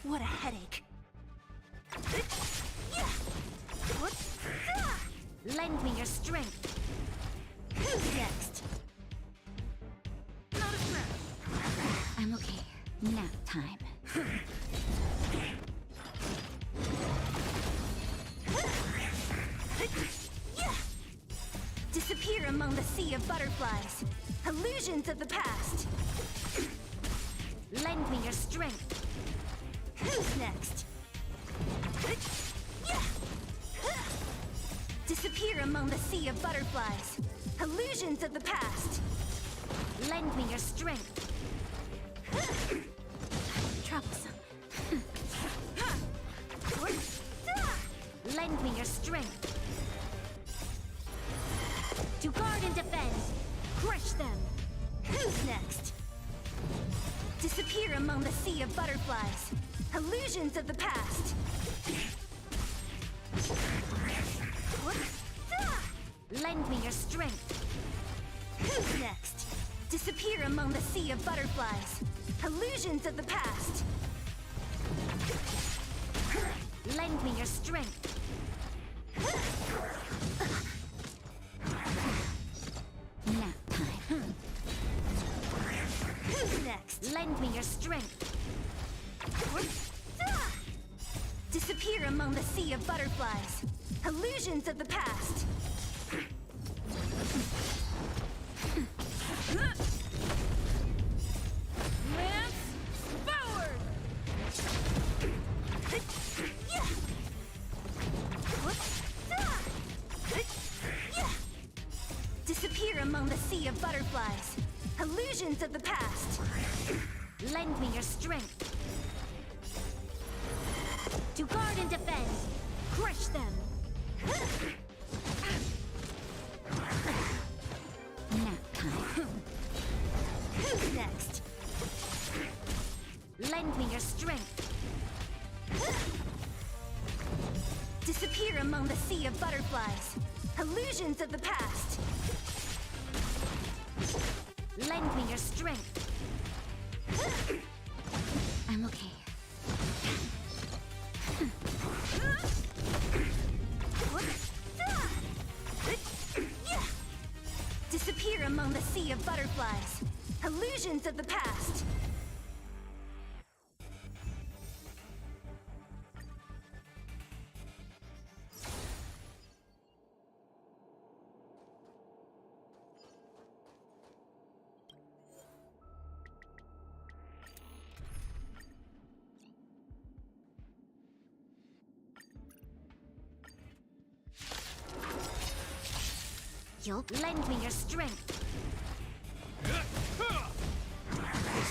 What a headache. Lend me your strength. Who's next? Not a threat. I'm okay. Nap time. Disappear among the sea of butterflies. Illusions of the past. Lend me your strength. Who's next? Disappear among the sea of butterflies. Illusions of the past. Lend me your strength. Troublesome. Lend me your strength. To guard and defend. Crush them. Who's next? Disappear among the sea of butterflies. Illusions of the past. Lend me your strength. Who's next? Disappear among the sea of butterflies. Illusions of the past. Lend me your strength. Nap time. Who's next? Lend me your strength. Disappear among the sea of butterflies. Illusions of the past. Lance forward! Disappear among the sea of butterflies. Illusions of the past. Lend me your strength. To guard and defend. Crush them. Nap time. Who's next? Lend me your strength. Disappear among the sea of butterflies. Illusions of the past. Lend me your strength. I'm okay. Disappear among the sea of butterflies. Illusions of the past. You'll lend me your strength. Is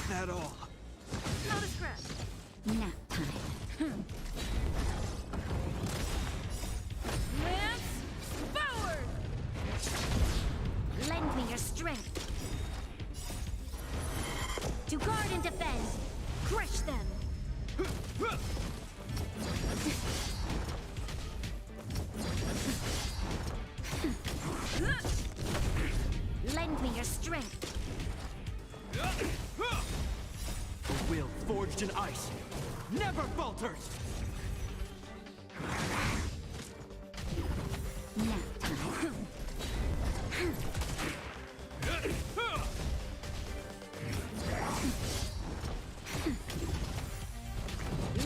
that all? Not a scratch. Nap time. Lance forward! Lend me your strength. To guard and defend. Crush them. Lend me your strength. A will forged in ice never falters! Nap time.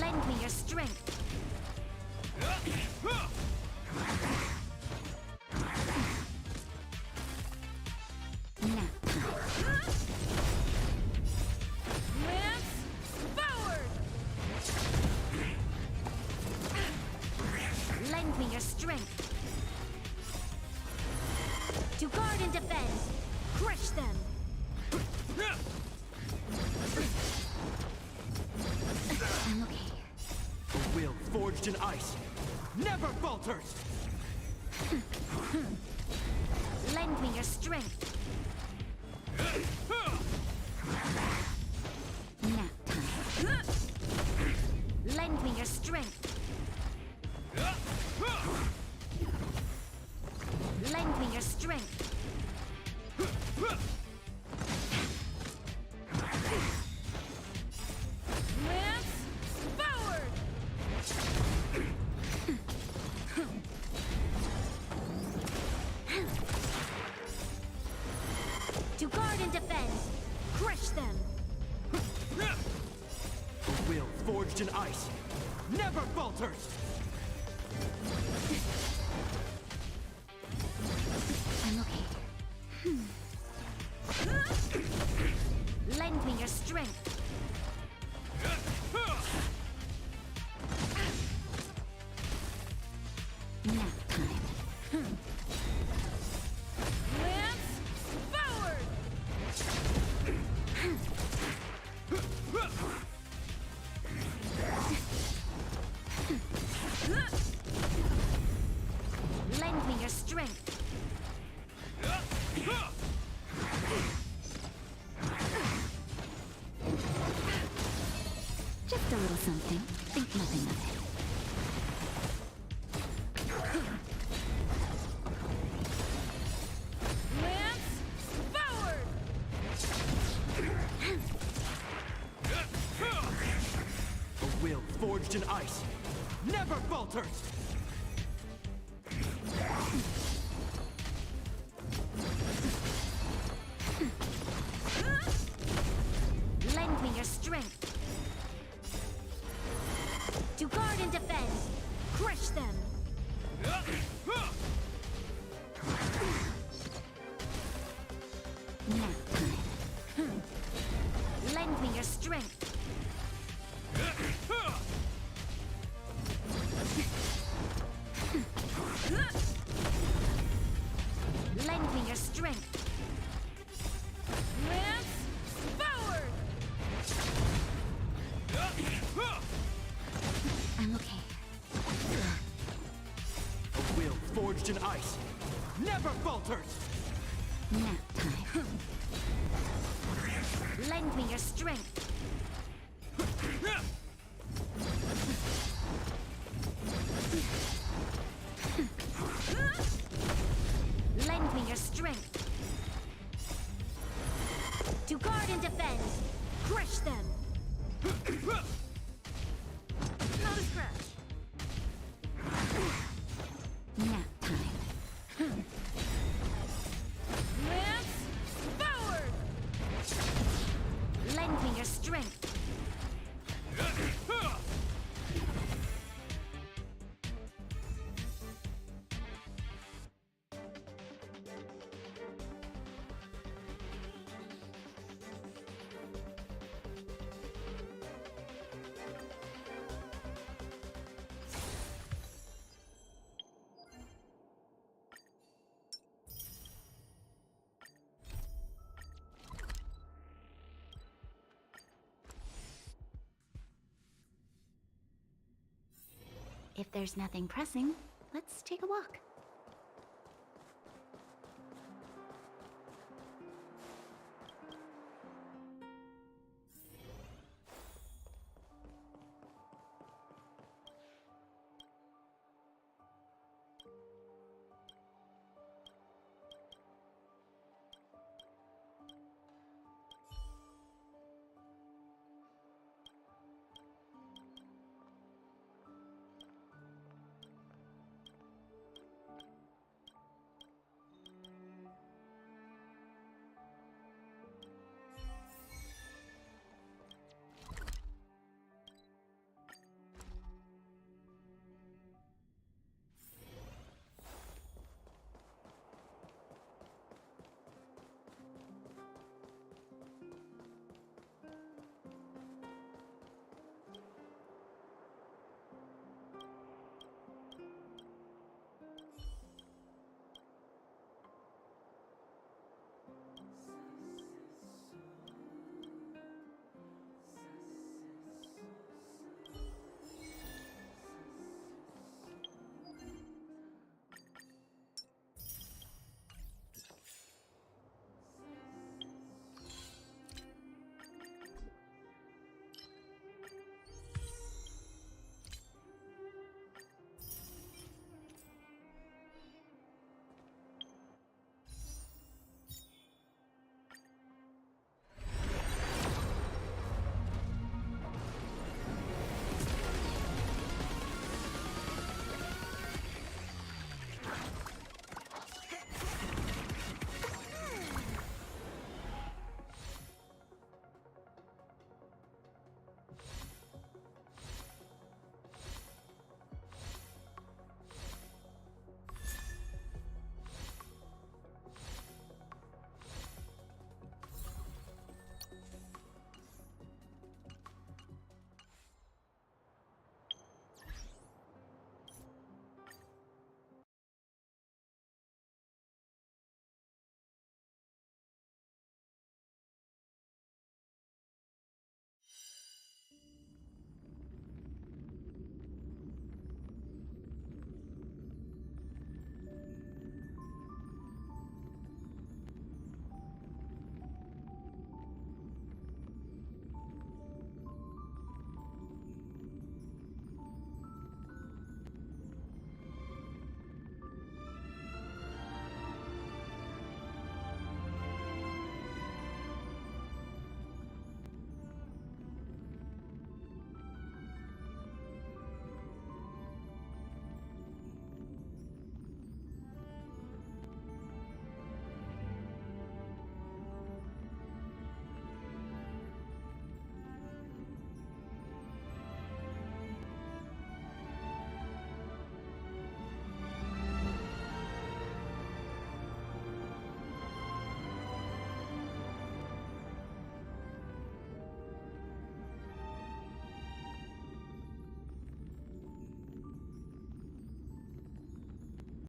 Lend me your strength. Nap time. Lance forward! Lend me your strength. To guard and defend. Crush them. I'm okay. A will forged in ice never falters! Lend me your strength. Nap time. Lend me your strength. Lend me your strength. Lance forward! and defend! Crush them! A will forged in ice never falters! I'm okay. Lend me your strength! Nap time. Lance forward! Lend me your strength! Just a little something. Think nothing of it. Lance forward! A will forged in ice never falters! Lend me your strength. To guard and defend. Crush them. Nap time. Lend me your strength. Lend me your strength. Lance forward! I'm okay. A will forged in ice never falters! Nap time. Lend me your strength. Lend me your strength. To guard and defend. Crush them. Not a scratch. Nap time. Lance forward! Lend me your strength. If there's nothing pressing, let's take a walk.